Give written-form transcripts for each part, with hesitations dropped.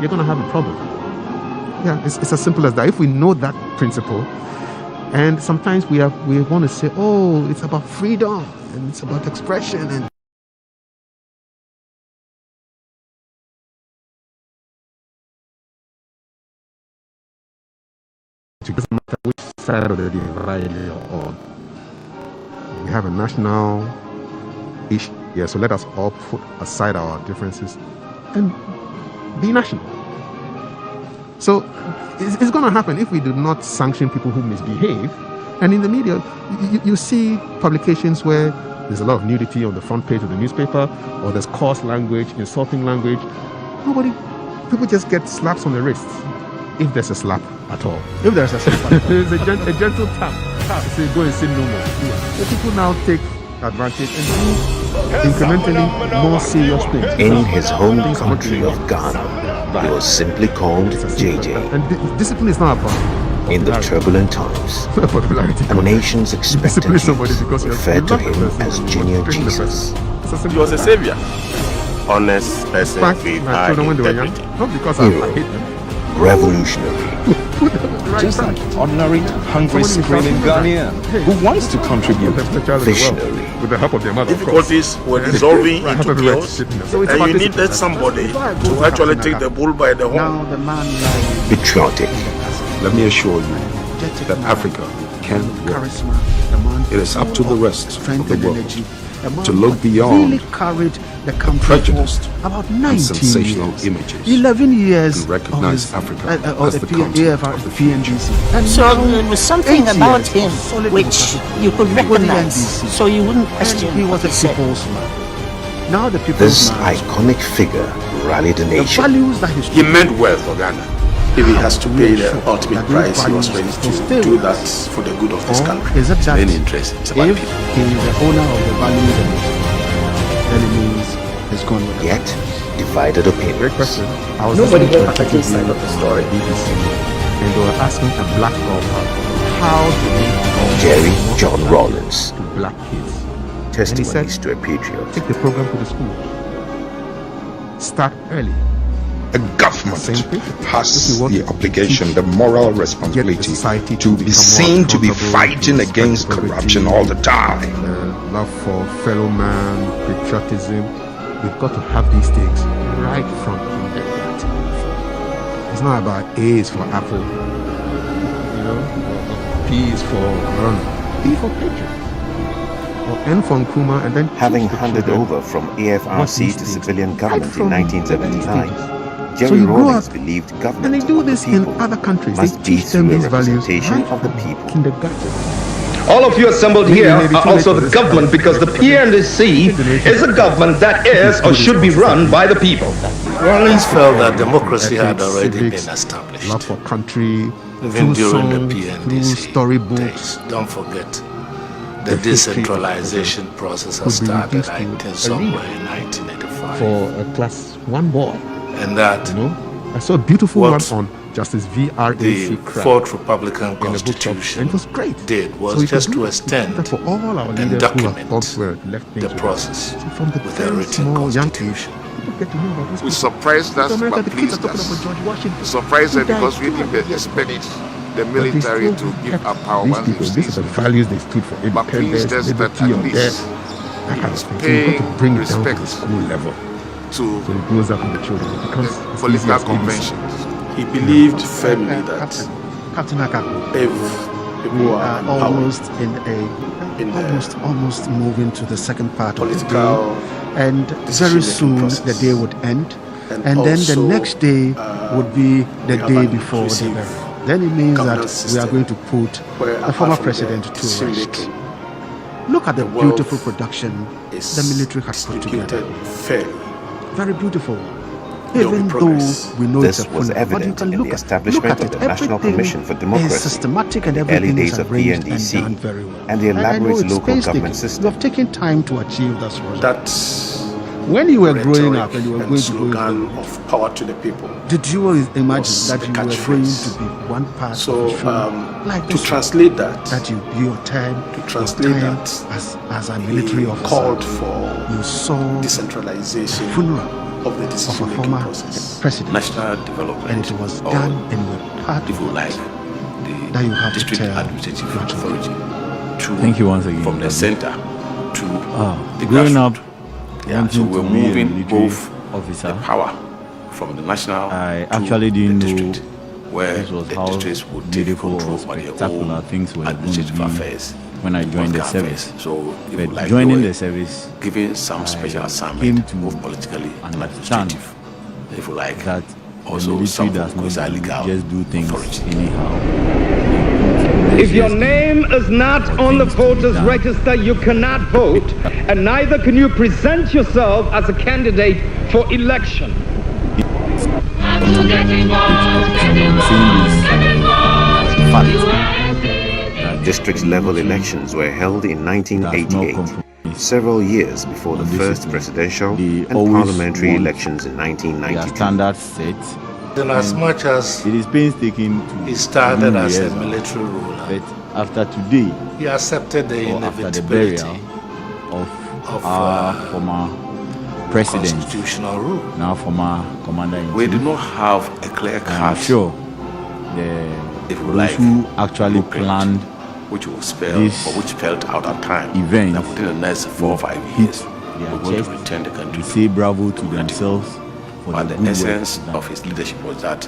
you're going to have a problem. Yeah, it's as simple as that. If we know that principle, and sometimes we want to say, oh, it's about freedom and it's about expression and it doesn't matter which side of the divide you're on. We have a national issue here, so let us all put aside our differences and be national. So it's going to happen if we do not sanction people who misbehave. And in the media, you see publications where there's a lot of nudity on the front page of the newspaper, or there's coarse language, insulting language. People just get slaps on the wrist, if there's a slap at all. If there's a slap, there's a gentle tap. Say go and sin no more. So people now take advantage and do incrementally more serious things. In his home country of Ghana, he was simply called JJ. And discipline is not about in the turbulent times. A nation's expectant youth referred to him as Junior Jesus. He was a savior. Honest person with high integrity. Not because I hate them. Revolutionary. Just an ordinary, hungry, screaming Ghanaian who wants to contribute. Visionary. With the help of their mother. Difficulties were dissolving into chaos, and you needed somebody to actually take the bull by the horn. Patriotic. Let me assure you that Africa can work. It is up to the rest of the world to look beyond prejudice and sensational images 11 years and recognize Africa as the continent of the future. So there was something about him which you could recognize, so you wouldn't question he was what he a said. people's man. Now the people's This man, iconic figure rallied the the nation. values that He meant well for Ghana. If he has to pay the ultimate price, he was ready to do that for the good of this country. Is it that Main interest. It's about if people. he is the owner of the values and enemies is gone with Yet, divided Great opinions. question. I was Nobody listening to ever a takes side of the story. BBC, and they were asking a black golfer, how do we golf Jerry John Rawlings. to black kids? Testimonies to a patriot. Take the program to the school. Start early. A government has the obligation, the moral responsibility to be seen to be fighting against corruption all the time. Love for fellow man, patriotism. We've got to have these things right from kindergarten. It's not about A is for apple, or P is for P for patriot, or N for Nkrumah, and then Having handed over from AFRC to civilian government in 1979, Jerry So you grow Rawlings up, believed and government they do of the this in people other countries. They must be teach them through a these values representation right of the from people. kindergarten. All of you assembled here are also the government because the PNC is a government that is or should be run by the people. Rawlings felt that democracy had Ethics, already civics, been established. Love for country, Even through during songs, the through PNDC storybooks. days. Don't forget, the The history decentralization process has could be started, reduced I to think, a somewhere leader in 1985. For a class 1 boy, And that I saw a beautiful What one on Justice V.R.A.C. the Crabbe Fourth Republican in the book club, Constitution and it was great. did was So you just could to do that extend for all our and leaders who document have gone were left things the with process us. So from the with a very written small young age, constitution. people get to know about this. We surprised us, America, but the kids are pleased talking us. about George Washington. Surprised Who us because died we didn't 200 years expect ago. the But military they to still give kept up power these once people. they've These are the seized. values they stood for: But independence, pleased us that liberty, at or least death. That kind of thing. So pay you've got to bring it down to the respect school level, to so it grows up in the children. It becomes the as easy political as ABC. conventions. He believed firmly that Captain Akaku, if we people are are empowered almost in almost moving to the second part of the political day, and very soon process. the day would end, and and then the also, next day would be the we have day an before the inclusive burial. Then it means that governance we are system going to put where the apart former from president the to decision rest. making Look at the wealth beautiful production is the military has put together. distributed fairly. Very beautiful. There'll be Even progress. though we know This it's a was funeral, but you evident can in look the at establishment it. of the National Everything Commission for is Democracy, systematic and the early everything days is of arranged PNDC, and done very well. and the I know elaborate it's local painstaking. government You system. have taken time to achieve that result. That When you were growing rhetoric up and you were and going to go slogan into, of power to the people. did you imagine was that the you were going catchphrase. to be one part So of the film like to this one? translate that, That you your time translate your time that, as a military he officer, called for you saw decentralization funeral of the of a decision-making former process. president, National development, and it was or done in the part if you like, that you the have to district tell administrative your children. authority to Thank you once again. from the center to the growing up, grassroots. Yeah, so wanting we're to be a moving military both officer, the power from the national I to actually didn't the know district, where this was the how districts would take beautiful or control over their spectacular own things were going to administrative be affairs. when I joined the political service. affairs. So if you But like, joining they were the service, giving some special came assignment, to both politically and understand administrative. If you like, that also the military some does not quasi-legal just do things authority. anyhow. If your name is not on the voters' register, you cannot vote, and neither can you present yourself as a candidate for election. District-level elections were held in 1988, several years before the first presidential and parliamentary elections in 1992. Standard set. In as much as it is painstaking to he started as a military ruler, but after today, he accepted the or after the inevitability burial of our former president, constitutional rule, now former commander-in-chief, We do not have a clear I'm cut. sure If you those like, who actually blueprint, planned which will spell this or which felt out at time event that within the next 4 or 5 years we're going to return the country to say bravo to themselves for but the the good essence work of his leadership was that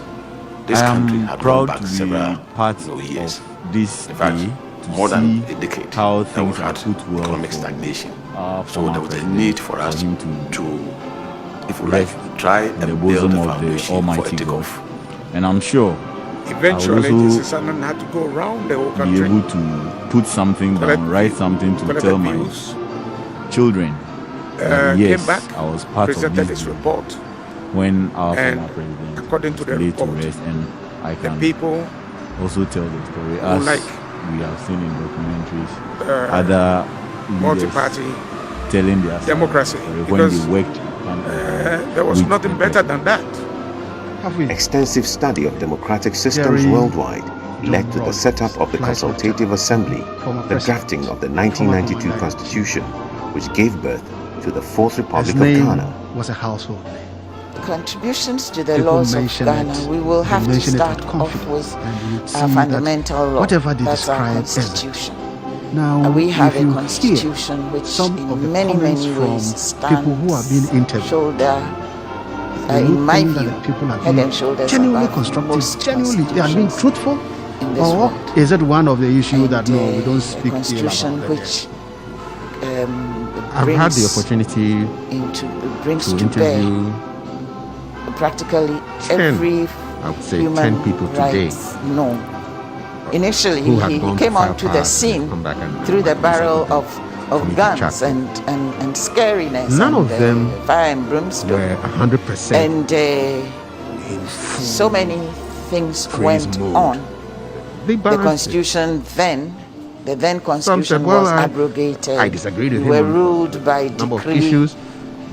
this I country am had gone proud back to be several part years. of this In fact, day to more than see a decade how that things we are had put well economic for stagnation. our So former there was a president, need for us him to, if we rest like, try in the and build bosom a of the foundation for a Almighty God. takeoff. And I'm sure Eventually, I will this also is something had to go around the whole be country. able to put something Collect down, write something to collect tell the my views. children that Came yes, back, I was part of presented this his report. when our and former president according to was the laid to report, rest, and I The can people also tell the story as like we have seen in documentaries, uh, other multi-party leaders telling their democracy, story when because they worked there was with nothing the better than that. Extensive study of democratic systems worldwide led to the setup of the Consultative Assembly, the drafting of the 1992 Constitution, which gave birth to the Fourth Republic of Ghana. Was a household name. Contributions to the People laws of mention Ghana, it, we will they have to mention it start with off confidence, with and you'd see our that fundamental law. whatever they That's our describe as constitution. Now, We have if a you constitution hear which some of the in many, comments many from ways people who are being stands interviewed, shoulder, you in would my think that view, the people are head being and shoulders genuinely above constructive, most genuinely, they are being constitutions truthful, in this or world. is it one of the issues And, that no, we don't a speak ill constitution about which I've had the brings opportunity brings to to bear interview practically 10, every I would say human 10 people today rights norm. Initially, who had he gone came to onto the fire scene come back and through the do barrel something of for me to guns chat. and scariness. None and, of them fire and brimstone. were 100% And so many things went mode. on. They The balanced it. constitution the then constitution said, well, was I abrogated. disagreed with We him were on ruled by number of decree. issues,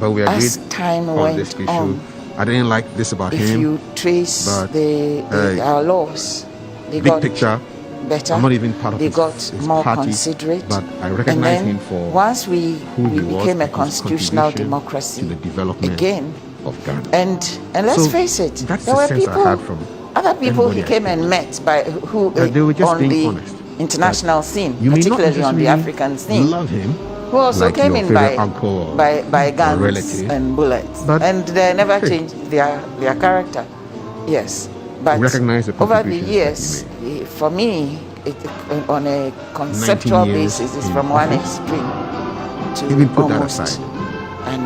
but we agreed As time on this went issue. on, I didn't like this about if him. you trace but, our laws, they Big got picture, better. I'm not even part of They his, got his more party, considerate. but I And recognize then him for once we who he was became a and his constitutional contribution democracy to the development again, of Ghana. and let's So face it, that's there the were sense I people, had from other people he everybody I came and met by who they were just on being the honest. international scene, You may not particularly on the necessarily African scene, love him, who also like came your in favorite uncle or by guns relative, and bullets, but and they never hey, changed their character. Yes, but recognize the over the contributions that years, for me, on a conceptual 19 years basis, it's in from one office. extreme to Even put that almost aside. an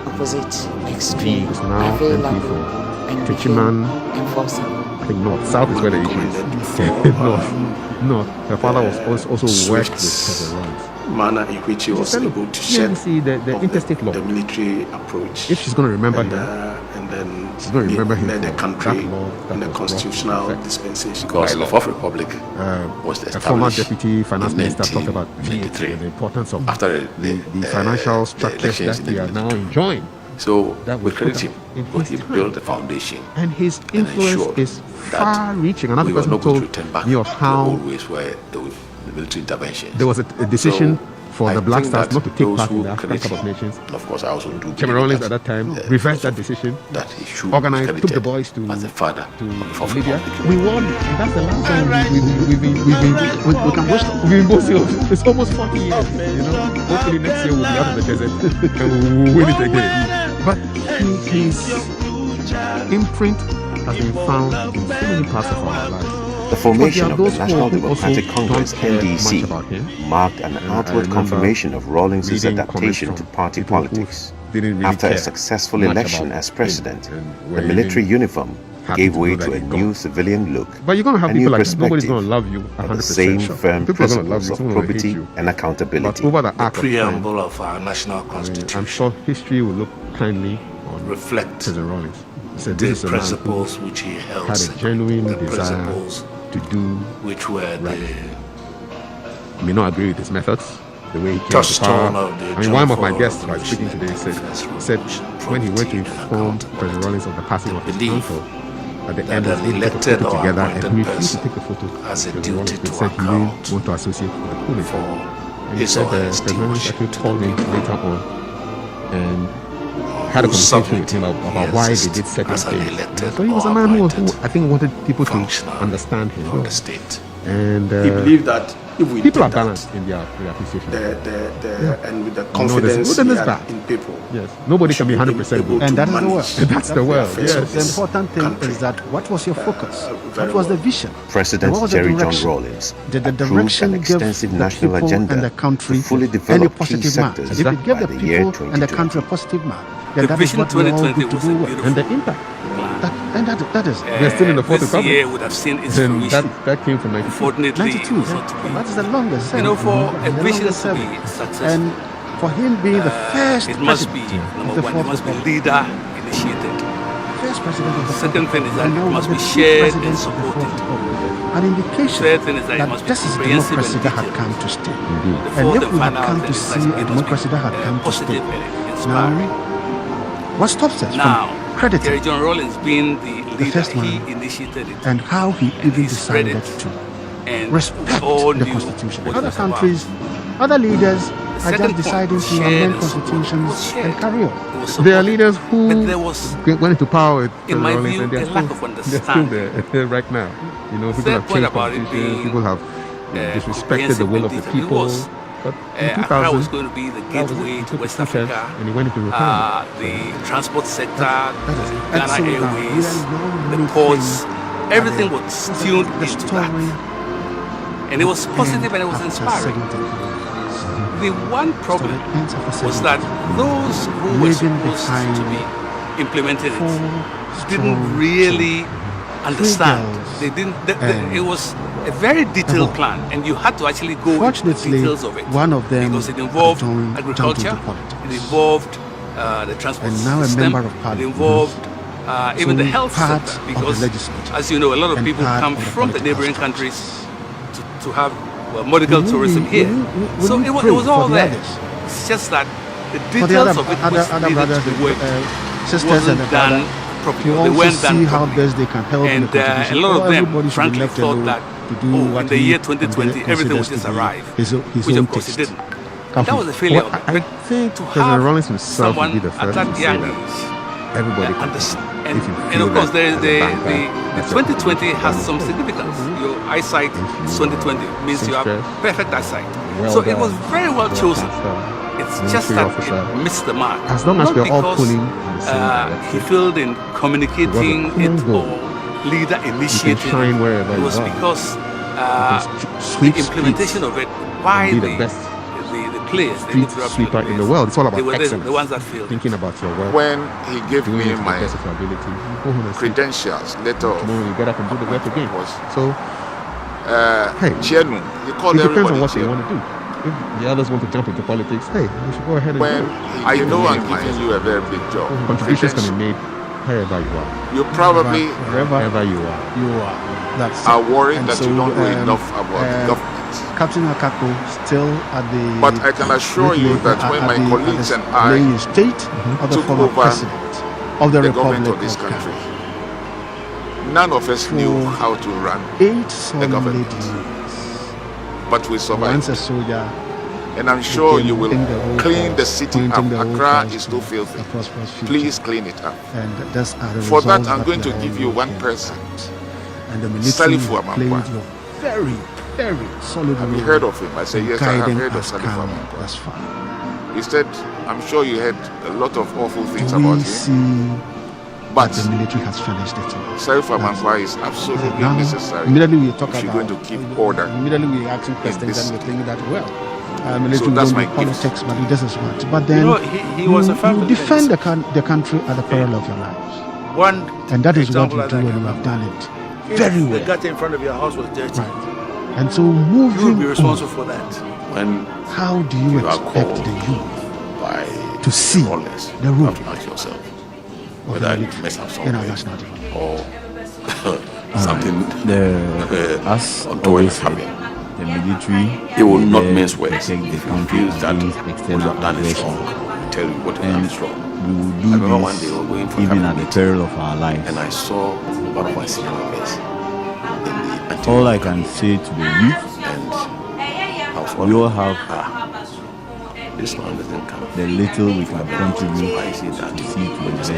opposite extreme, He is now available MP for and Agyemang, became enforceable. I think North. South is where the issue is. North. Her father was also worked with President Manner in which he was able to shed see the of interstate law. the military approach. If she's going to remember and, him, and then she's going to remember him led the for country that law that in a was constitutional brought into effect dispensation because the Fourth Republic was a former established deputy finance in minister talked about 1993. the importance of After the financial structures elections that in we are now enjoying. So That we was credit put him up in because he his built time. the foundation. And his and influence ensured is that far-reaching. Another we were person not going to told return back me of to the how old ways where the military intervention. there was a decision for I the Black think Stars that not to take those part in who the African create Cup of him, Nations. of course, I also do believe Rawlings that, at that time reversed that decision, that he should organized, be took the credited boys to as the father to of Libya. Republic. We won, and that's the last time we can boast. We've been boasting of. It's almost 40 years, you know. Hopefully next year we'll be out of the desert and we'll win it again. But his imprint has been found in so many parts of our lives. The formation of the National Democratic Congress (NDC) marked an outward confirmation of Rawlings' adaptation to party politics. After a successful election as president, the military uniform gave way to a new civilian look, but you're going to have a new people like nobody's going to perspective, love you 100%. but the same firm People are going to love principles you, of some are going to hate probity you. and accountability. But over the arc of time, Preamble of our national constitution. I'm sure history will look kindly on reflect President Rawlings. So the this is a man who principles which he held, had a genuine the desire principles to do which were right. the May not agree with his methods, the way he came to touchstone power. of the I mean, one of my John guests Ford was speaking today Revolution, said when he went to probity and inform President Rawlings of the passing of his belief uncle, at the that end an of the elected photo or together, and appointed he refused to person take the photo. has a President Rawlings duty to said he didn't account want to associate with the pulling. for And he his said or her President Rawlings actually stewardship called him later on and had a whose conversation with sovereignty him about why they exists did certain as an things. elected So he was or a man who appointed I think wanted people to functional understand him. for the state. And He believed that if we people did are that, balanced in their appreciation. and with the No, confidence there's he back. had in people, Yes, nobody can be 100% able good. And to that is the manage word. That's the world. affairs Yes. of The this important thing country. is that what was your focus? very What was the well. vision? President What was the Jerry John direction? Rawlings Did the approved direction an give extensive the national people agenda and the country to fully any develop key positive mark? sectors If it gave by the the year people and the 2020. country a positive mark, then The that is Vision what we all 2020 good to was a do with. beautiful And the impact. That is. We're still in the Fourth this Republic. year would have seen its And fruition. that came from 92. Unfortunately, it 92. was not to be. That is the longest. You know, for a the vision longest to be service. successful, And for him being the first it must be, president of number the one, it Fourth must be Republic. leader initiated. First president of the Second thing is that and it now must the be fifth shared and president of the supported. Fourth Republic. An indication Third thing is that it must be this is comprehensive democracy and that had detailed. come to stay. The And fourth if and we had final come thing to is that see it a must democracy be that had come to stay, positive and now inspiring. what stops us Now, from crediting Jerry John Rawlings being the leader, first he man initiated it. and how he And even he spread decided it. to And respect we all the knew constitution? what it Other was about. countries, other leaders are second just point deciding was to shared amend and supported. constitutions It was shared. and carry on. It was There are supported. leaders who But there was, went into power with in my Rawlings view, and they're a still, lack of they're still understanding. there right now. You know, people Third have point changed about it constitutions, being, people have disrespected the will of the comprehensive and people. detailed. But in Accra 2000, was going to be the that was it. gateway He to took West the two Africa. and he went into retirement. The transport sector, And Ghana so now, Airways, we are now the looking ports, everything at was tuned the into story that. And it was positive and it was after inspiring. 70 years. The one problem Story ends after was 70 that years. those who were Leaving supposed behind to be implementing it Four didn't strong really understand. girls They didn't. and It was a very detailed plan, and you had to actually go into the Fortunately, details of it. one of them because it involved jumped agriculture, into politics. it involved the transport And now a system, member of it parliament. involved even the So health part sector, of the because legislature as you know, a lot of and people part come of the from the political neighboring structure. countries to have medical We- tourism we- here. we So need it was pray all for the there. others. It's just that the For the details other, of it other, was other needed brothers, to be worked. sisters wasn't and the done father, properly. to They also weren't done see how properly. best they can help in And the constitution. a lot of Or them, everybody should be frankly, left thought alone that to do in what the he year 2020, everything would considers just to be arrive, his which own of course it taste. didn't. That was a failure. Well, of it. I But think to President have Rawlings himself would someone be the at first that to say young that age everybody can understand. if And you of feel course, that as a the banker, that's your 2020 contribution. has some significance. Your eyesight, If you 2020 means you have seamstress, perfect eyesight. well So it done, was very well chosen. broadcaster, It's military just that officer. it missed the mark. As long as Not we're all because, pulling in the same direction. he failed in communicating It was a it common or leader You can initiating shine it. wherever It you was are. because You the can implementation of it by be the the best players, the street individual sweeper in the players, world. It's all they about were excellence. the ones that failed. Thinking about your work, When he gave doing me it to the my best of your ability. You go home and sleep. credentials, letter of Tomorrow you get up and do the work again. was So, hey, chairman, he called it depends everybody on what they chairman. want to do. If the others want to jump into politics, hey, we should go ahead and When do I it. know I'm giving you a very big job, Contributions can credentials, be made wherever you are. you probably Wherever you are. You are. That's are worried and that so, you don't know enough about government. Captain Akako still at the. But I can assure you that when my colleagues and I Laying state of the took former over president of the the Republic government of this Ghana. country, none of us knew how to run 8 the solid government. years. But we survived. Once a soldier, And I'm sure you will clean the city up. Accra is too filthy. Please clean it up. For that, I'm going to give you one person. Salifu Amankwa. Very, very solid. Have you heard of him? I said, yes, I have heard of Salifu Amankwa. That's fine. He said, I'm sure you heard a lot of awful things about him. But the military has finished it. Self-Amankwa is absolutely necessary. Immediately we talk if you're about going to keep order. Immediately we asking questions and we think that military so that's my politics, but this is what. But then he was a family. You defend the country at the peril of your lives. And that is what you do, and you have done it very well. The gutter in front of your house was dirty. Right. And so moving you will be responsible for that. When how do you expect the youth to see the road? You have to ask yourself whether you mess up something or something untoward happening. The military, it will not mince words. The country that what you have done is wrong. Tell you what you have done is wrong. We will do I remember this one day we were going for even at the peril of our lives. And I saw one of my senior members in the all I can say to the youth, and we all have this man doesn't come. The little we can contribute I see that to see to the best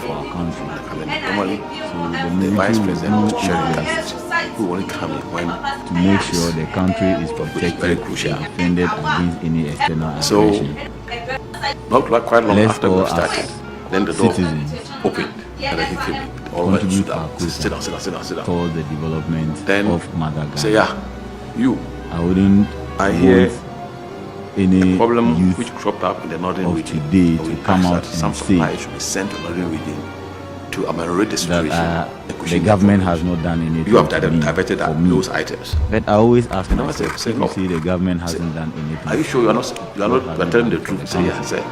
for our country. Normally, so the vice president will sharing do that who only come in when to make sure the country is protected and defended against any external aggression. Not quite long Let's after we started, then the door opened and then he came in. Contribute our sit down. towards the development of Mother Ghana. Say, I hear any problem youth which cropped up in the northern of region today to come out and some say supplies should be sent to the northern region to ameliorate the situation. That the government has not done anything. You have diverted those items. But I always ask And myself, say, you see the government hasn't done anything. Are you sure you are telling the truth? Say, yes. Say,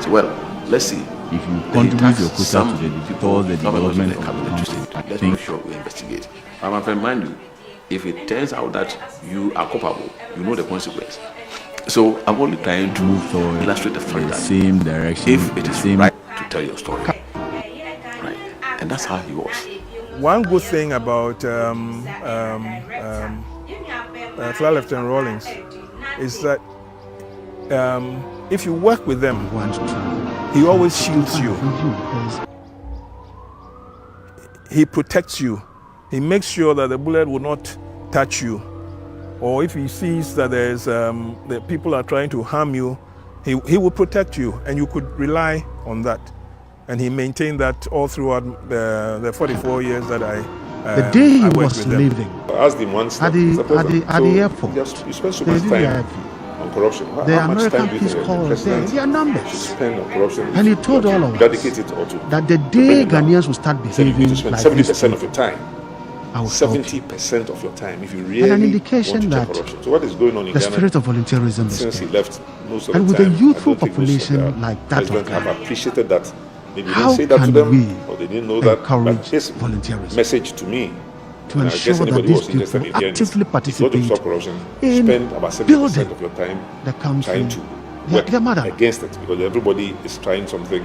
well, let's see. If you contribute your quota towards the development of the country, let's make sure we investigate. My friend, mind you, if it turns out that you are culpable, you know the consequence. So I'm only trying to illustrate the fact that same direction, if it is right to tell your story, right, and that's how he was. One good thing about Flight Lieutenant Rawlings is that if you work with them, he always shields you. He protects you. He makes sure that the bullet will not touch you. Or if he sees that that people are trying to harm you, he will protect you, and you could rely on that. And he maintained that all throughout the 44 years that the day he was leaving, I asked him once at the airport, you spend so much time on corruption. The American Peace Corps was there. Their numbers. Spend on corruption. And he told all of us that the day Ghanaians will start behaving like 70% of your time. 70% of your time, if you really an indication want to that corruption. So what is going on in the Ghana? spirit of volunteerism is Since he left, most of and the with time, a youthful population like that of Ghana, have appreciated that. Maybe how they didn't say that to can them, we or they didn't know that. But his volunteerism message to me, to ensure that these people actively participate in corruption, in spend about 70% of your time the country, trying to work against it, because everybody is trying something.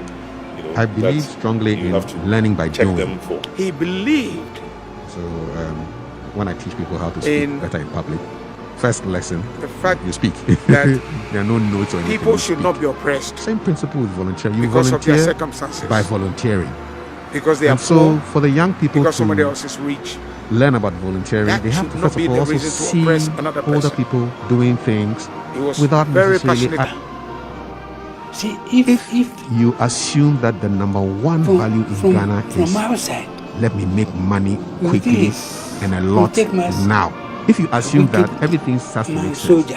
You know, I believe strongly in learning by check doing. them for. He believed. So when I teach people how to speak better in public, first lesson, the fact you speak. that there are no notes or anything. People should not be oppressed. Same principle with volunteering. You because volunteer of their circumstances. by volunteering. Because they are so poor, for the young people because to somebody else is rich. Learn about volunteering, they have to first of all also see older people doing things without very necessarily. See, if you assume that the number one value in Ghana is outside, let me make money quickly and a lot now. If you assume that everything starts to make sense,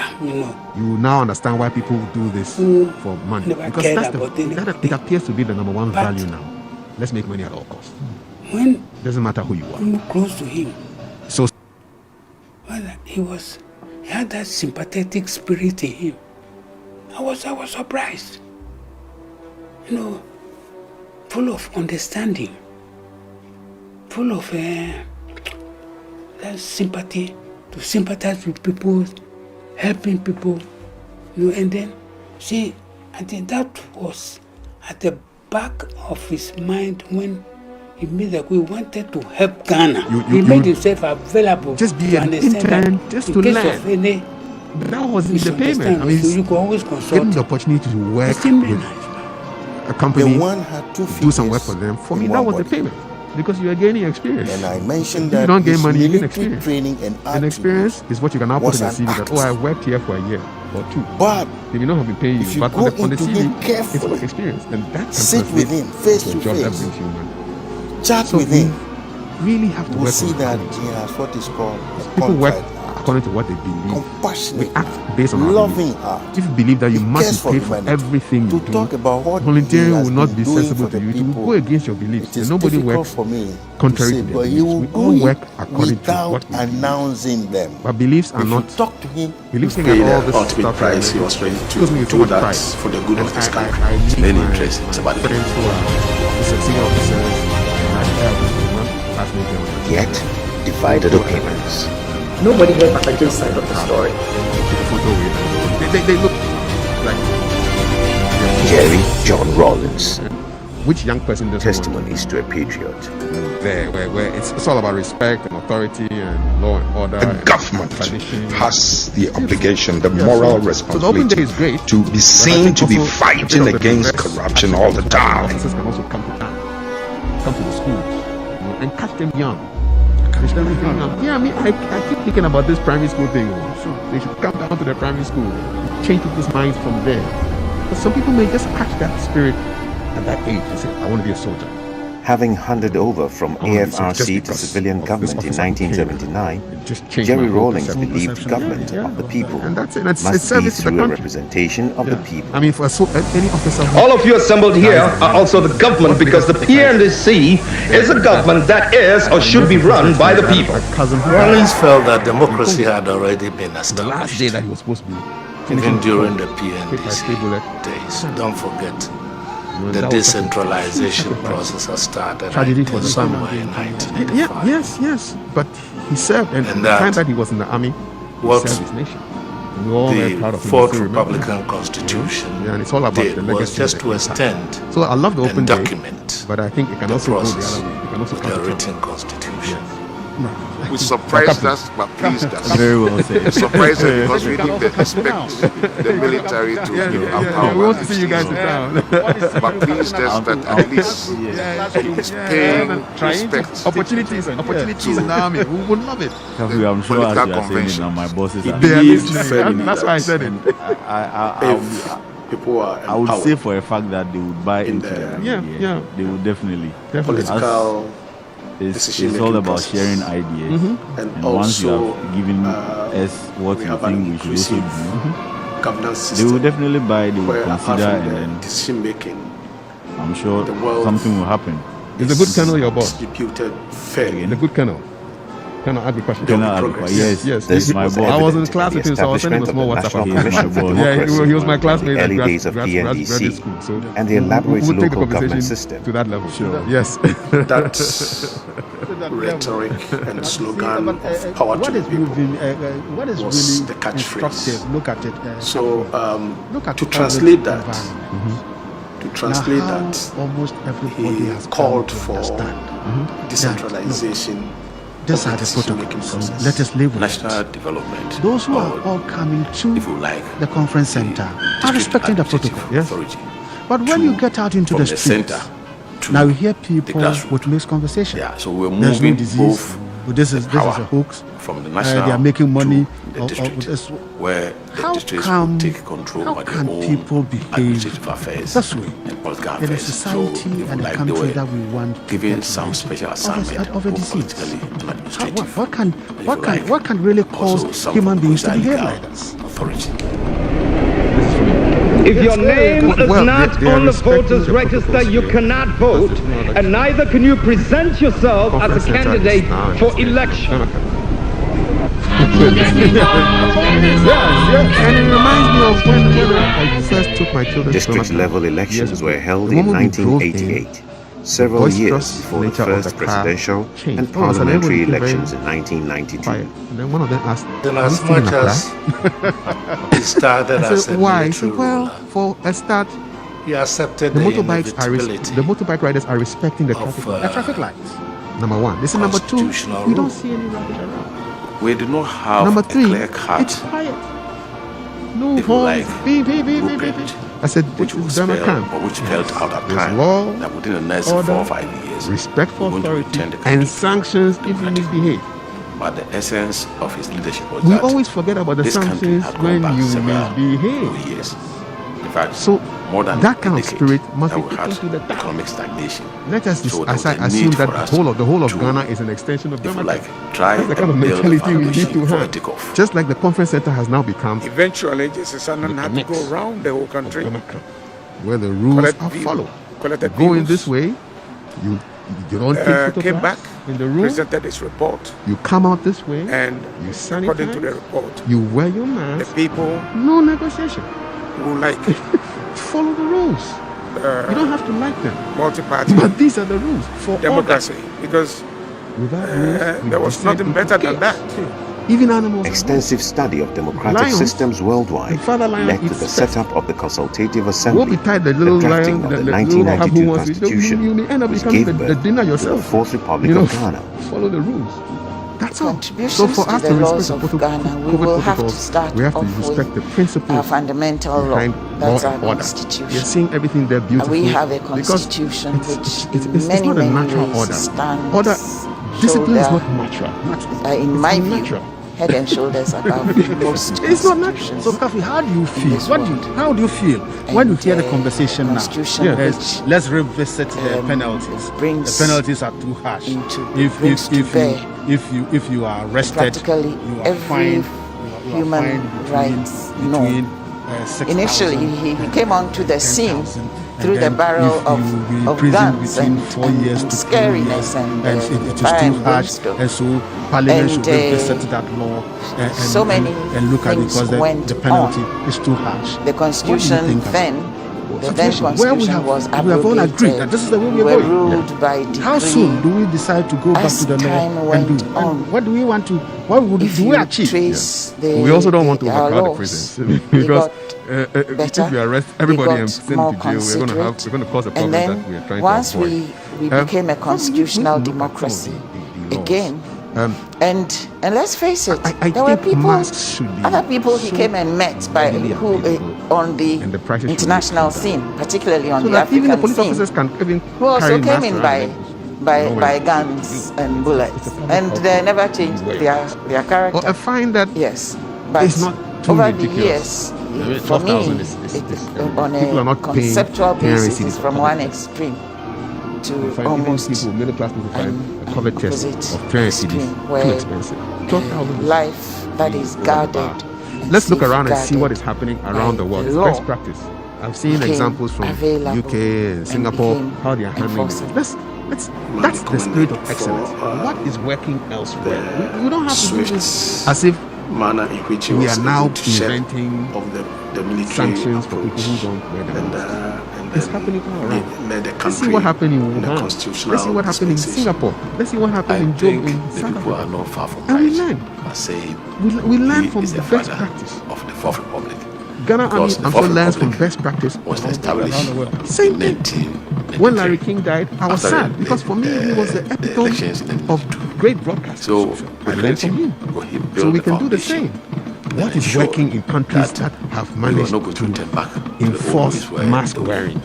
you will now understand why people do this for money. Because it appears to be the number one value now. Let's make money at all costs. When doesn't matter who you are. Close to him. So he had that sympathetic spirit in him. I was surprised. You know, full of understanding, full of that sympathy, to sympathize with people, helping people, you know, and then see, I think that was at the back of his mind when he made that we wanted to help Ghana. He made himself available just be to an understand intern, that just in to case learn. of any that was in the payment. I mean, so you could always consult. Getting the opportunity to work with a company, do some work for them. For me, that was the payment. Because you are gaining experience. And I mentioned if that you don't gain money, you gain experience. Training and experience is what you can now put in the CV that, I worked here for a year or two. But they may not have been paying you, but on the CV, it's work experience. And that can sit with him face to face. That brings you money. Chat with him. Really have to work see that he has what is called people work according to what they believe. Compassionate. We act based on loving our belief. If you believe that you must be paid for everything you do, talk about what volunteering will not be sensible to you. It will go against your beliefs. And nobody works for me contrary to their beliefs. We all work according to what we announcing them. But beliefs are not. Talk to him. Beliefs are all this ultimate price he was ready to do that for the good of this country. It's many interests. It's about the Yet, divided opinions. Nobody gets Agyemang's side of the story. They look like Jerry John Rawlings. Which young person doesn't Testimonies to a Patriot. Where it's all about respect and authority and law and order. The government has the obligation, the moral responsibility to be seen to be fighting against corruption all the time. Can also come to the schools and catch them young. Yeah, I mean, I keep thinking about this primary school thing. So they should come down to the primary school, change people's minds from there. But some people may just catch that spirit at that age and say, I want to be a soldier. Having handed over from AFRC to civilian government in 1979, Jerry Rawlings believed government of the people must be through a representation of the people. I mean, for any officer... All of you assembled here are also the government because the PNDC is a government that is or should be run by the people. Rawlings felt that democracy had already been established. The last day that he was supposed to be... Even during the PNDC days. Don't forget. The decentralization process has started somewhere in 1985. Yes. But he served, and the time that he was in the army, he served his nation. And we're all very proud of him. The Fourth Republican Constitution and it's all about the legacy was just to extend so I love the open document, but I think it can also go the other way. It can also the written constitution. We surprised us, but pleased us. Very well said. Surprised us because we didn't expect the military to empower. We want to see you guys in town. But pleased us that at least he's paying respect. Opportunities in the army. We would love it. I'm sure as you are saying it now, my bosses are that's why I said it. I would say for a fact that they would buy into that. Yeah. They would definitely. Political. It's all about sharing ideas, and once you have given us what you think we should also do, they will definitely buy, they will consider, and then decision-making, I'm sure something will happen. Is the good colonel your boss? Distributed fairly. The good colonel. Colonel Agriculture. Yes. This is my boss. I was in class with him, so I was sending him a small WhatsApp. He was my classmate early at days of PNDC school. So and the elaborate local government system to that level. Sure. Yes. That rhetoric and slogan of power to the people what is was really the catchphrase. Look at it. So to translate that, almost everybody he has called for decentralization. These are the protocols. Let us live with national it. development. Those who are all coming to the conference center are respecting the protocol. Yes. But when you get out into the streets, now you hear people with mixed conversation. Yeah, so we're There's moving no disease. This is a hoax. From the national they are making money. to the district, where the districts will take control how by their can own people behave administrative affairs this way and political in a affairs. society and a country that we want to given get some special assignment, of a both disease? politically and administratively. What can really cause human beings to behave like that? Authority. If your name is not on the voters' register, you cannot vote, and neither can you present yourself as a candidate for election. And it reminds me of when I first took my children. District-level elections were held in 1988, several years before the first presidential and parliamentary elections in 1992. And then one of them asked, Then as much as he started as a why? military Well, for a start, he accepted the the motorbike riders are respecting the traffic lights. Number one. This is number two. You don't see any rubbish around. We do not have number a three, clear cut it's quiet. No horns. I said, which was Ghana or which felt out of time, law, that within the next order, 4 or 5 years, respect for authority, and sanctions if you misbehave. But the essence of his leadership was we that always forget about the sanctions when you misbehave. Years. In fact, so more than that kind of spirit must be taken to the economic stagnation. Let us assume that the whole of Ghana is an extension of Ghana. That's the kind of mentality we need to have. Just like the conference center has now become. Eventually, Jesus had to go around the whole country, where the rules are followed. Go in this way, you don't take photographs came back in the room. Presented his report. You come out this way, and you sanitize. According to the report, you wear your mask. The people, no negotiation. Who like it. Follow the rules. You don't have to like them. Multi-party. But these are the rules for democracy. Because there was nothing better than that. Even animals. Extensive study of democratic systems worldwide led to the setup of the Consultative Assembly, the drafting of the 1992 Constitution, which gave birth to the Fourth Republic of Ghana. Follow the rules. That's all. So for us to respect the Ghana, we will have to start we have to respect the principles, our fundamental law. That's our order. constitution. You're seeing everything there beautiful. And we have a constitution which it's not a natural order. Order, discipline is not natural. In my view, head and shoulders above most. It's not natural. So, Kafi, how do you feel? How do you feel when you hear the conversation now? Let's revisit the penalties. The penalties are too harsh. If you are arrested, you are fined. Human rights norm. Initially, he came onto the scene through the barrel of guns and scariness and it is too harsh, and so Parliament should revisit that law so many and look at it because the penalty is too harsh. The Constitution the then Constitution was abrogated. We have all agreed that this is the way we are going. Ruled by decree. How soon do we decide to go back to the law and do? What do we want to? What do we achieve? We also don't want to overcrowd the prisons because if we arrest everybody and send to jail, we're going to cause a problem that we are trying to avoid. Once we became a constitutional democracy again. And let's face it, there were people, other people he came and met by who on the international scene, particularly on the African scene, who also came in by guns and bullets, and they never changed their character. Well, I find that but it's not too over ridiculous. the years, for me, on a conceptual basis, it's from one extreme to almost middle class people find a covered test of 20 cedis too expensive. 12,000 life that is guarded. Let's look around and see what is happening around the world. It's best practice. I've seen examples from UK and Singapore how they are handling it. That's the spirit of excellence. What is working elsewhere? We don't have to do this as if manner in which we are now inventing of the military sanctions for people who don't wear them. It's happening all around. Let's see what happened in Wuhan. Let's see what happened in Singapore. Let's see what happened in South Africa. Are not far from and we learn. We learn from the best practice of the Fourth Republic. Ghana also learns from best practice. Was established same thing. When Larry King died, I was sad because for me he was the epitome of great broadcasting. So I learned from him. So we can do the same. What is working in countries that have managed to enforce mask wearing?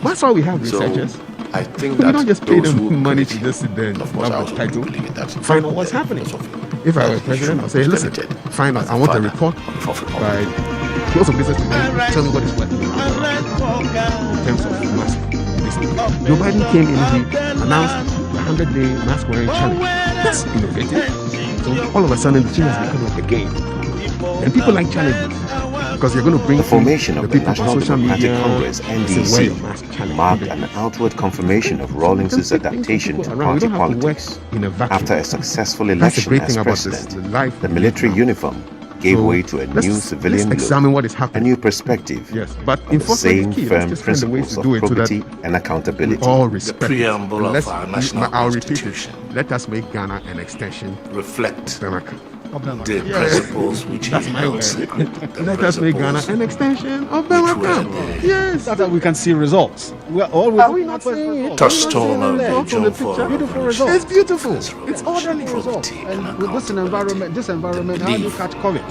That's why we have researchers. I think we don't just pay them money to just sit there and grab our title, find out what's happening. If I were president, I'll say, listen, find out. I want a report by close of business today. Tell me what is working in terms of mask. Joe Biden came in, he announced the 100-day mask wearing challenge. That's innovative. So all of a sudden, the thing has become like a game. And people like challenges because you're going to bring the formation of the people National on social Democratic media. Congress (NDC) marked an outward confirmation of Rawlings' adaptation to party politics. After a successful election as president, the military uniform gave way to a new civilian look, a new perspective, but on the same firm principles of probity and accountability. All respect. The preamble of our national constitution. Let us make Ghana an extension. Reflect the principles which he held sacred. Let us make Ghana an extension of Belgium. Yes, so that we can see results. Are we not seeing it? Touchstone of the beautiful results. It's beautiful. It's orderly results. And with this environment, how do you catch COVID?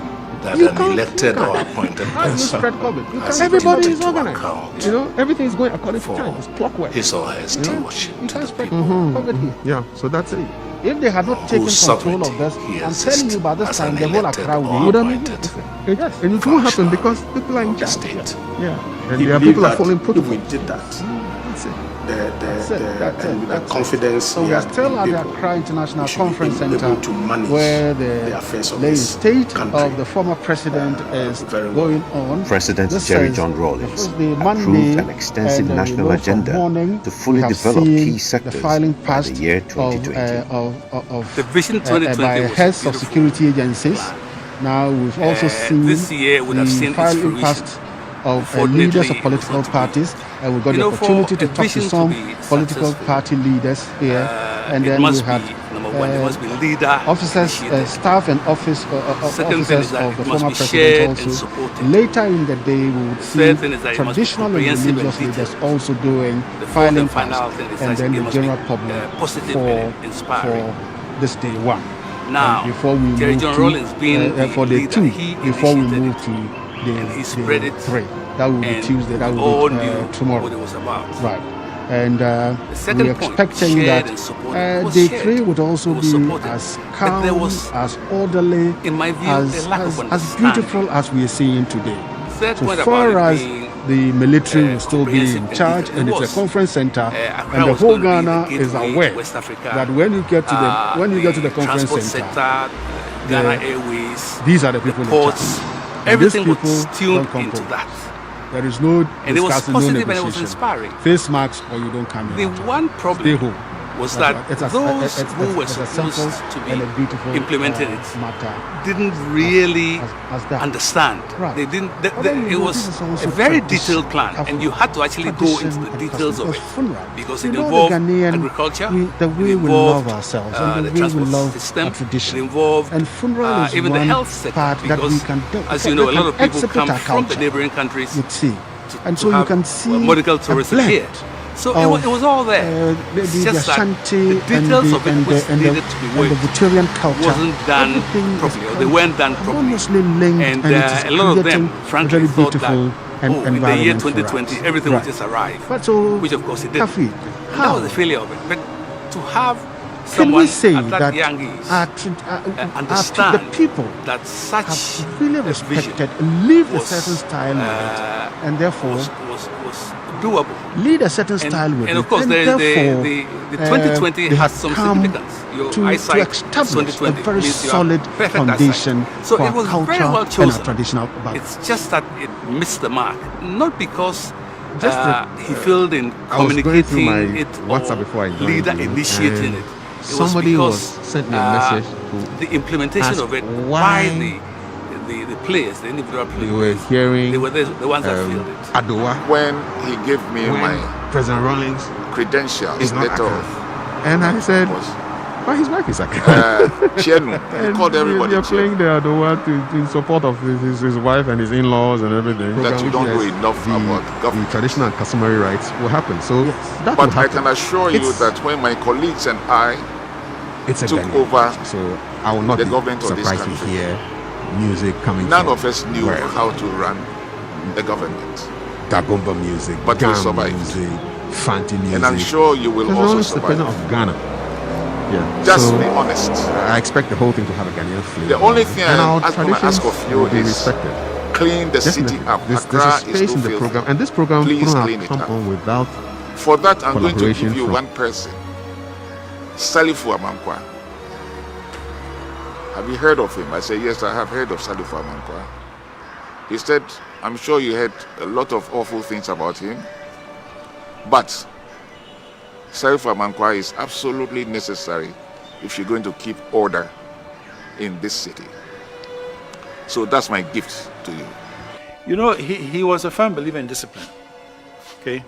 that an elected or appointed person has everybody is to organized. account You know, everything is going according to time. It's clockwork. his or her stewardship to the people Yeah, so that's it. If they had not taken whose control of this, sovereignty he I'm telling you, by this as time, an the whole elected Accra or would have appointed Yes. And it won't happen because people are in charge. state. Yeah. And He there are believed people are that following if protocol. we did that, That's it. the confidence So he we're had still in at the people, Accra International we should be Conference able Center, to manage where the affairs of the this state country of the former president is going on. President This Jerry is John the Rawlings first day, Monday, approved an extensive and, national we know from agenda morning to fully we have develop seen key the sectors filing by passed the year 2020. of The Vision 2020 by was heads of beautiful security agencies. Now we've also seen this year would have the seen its filing fruition. passed of Unfortunately, leaders of it political wasn't parties, and we got You the know, for opportunity to a talk to vision to some be political successful, party leaders here, and it then we must had be, number one, there must be leader officers, initiated. staff, and officers Second thing is that of the it must former be shared president and also. supported. Later in the day, we would see Third thing is that it must be traditional and comprehensive and religious detailed. leaders also doing The fourth filing and final past, thing is and that then it the must general be, public positive for and inspiring. this day one. Now, And before we Jerry move John to Rawlings being the for the leader, two, he before we initiated move it, to and he the spread it, three, that will be and Tuesday. That we will all be knew tomorrow. what it was about. Right. And second we're point, expecting shared that and supported. It was day shared. three would also It was be supported. as But calm, there was, as orderly, in my view, as a lack of as understanding. beautiful as we are seeing today. Third So point far about it as being, the military will still be comprehensive in and charge, detailed. and It it's a was. conference center, Accra and the was whole going to be the Ghana is gateway aware to West Africa. that when you get to the conference transport center, sector, Ghana Airways, these are the people in ports, charge. And everything these was people tuned don't into compose. that. There is no And it was discussing, no positive and it was negotiation. inspiring. Face masks or you don't come in. The one Stay problem home. was That's that right. It's those it's who were it's a supposed simple to be and a beautiful, implementing it matter didn't really as that. understand. Right. They didn't. then It you know, was this is also a very tradition, detailed plan, and you had to actually go into tradition the and details of custom. it because You it know, the involved Ghanaian, agriculture, the way it we involved love ourselves, and the the way transport we love system, our tradition. it involved And funeral is even the one health sector part that we because, can do. as you know, a lot of people exhibit come our from the culture. neighboring countries You'd see. And to so you have can see medical a tourism blend here. So of, it was all there. It's the just that Ashanti the details of it which needed to be and the worked Victorian culture wasn't done everything properly, is or they weren't done properly. enormously linked, And it is a lot of them, creating frankly, a very thought that, beautiful in the year environment for 2020, us. everything Right. would just arrive, But so, which of course it didn't. Kafi, And that was the failure of it. But to have can someone we say at that young age understand the people that such have really a vision respected, lived a was, certain style with it, and therefore was doable. lead a certain style with and it. of course, and the therefore, 2020 they has have some come significance. Your to eyesight, establish a 2020 very means you have solid perfect foundation eyesight. So for it our was culture very well and chosen. our traditional background. It's just that it missed the mark, not because he Just failed in I was going through communicating my it WhatsApp or before I joined leader you, initiating and it. It somebody was sent me a message because the implementation ask of it why by the players, the individual players, they were hearing they were the ones that failed it. Adowa When he gave me my President Rawlings credentials, is not letter Accra. of And I said, well, his wife is Accra. Chenu. He called everybody You're Chenu. playing the Adowa in support of his wife and his in-laws and everything. That you don't know enough about the government. traditional and customary rights will happen. So that But will I happen. can assure you that when my colleagues and I It's a took Ghanaian over culture, so I will not the be government of this surprised to country, hear music coming none from of us knew wherever. how to run the government. Dagomba music, But we Gam survived. music, Fanti music. And I'm sure you will President also Rawlings is the survive. president of Ghana. Yeah. Just so be honest. I expect the whole thing to have a Ghanaian flavor. The only thing and our I'm going to ask traditions of you will be is respected. clean the Definitely. city up. There's Accra a is space too in the filthy. program, and this program Please couldn't clean have it come up. on without For that, I'm going to collaboration give you from- one person. Salifu Amankwa. Have you heard of him? I said, yes, I have heard of Salifu Amankwa. He said, I'm sure you heard a lot of awful things about him, but Salifu Amankwa is absolutely necessary if you're going to keep order in this city. So that's my gift to you. You know, he was a firm believer in discipline. Okay?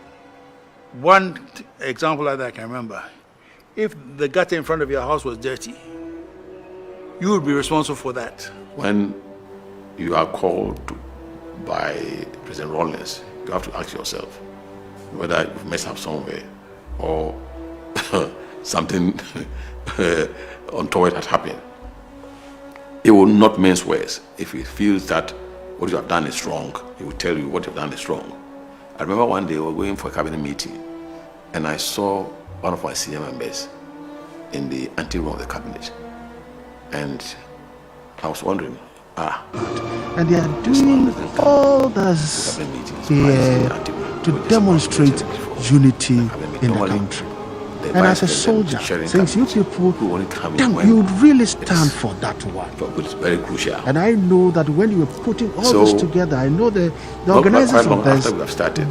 One example like that I can remember. If the gutter in front of your house was dirty, you would be responsible for that. When you are called by President Rawlings, you have to ask yourself whether you've messed up somewhere or something untoward has happened. he will not mince words. If he feels that what you have done is wrong, he will tell you what you have done is wrong. I remember one day we were going for a cabinet meeting, and I saw one of my senior members in the anteroom of the cabinet, and I was wondering, and they are doing all this here to demonstrate unity in the country. And as a soldier, since you people, you would really stand for that one. It's very crucial. And I know that when you were putting all this together, I know the organizers of this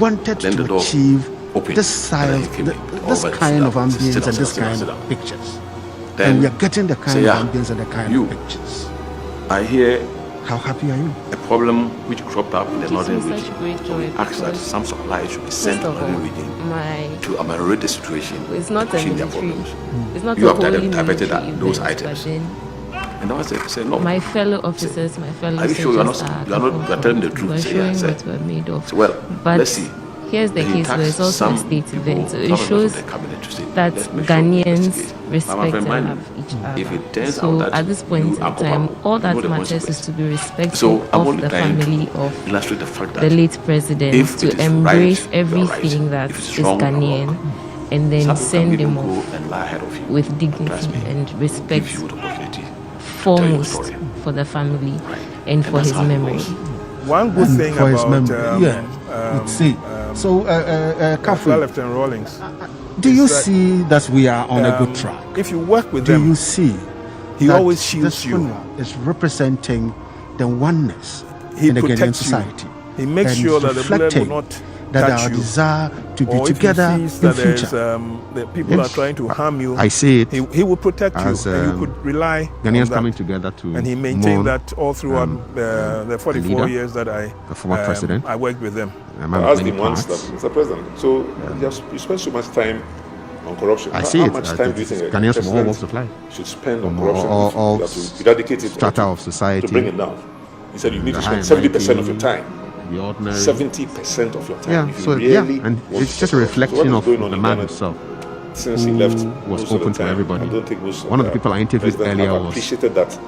wanted to achieve this kind of ambience and this kind of pictures. And we are getting the kind of ambience and the kind of pictures. I hear. How happy are you? A problem which cropped up in the northern region. We asked that some supplies should be sent to the northern region to ameliorate the situation. It's not a military. It's not you a have diverted those event, items. And I said, no. My fellow officers, my fellow soldiers you are telling the truth. Showing what we're made of. Well, but let's see. Here's the case where it's also a state event. So it shows that Ghanaians respect and love each other. So at this point in time, all that matters is to be respectful of the family of the late president, to embrace everything that is Ghanaian, and then send him off with dignity and respect, foremost for the family and for his memory. One good thing about Lieutenant Rawlings. Do you see that we are on a good track? If you work with them, do you see he always shields you? Is representing the oneness in the Ghanaian society. He makes sure that the bullet will not that touch our you. desire to be or together if he sees that in future. That people are trying to harm you. I see it. He will protect as, you. And you could rely Ghanaians on that. coming together to and he maintained that all throughout the 44 years that the former president. I worked with them. I asked him once that, Mr. President, so you spend so much time on corruption. I see how it. much time do you think Ghanaians from all walks of life should spend on corruption? All dedicated strata of society to bring it down. He said you need to spend 70% of your time. The ordinary 70% of your time. Yeah, if so you really and it's just a reflection of the man himself. Since he left, was open to everybody. I don't think One of the people I interviewed earlier was appreciated that.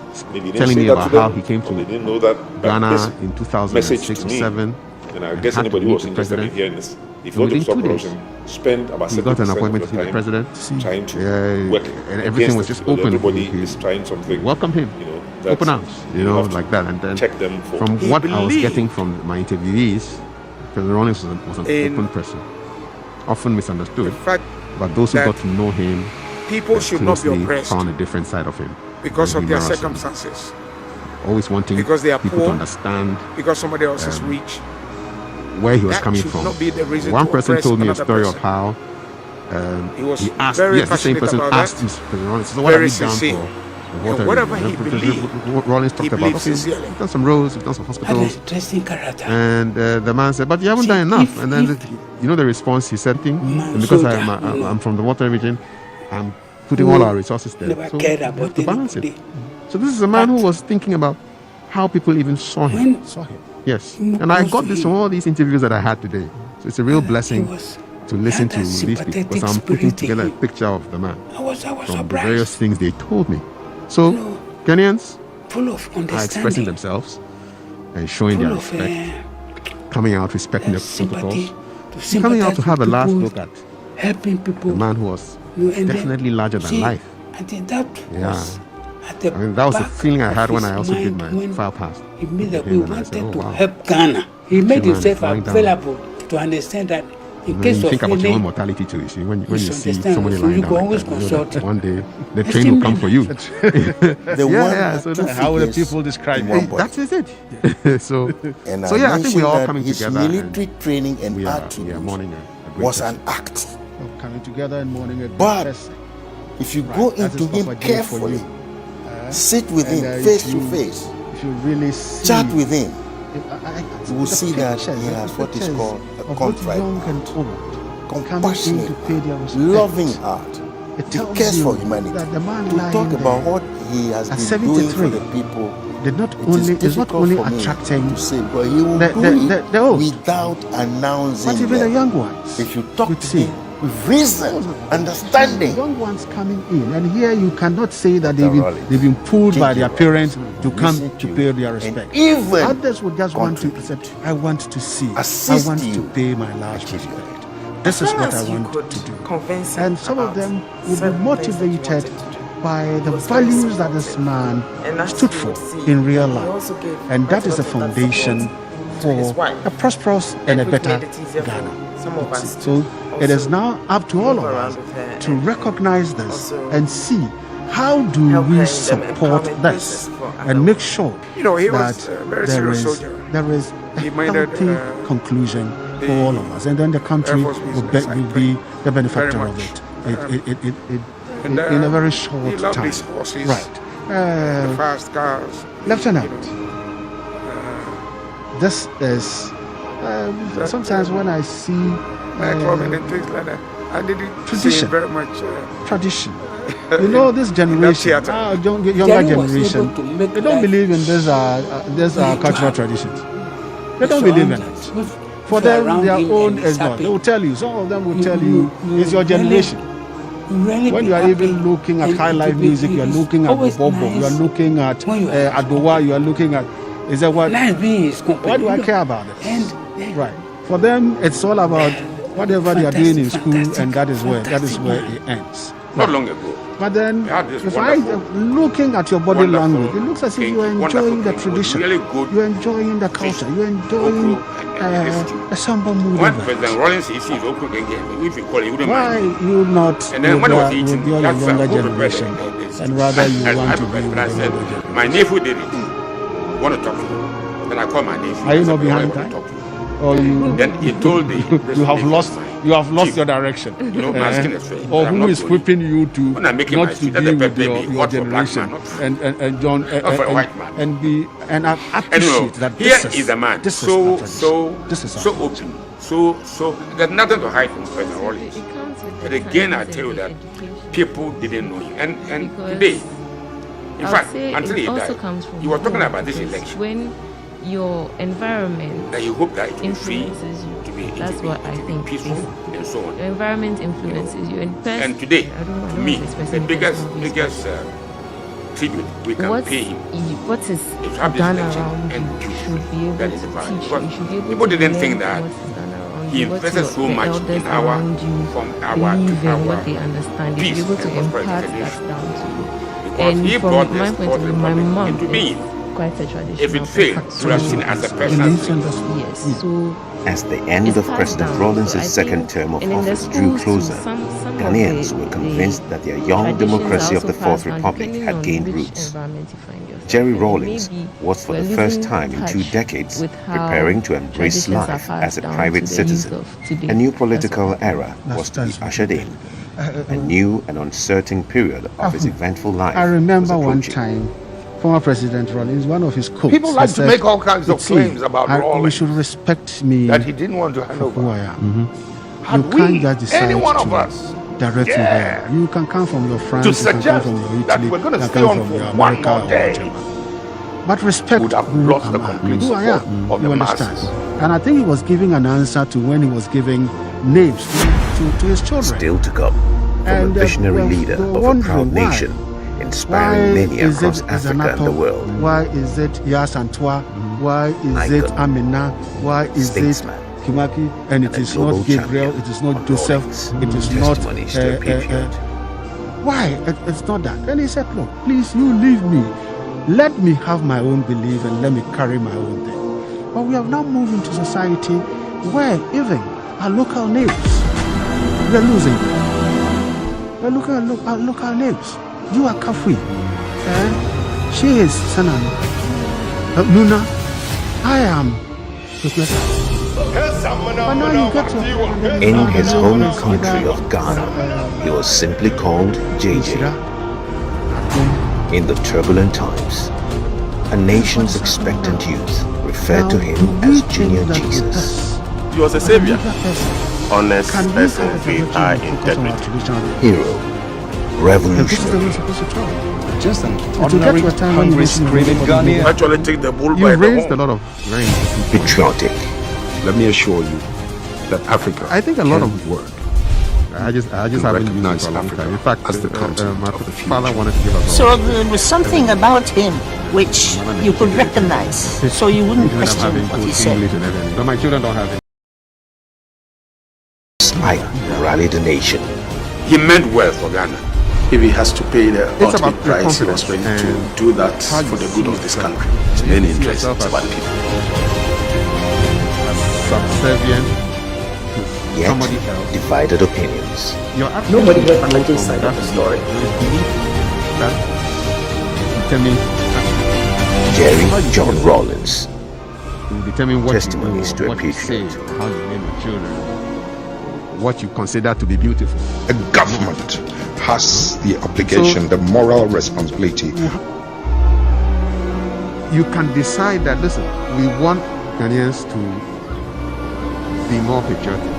telling me about how he came to didn't know that Ghana in 2006 or 7. And I guess anybody who was interested in hearing this, if you want to stop corruption, spend about 70% he got an appointment of to your see the time president. trying to work, and everything was just open. Everybody is trying something. Welcome him. Open arms, like that. And then check them for from what I was getting from my interviewees, because Rawlings was an open person, often misunderstood. But those who got to know him, people should not be oppressed, found a different side of him because of their circumstances. Always wanting because they are people poor, to understand because somebody else is rich. Where he was coming from. One person told me a story of how he asked, the same person asked Mr. Rawlings, so what have you done for water? Whatever he believed, Rawlings talked about, okay, we've done some roads, we've done some hospitals. And the man said, but you haven't done enough. And then, the response he said, and because I'm from the water region, I'm putting all our resources there. So we have to balance it. So this is a man who was thinking about how people even saw him. Yes. And I got this from all these interviews that I had today. So it's a real blessing to listen to these people, because I'm putting together a picture of the man from the various things they told me. So Ghanaians are expressing themselves and showing their respect, coming out respecting the protocols, coming out to have a last look at helping people, the man who was definitely larger than life. I think that was that was the feeling I had when I also did my file pass. He made that we wanted to help Ghana. He made himself available to understand that in case you of think about your own mortality too. You see, when you see somebody lying down, like that, one day the train will come for you. So how will the people describe it? That is it. so I think we're all coming together. Military training and attributes was an act. Coming together and mourning a but if you go into him carefully, sit with him face to face, if you really chat with him, you will see that he has what is called a contrite heart, compassionate, loving heart. He cares for humanity. To talk about what he has been doing for the people, is not only attracting to say, but he will do it without announcing. But even the young ones, if you talk to him, with reason, understanding. Young ones coming in, and here you cannot say that they've been pulled by their parents to come to pay their respect. Even others would just want to say, I want to see, I want to pay my last respect. This is what I want to do. And some of them will be motivated by the values that this man stood for in real life. And that is the foundation for a prosperous and a better Ghana. So it is now up to all of us to recognize this and see how do we support this and make sure that there is a healthy conclusion for all of us, and then the country will be the benefactor of it in a very short time. Right. The fast cars. Lieutenant, this is sometimes when I see and things like that, I didn't tradition, see very much tradition. You know, this generation, younger generation, they don't believe in this cultural traditions. They don't believe in it. For them, their own is not. They will tell you. Some of them will tell you it's your generation. When you are even looking at high life music, you are looking at Bobo, you are looking at Adowa, you are looking at. Is that what? Why do I care about it? Right. For them, it's all about whatever they are doing in school, and that is where it ends. Not long ago. But then, if looking at your body language, it looks as if you are enjoying the tradition, you are enjoying the culture, you are enjoying the samba mood. When President Rawlings is if you call it, you wouldn't why you not and then when I was eating, your younger generation, and rather you want to be with the older generation? My nephew did it. Want to talk to him? Then I called my nephew. Are you not behind that? Or you? Then he told me you have lost your direction. You know, my skin is straight. Or who is whipping you to not to be with your generation and John and I appreciate that this is a man so open, so there's nothing to hide from President Rawlings. But again, I tell you that people didn't know him, and today, in fact, until he died, you were talking about this election. When your environment that you hope that it influences you. That's what I think. Peaceful and so on. Your environment influences you. And today, to me, the biggest tribute we can pay him. What is done around you should be able to teach you. You should be able people to didn't think that he invested so much in our what they understand. You should be able to impart that down to you. And from my point of view, my mom quite a traditional. If it failed, we have seen as a personal yes. So as the end of President Rawlings' second term of office drew closer, Ghanaians were convinced that their young democracy of the Fourth Republic had gained roots. Jerry Rawlings was for the first time in 2 decades preparing to embrace life as a private citizen. A new political era was to be ushered in. A new and uncertain period of his eventful life. I remember one time, former President Rawlings, one of his quotes. People like to make all kinds of claims about Rawlings. You should respect me. That he didn't want to hand over. Who I am. You can't just decide any one of us, directly there. You can come from your France, to suggest you can come from your that Italy, we're going to you stay can on come from for your one America more day. But respect would have lost the complete who I support am. of You the understand? masses. And I think he was giving an answer to when he was giving names to his children. Still to come, from a visionary leader of a proud nation, inspiring many across Africa and the world. Why is it Yasantua? Why is it Amina? Why is it Kimaki? And it is not Gabriel, it is not Joseph, it is not... why? It's not that. And he said, look, please, you leave me. Let me have my own belief and let me carry my own thing. But we have now moved into society where even our local names, we are losing. We're looking at our local names. You are Kafui. She is Sanan. Luna. I am. In his home country of Ghana, he was simply called JJ. In the turbulent times, a nation's expectant youth referred to him as Junior Jesus. He was a savior. Honest person with high integrity. Hero. Revolutionary. Just an ordinary, hungry, screaming Ghanaian. Actually take the bull by the horn. You raised a lot of very patriotic. Let me assure you that Africa I think a lot of work I just haven't used it for a long time. In fact, my father wanted to give us So there was something about him which you could recognize, so you wouldn't question what he said. But my children don't have it. I rallied the nation. He meant well for Ghana. If he has to pay the ultimate price, he was ready to do that for the good of this country. It's main interest about people. Subservient to Yet, somebody else. divided opinions. Nobody heard Patriotism side of the story. Jerry John Rawlings. Determine what Testimonies to a what you say, patriot. how you name your children, what you consider to be beautiful. A government has the obligation, the moral responsibility. You can decide that, listen, we want Ghanaians to be more patriotic.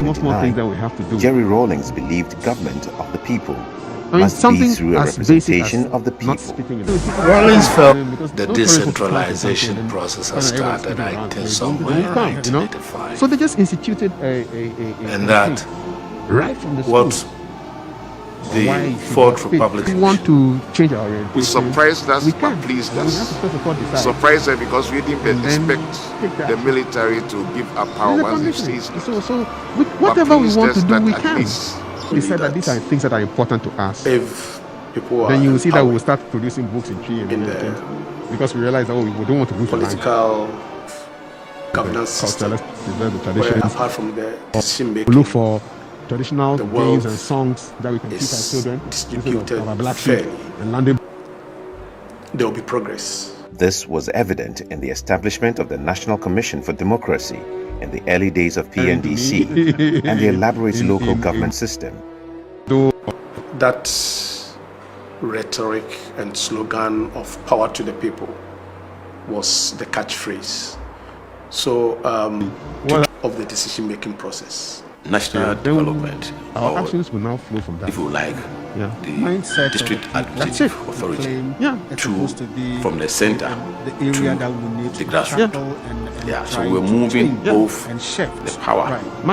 Most more things that we have to do. Jerry Rawlings believed government of the people must something be through a as basic representation as of the not people. speaking in Rawlings felt the decentralization process has started, I think, somewhere in 1985. So they just instituted and that right from the what school. the Fourth Republic We want to change our orientation. We surprised us, but pleased us. Surprised us because we didn't expect the military to give up power once they seized it. So whatever we want to do, we can. We said that these are things that are important to us. If people then you will see that empowered, we will start producing books in tree and everything. Because we realize that we don't want to move political governance system, where apart from the decision making, we look for traditional the games wealth and songs that we can teach our children distributed instead of black sheep fairly, and landing. there will be progress. This was evident in the establishment of the National Commission for Democracy in the early days of PNDC and the elaborate local government system. That rhetoric and slogan of power to the people was the catchphrase. So, of the decision-making process. National development. Our actions will now flow from that. If you like, the mindset district administrative authority from the center the area that we need the grassroots. So we're moving both the power from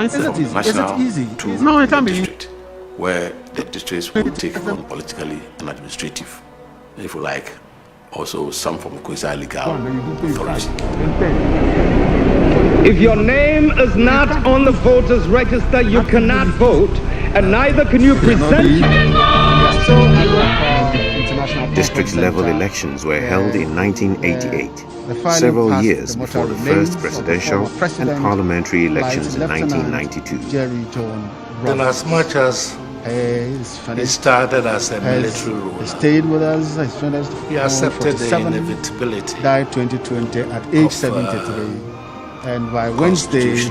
national to no, it can't district, where the districts will take on politically and administrative. If you like, also some from quasi-legal authority. If your name is not on the voters' register, you cannot vote, and neither can you present. District-level elections were held in 1988, several years before the first presidential and parliamentary elections in 1992. And as much as he started as a military ruler, he stayed with us. He accepted the inevitability. Died 2020 at age 73. And by Wednesday, which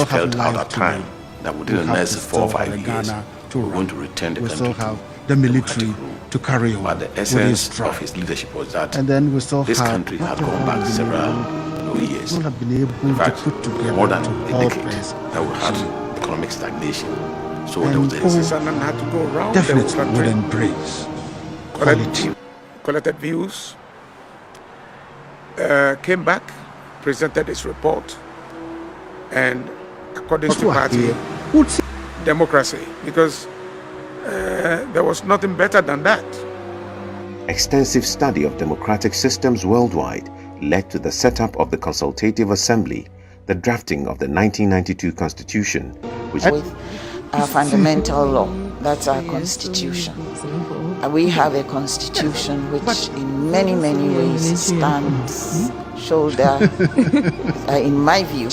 felt out of time that within the next 4 or 5 years we're going to return the country still have the military to carry on. But the essence of his leadership was that and then we still this have country had gone back several years. Have been able in fact, to put together more than a decade that we had economic stagnation. So there was the had to go around definitely would embrace collected views, came back, presented his report, and according to the party, democracy, because there was nothing better than that. Extensive study of democratic systems worldwide led to the setup of the Consultative Assembly, the drafting of the 1992 Constitution, which with our fundamental law, that's our constitution. We have a constitution which in many ways stands shoulder, in my view.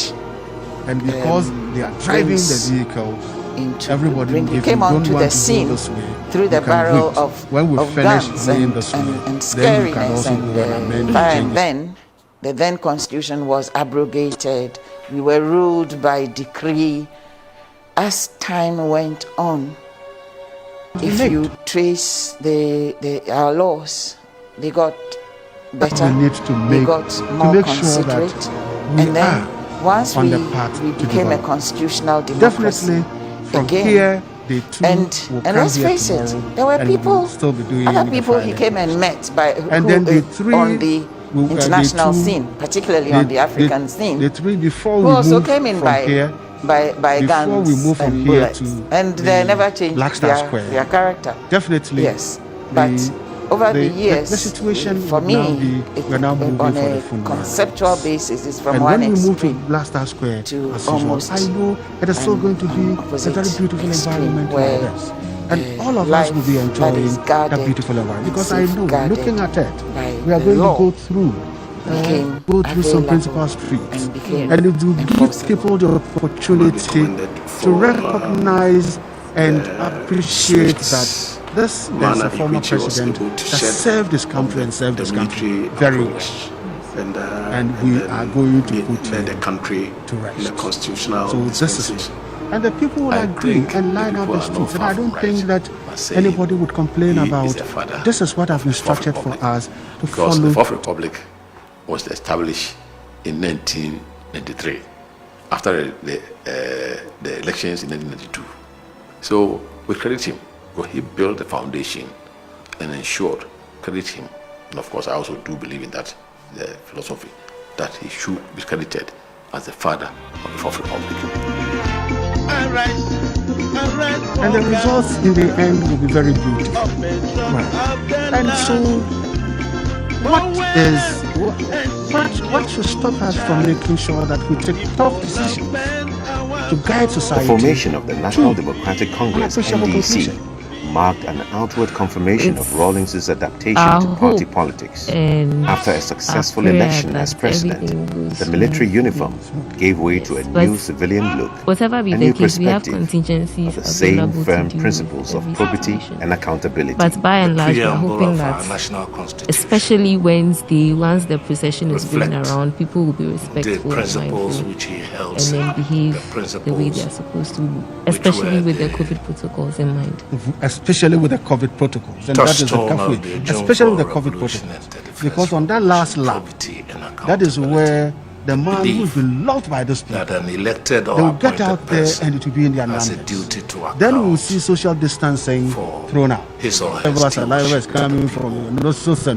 And because they are driving the vehicles, everybody came onto the scene through the barrel of guns and scariness, and then the then constitution was abrogated. We were ruled by decree. As time went on, if you trace our laws, they got better, we got more considerate, and then once we became a constitutional democracy, from again, here, they too and let's face it, there were people, other people he came and met by and who, then the three on the international scene, particularly on the African scene, the three before who we also moved came in from by here, by guns we move from and here bullets. to And they never changed their character. Definitely. Yes. But over the years, the situation for me, we're now moving on for a the funeral. conceptual basis, it's from and one when we move extreme to Blaster Square, to as almost usual, I know it is still going to be a very beautiful environment where like this. And all of us will be enjoying that beautiful environment. Because I know, looking at it, we are going to go through some principal streets. And it will give people the opportunity to recognize and appreciate that this is a former president that served this country and served this country very well. And we are going to put the country to rest. In the constitutional so this is, and the people will agree and line up the streets. And I don't think that anybody would complain about this is what I've instructed for us to because follow. The Fourth Republic was established in 1993 after the elections in 1992. So we credit him because he built the foundation and ensured, credit him. And of course, I also do believe in that the philosophy that he should be credited as the father of the Fourth Republic. And the results in the end will be very beautiful. Right. And so, what should stop us from making sure that we take tough decisions to guide society? The formation of the National Democratic Congress (NDC) marked an outward confirmation of Rawlings' adaptation to party politics. After a successful election as president, the military uniform gave way to a new civilian look, whatever be a the new case, we have perspective contingencies of the same available firm to do principles of probity and accountability. But by and large, we're hoping that, especially once the procession is going around, people will be respectful and mindful and then behave the way they are supposed to, especially with the COVID protocols in mind. Especially with the COVID protocols. And that is the careful, especially with the COVID protocols. Because on that last lap, that is where the man who has been loved by those people, that an elected they will get out there and it will be in their numbers. Then we will see social distancing thrown out. Everyone's alive is coming from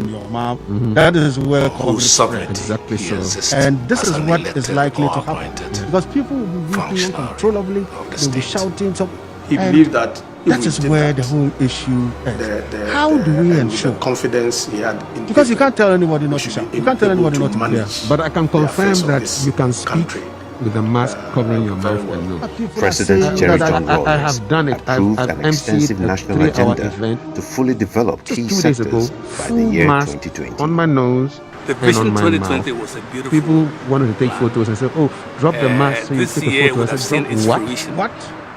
your mom. That is where COVID spread. Exactly so. And this is what is likely to happen. Because people will be weeping uncontrollably, they will be shouting. So, he believed that that is where the whole issue is. How do we ensure confidence he had in because you can't tell anybody not to shout. You can't tell anybody not to manage. But I can confirm that you can speak with a mask covering your mouth and nose. President Jerry John I have Rawlings done it. approved an extensive national agenda event to fully develop key 2 days ago, sectors by the year 2020. On my nose. The Vision and on my 2020 mouth. was a beautiful. People wanted to take photos and say, "Oh, drop the mask so you this take a year photo." would I have said, seen its "What? fruition. What?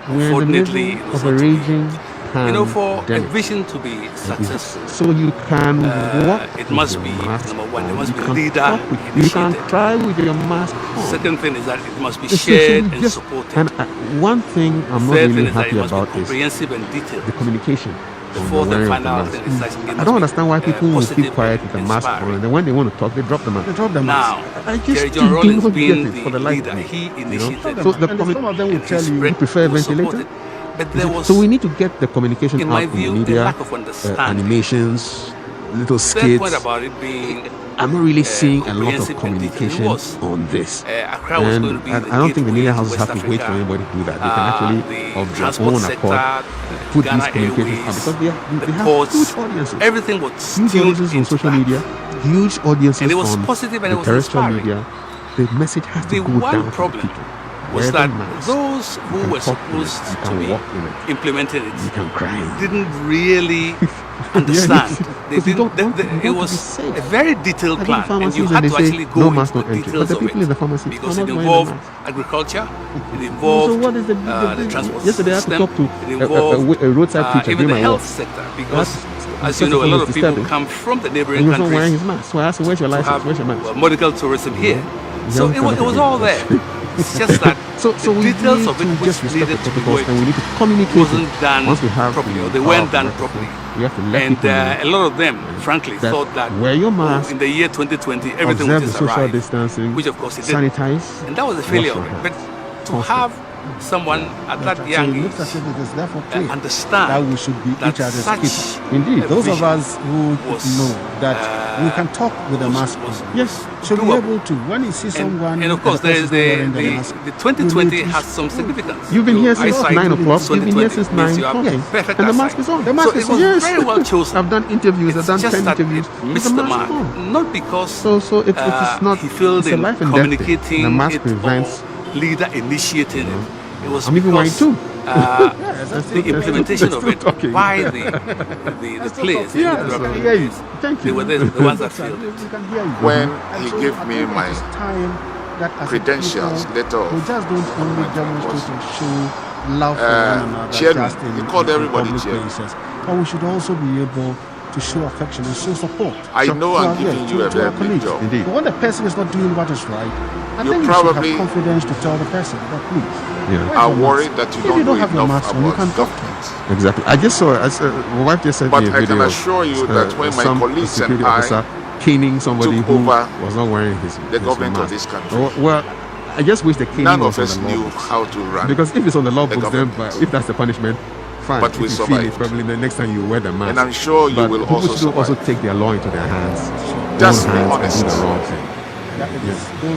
We're in the middle of a raging for a pandemic. vision to be successful, So you can walk. it must be number one. There must be a leader. You can try with your mask on. Second thing is that it must be So shared you and just- supported. And one thing I'm not Third really thing is that happy it must be about is comprehensive and detailed. the communication. The on fourth and wearing of final the thing mask. is that it I must don't be, understand why people will keep positive quiet with the mask on, and then when they want to talk, they drop the mask. They drop the mask. Now, I just Jerry do John Rawlings not being get it for the the life leader, of me, he you know? initiated So the And some of them will tell you, you prefer a ventilator? But there was, So we need to get the communication in out my in view, the a media, lack of understanding. animations, little Third skits. point about it being I'm not really seeing a lot of comprehensive and communication detailed. It was. on this. Accra was going to be And the I don't think the gateway media to houses West have to wait for Africa. anybody to do that. They can actually, The of their transport own sector, accord, put Ghana these communications Airways, out because they have ports, huge audiences. everything was Huge tuned audiences on into social that. media, huge audiences And it was on positive and the it was terrestrial inspiring. media. The message has The to go one down problem to people. was Wear that the mask. those who You were can talk in it. supposed You to can be walk in it. implementing it You can cry. didn't really understand. They Because you didn't. don't- you It want to was be safe. a very detailed I go to plan, and pharmacies you and had they to say, actually "No go mask, into no the entry." But details the of people in the it pharmacy because are it not wearing the involved mask. agriculture, it involved So what is the the transport yesterday I had to system, talk to it involved a roadside preacher even doing the my health work. sector because, That's- as you know, a that's lot of people disturbing. come from the And neighboring he was not wearing countries his mask. So I asked him, "Where's your to license? have Where's your mask?" medical tourism here. Yeah. So it was all there. It's just that So the we details need of it to which just respect needed the to be protocols, worked and we need to communicate wasn't it. done Once we have properly, the or they power weren't of done microphone, properly. we have to let And people know a lot of them, frankly, that thought that wear your mask, in the year 2020 everything observe would the just social arrive, distancing, which of course it didn't. sanitize, And that was the failure wash of your it. But hands. to Constant. have someone at that young age understand that we should be each other's keepers. Indeed, those of us who know that we can talk with the mask on. Yes, should be able to. When you see someone, and of course, the 2020 has some significance. You've been here since 9 o'clock. You've been here since 9 o'clock. And the mask is on. The mask is on. Yes. Very well chosen. I've done interviews. I've done 10 interviews. Missed the mark. Not because so it is not. He failed in communicating the mask prevents leader initiating it. It was I'm even wearing two. The implementation of it by the players. Thank you. They were the ones that failed. When he gave me my credentials letter of we just don't only demonstrate and show love for one another. Chairman, he called everybody chairman. But we should also be able to show affection and show support. I know I'm giving you a very big job. Indeed. But when the person is not doing what is right, I think you should have confidence to tell the person that please. I'm worried that you don't know have your enough mask on, you can about talk to us. Exactly. I just saw. My wife just sent me a video. But I can assure you that when my colleagues and I caning somebody took who over was not wearing his the government mask. of this country. Well, I just wish the caning none was of us on the law knew books. how to run. Because if it's on the law books, then government. if that's the punishment, fine. But if we you feel survived. it, probably the next time you wear the mask. And I'm sure you but will people also should survive. also take their law into their hands. Just be Own hands honest. and do the wrong thing.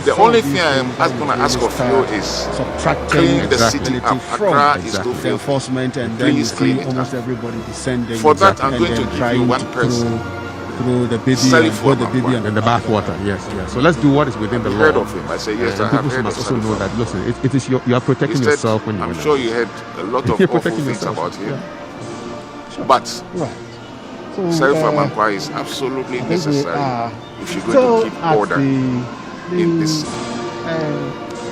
The only thing I am going to ask of you is clean the city up. Accra is too the filthy. enforcement, and then you Please see clean it almost up. everybody descending. For that, I'm and going to then give trying you one to person. throw the baby Sell it and for throw the one baby one. And the bath water, yes. So let's do what is within the I've law. heard of him. I say, yes, I have People heard must of also know him. that, listen, it is you are protecting He said, yourself when you're I'm in sure the you heard a lot of You're awful protecting things yourself. about him. Sure. But Right. So, Sarifa Mankwa is absolutely necessary if you're still going to keep at order in this.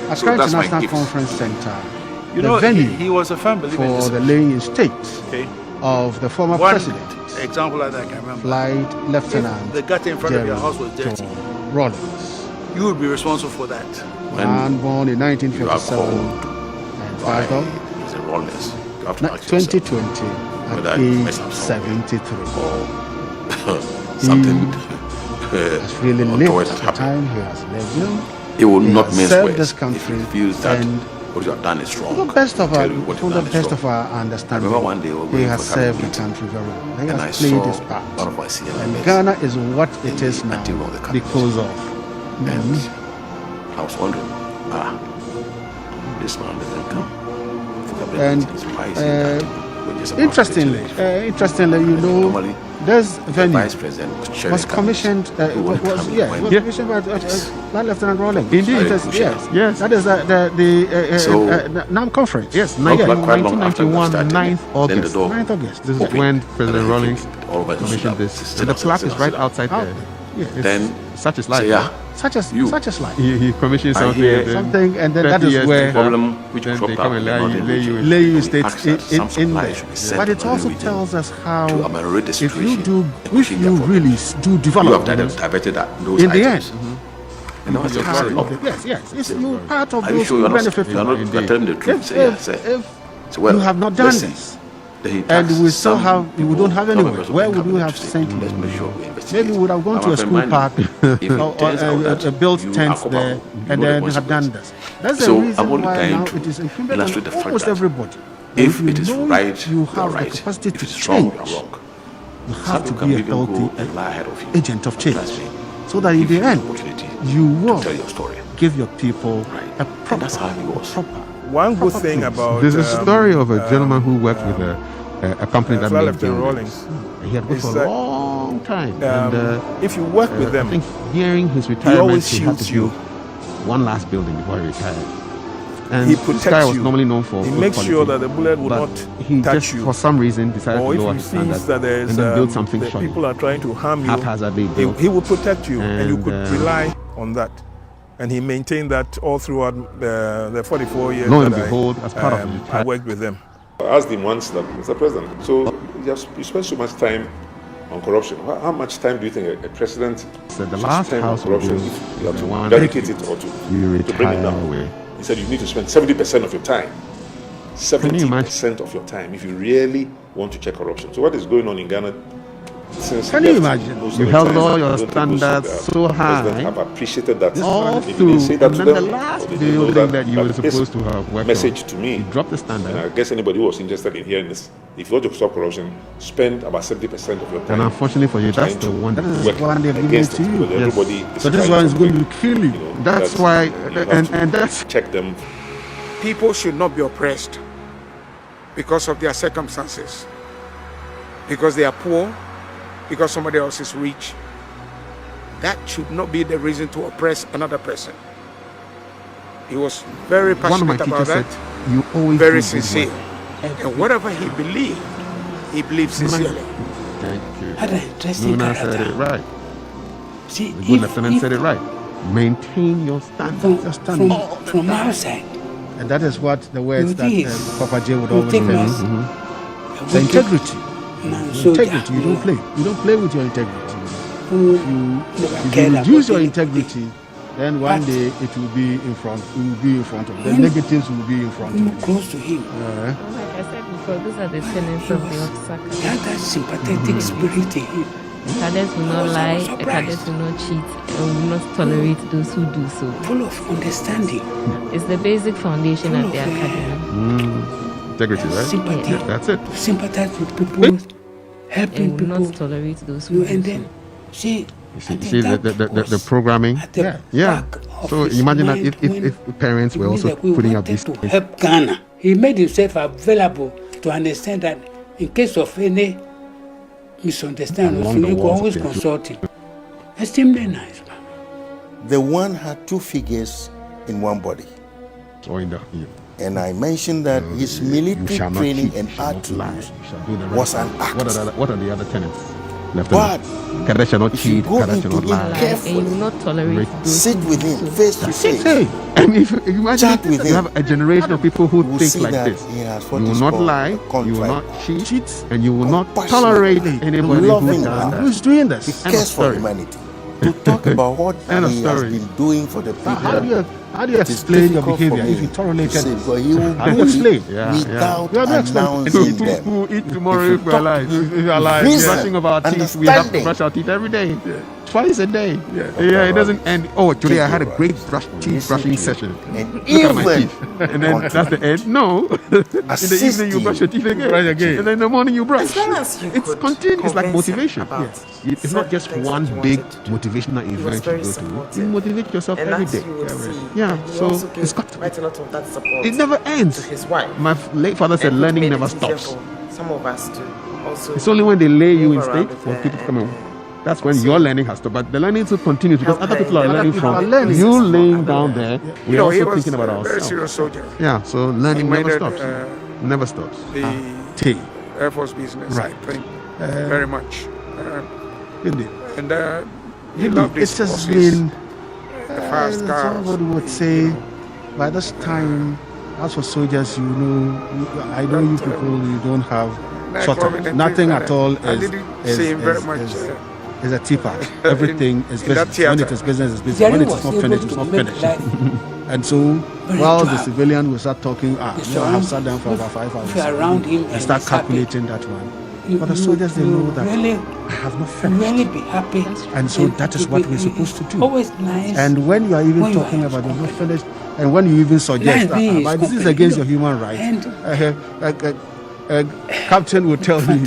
Accra that's my International gift. Conference Center, You the know, venue he was a firm believer in for the discipline. laying in state of the former One president, example like that I can remember. Flight Lieutenant If the gutter in front of your house was dirty, Rawlings, you would be responsible for that. man born in 1947 and father It's a Rawlings. You have to ask yourself 2020 whether at you age mess up 73. something Has really lived towards the happening. time he has lived. You know, He will he not has mince served words this if country he feels that and what you have done is wrong. to the best of our, Tell you what to you've the done is best wrong. of our I understanding, remember one day we were he going has for a cabinet served the meeting, country very well. He and I has played saw his part. one of my senior And members Ghana is what it is now until of the cabinet. because of And I was wondering, this man doesn't come for cabinet and meetings. Why is he that? We're just about interestingly, you know, normally this the venue vice president was commissioned. Was commissioned by Flight Lieutenant Rawlings. Indeed. Yes. That is the NAM conference. Yes, Not quite long after we 1991, started, 9th then the August. door 9th August. This is opened. when President Rawlings all of us commissioned stood up. this. Sit And the up, plaque sit is up, right sit up. outside there. Yeah. Then Such is life. say, yeah, Such as life. He commissioned I something, hear and then Something, and then 30 that is years where later, problem which then cropped they come up and in Northern lay you region. lay you We states asked that some in supplies there. should be sent But it to also the tells us how to ameliorate the if you situation, do, if change you their really do you develop, have diverted those in the items. end, And now I said, part "Look, of yes, it's you part of are you those sure who you're not, benefit you're from not it. telling the truth? Say, yeah, say. So, well, You have not done listen, this. then he And taxed we still some have, we people, don't have some anywhere. members of Where the would we cabinet have to say, sent let's you? make sure we investigate. Maybe we would have gone And to my a friend school Manu, park if it turns out that built you tents are there, culpable, and you know then the they have done consequence. this. That's the So, I'm reason only why trying now to it is incumbent illustrate the on fact almost that everybody. if you it is know right, you you are have the right. capacity If to it's wrong, you are change. wrong. You Some have to people be a can even go healthy and lie ahead of you. agent of change, Trust me. so that in Give the you end, opportunity you will tell your story. give your people a And proper, that's how he was. One good thing about There's a story of a gentleman who worked with a company that Flight made Lieutenant buildings. He had worked is for a that, long time. And if you work with them, I think nearing his he retirement, always he had to shields you. build one last building before he retired. And He this protects guy was you. normally known for He good makes quality, sure that the bullet will but not he touch just, you. for some reason, decided Or to if lower he his standard sees that there's and then build something that shoddy. people are trying to harm you, Haphazardly built. he will protect you, and you could And, rely on that. And he maintained that all throughout the 44 years Lo and that behold, as part of I worked with them. I asked him once that, Mr. President, so you spend so much time on corruption. How much time do you think a president said the should last spend on house corruption was if you have the to one dedicate it or to you bring it retire down? away. He said you need to spend 70% of your time. 70% of your time if you really want to check corruption. So what is going on in Ghana Can you imagine? You held all your standards so high, have appreciated that. all If you through, didn't say that and to then the them, last or they didn't know building that you were this supposed to have worked message on, to me, you dropped the standard. and I guess anybody who was interested in hearing this, if you want to stop corruption, spend about 70% of your time. And unfortunately for you, that's the one that work one they're giving against to you. because everybody is So this trying one is to going win. to kill you. That's why, and that's check them. People should not be oppressed because of their circumstances, because they are poor, because somebody else is rich. That should not be the reason to oppress another person. He was very passionate about that, you always very do good sincere. work. And whatever he believed sincerely. Thank you. Had an interesting Nuna said character. it right. See, The good lieutenant said it right. Maintain your standards. From outside, And that is what the words that Papa J would you always take remember. us. The integrity. Soldier. Integrity. You don't play. You don't play with your integrity. If you care reduce your about integrity, then one day it will be in front. It will be in front of you. The negatives will be in front of you. Close to him. Like I said before, those are the tenets of the Osaka. He had that sympathetic spirit in him. A cadet will not lie, a cadet will not cheat, and will not tolerate those who do so. Full of understanding. It's the basic foundation at the academy. Integrity, right? Sympathy. Yeah, that's it. Sympathize with people, helping And will people. not tolerate those who do And so. then, see, You see the programming. Yeah. So imagine that if parents were also putting up these to help Ghana. He made himself available to understand that in case of any misunderstanding, Along the you can walls, always okay. consult him. Extremely nice, man. The one had two figures in one body. Or in the, And I mentioned that his military shall not training cheat, and you shall not lie, attributes you shall do the right was thing. an act. What are the other tenets? But Cadet shall not if you cheat, go cadet shall not into him lie. And carefully, you will not tolerate those sit who with do him so. face to face, Hey, and if you imagine Chat with you him. have a generation of people who you will think see like that this. he has You what will is not called lie, a you will contrite, not cheat, and you will not compassionate, tolerate anybody who loving does heart. that. Who's doing this? He End of cares for story. humanity. To talk about what End of he has story. been doing for the people. How do you It is explain your difficult for behavior me if you tolerated to say, this? but he will How do you do explain? it without You have to explain. announcing them. Who eat tomorrow If you if we're talk alive? to If we're alive. reason, Brushing of our teeth, we have to understanding. brush our teeth every day. Twice a day. Yeah, it doesn't end. Oh, today I had a great teeth brushing session. And Look at my even teeth. And then that's the end. No. In the evening you brush your teeth again. Right again. And then in the morning you brush. As long as you It's could continuous. It's like convince him motivation. about It's not just certain one things you big wanted to do. motivational He was event you very go to. supportive. You motivate yourself And every as day. you would see, Yeah, and he so also it's gave got to quite a lot of that support it never ends. to his wife. My late father said And it learning made never it easier stops. for some of us to also It's only when they lay you in move around state with for her people to come and, in. That's when your learning has to, but the learning still continues because help other her people are in learning developing from her business you more laying and down more. there. You We're know, he also was thinking about a very ourselves. serious soldier. Yeah, so learning never Minded, stops. Never stops. The Air Force business, I think, very much. Indeed. And he loved his It's just horses, been, the fast cars. somebody would say, by this time, as for soldiers, I know you people, you don't have short term. Nothing at all is a tipper. Everything is business. When it is business, it's business. When it is not finished, it's not finished. And so, while the civilian will start talking, I have sat down for about 5 hours around him and start calculating that one. But the soldiers, they know that really, I have not finished. really be happy. And so that is what we're supposed to do. Always nice. And when you are even when you talking are about you're not finished, and when you even suggest Life is that this is company, against your human rights, Captain will tell me,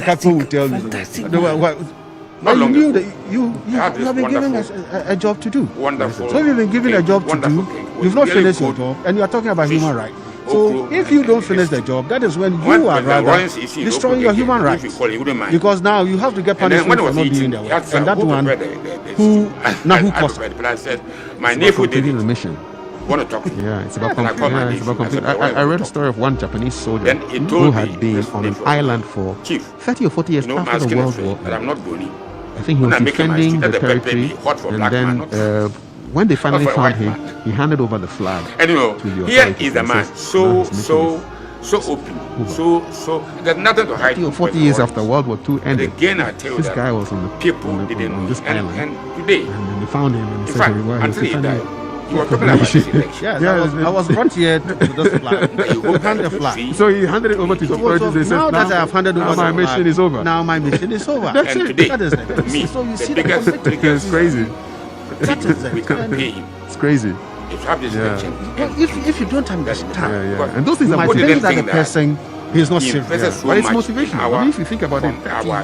Captain will tell me, you knew that you have been given a job to do. Wonderful. So you've been given a job to do, you've not finished your job, and you are talking about human rights. So if you don't finish the job, that is when you are rather destroying your human rights. Because now you have to get punishment for not doing the work. And that one who caused it. My nephew did the mission. Want to talk to you? Yeah, it's about complete. I read a story of one Japanese soldier who had been on an island for 30 or 40 years after the World War. I'm not going. I think he was defending the territory, and then when they finally found him, he handed over the flag. Anyway, to the here authorities is a and man said, so open, so there's nothing to hide. 30 or 40 years after World War II ended, again, I tell you this that guy was on people didn't on know. this island, and today, and then they found him and in said, fact, well, he was until he defending died, Yes, I was brought here to this flag. To hand the flag. So he handed it over to the authorities. Now that I have handed over, my mission is over. Now my mission is over. That's it. Today, that is it. So you see the conflict. It's crazy. That is it. It's crazy. If you don't understand, and those things you are might think that motivating. the person is not serious. But it's motivational. I mean, if you think about it, our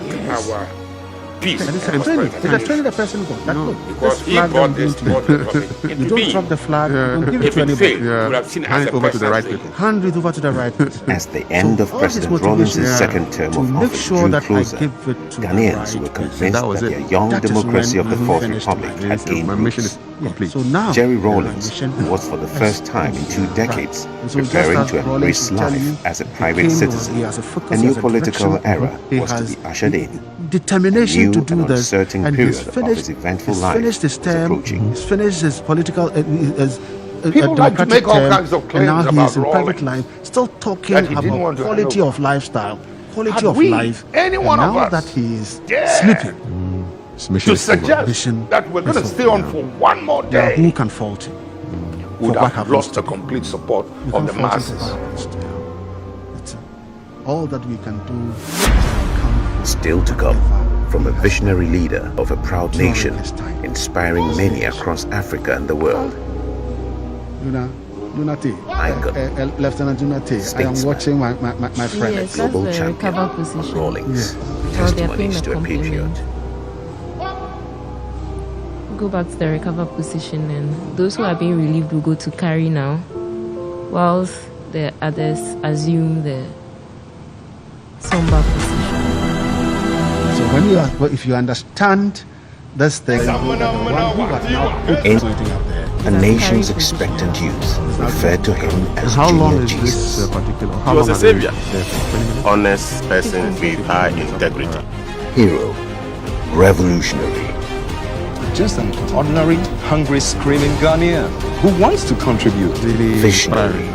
peace. And it's a training. It's a training the person got. That look, Because this he flag brought I'm this giving to you. You don't drop the flag. Don't give it to anybody. Hand it over to the right people. Hand it over to the right people. As the end of President Rawlings' second term of office drew closer, Ghanaians were convinced that the young democracy of the Fourth Republic had gained roots. So now, Jerry Rawlings, who was for the first time in 2 decades preparing to embrace life as a private citizen, a new political era was to be ushered in. Determination to do this, certain and period he's of finished. his eventful He's life finished his term. He's finished his political. People like to make all kinds of claims and now about he's in private Rawlings. life, still talking That he didn't about want to quality handle. of lifestyle, quality Had of we, life. any And one of now us, that he is Yeah. sleeping, to suggest that we're going to stay on for one more day, who can fault him? would For what have happens lost the complete support You of can the fault him masses. for what happens to him. It's, all that we can do. Still to come, from a visionary leader of a proud nation, inspiring many across Africa and the world. Lunati, Icon. Lieutenant Lunati, I am watching my friend. Yes, that's Global the champion recover position. Rawlings. Well, they're paying Testimonies the to a compliment. patriot. Go back to the recover position, and those who are being relieved will go to carry now, whilst the others assume the somber position. So when you are, if you understand this thing, the one who has now put something up there. A nation's expectant youth referred to him as How long Junior is Jesus. this particular? He was a savior, honest person with high integrity. Hero, revolutionary, just an ordinary, hungry, screaming Ghanaian who wants to contribute. visionary,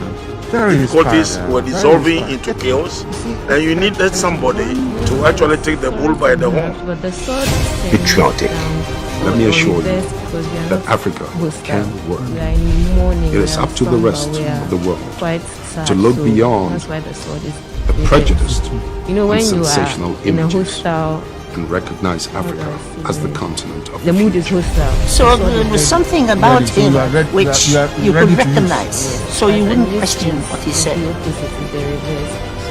Difficulties were dissolving into chaos, and you needed somebody to actually take the bull by the horn. But the sword patriotic, Let me assure you that Africa can work. We are in mourning. It is up to the rest of the world to look so beyond that's why the sword is the prejudiced You know, when and you are sensational in a images hostile, and recognize Africa as the continent of the mood is hostile. So there was something about him which you could recognize, so you wouldn't question what he said.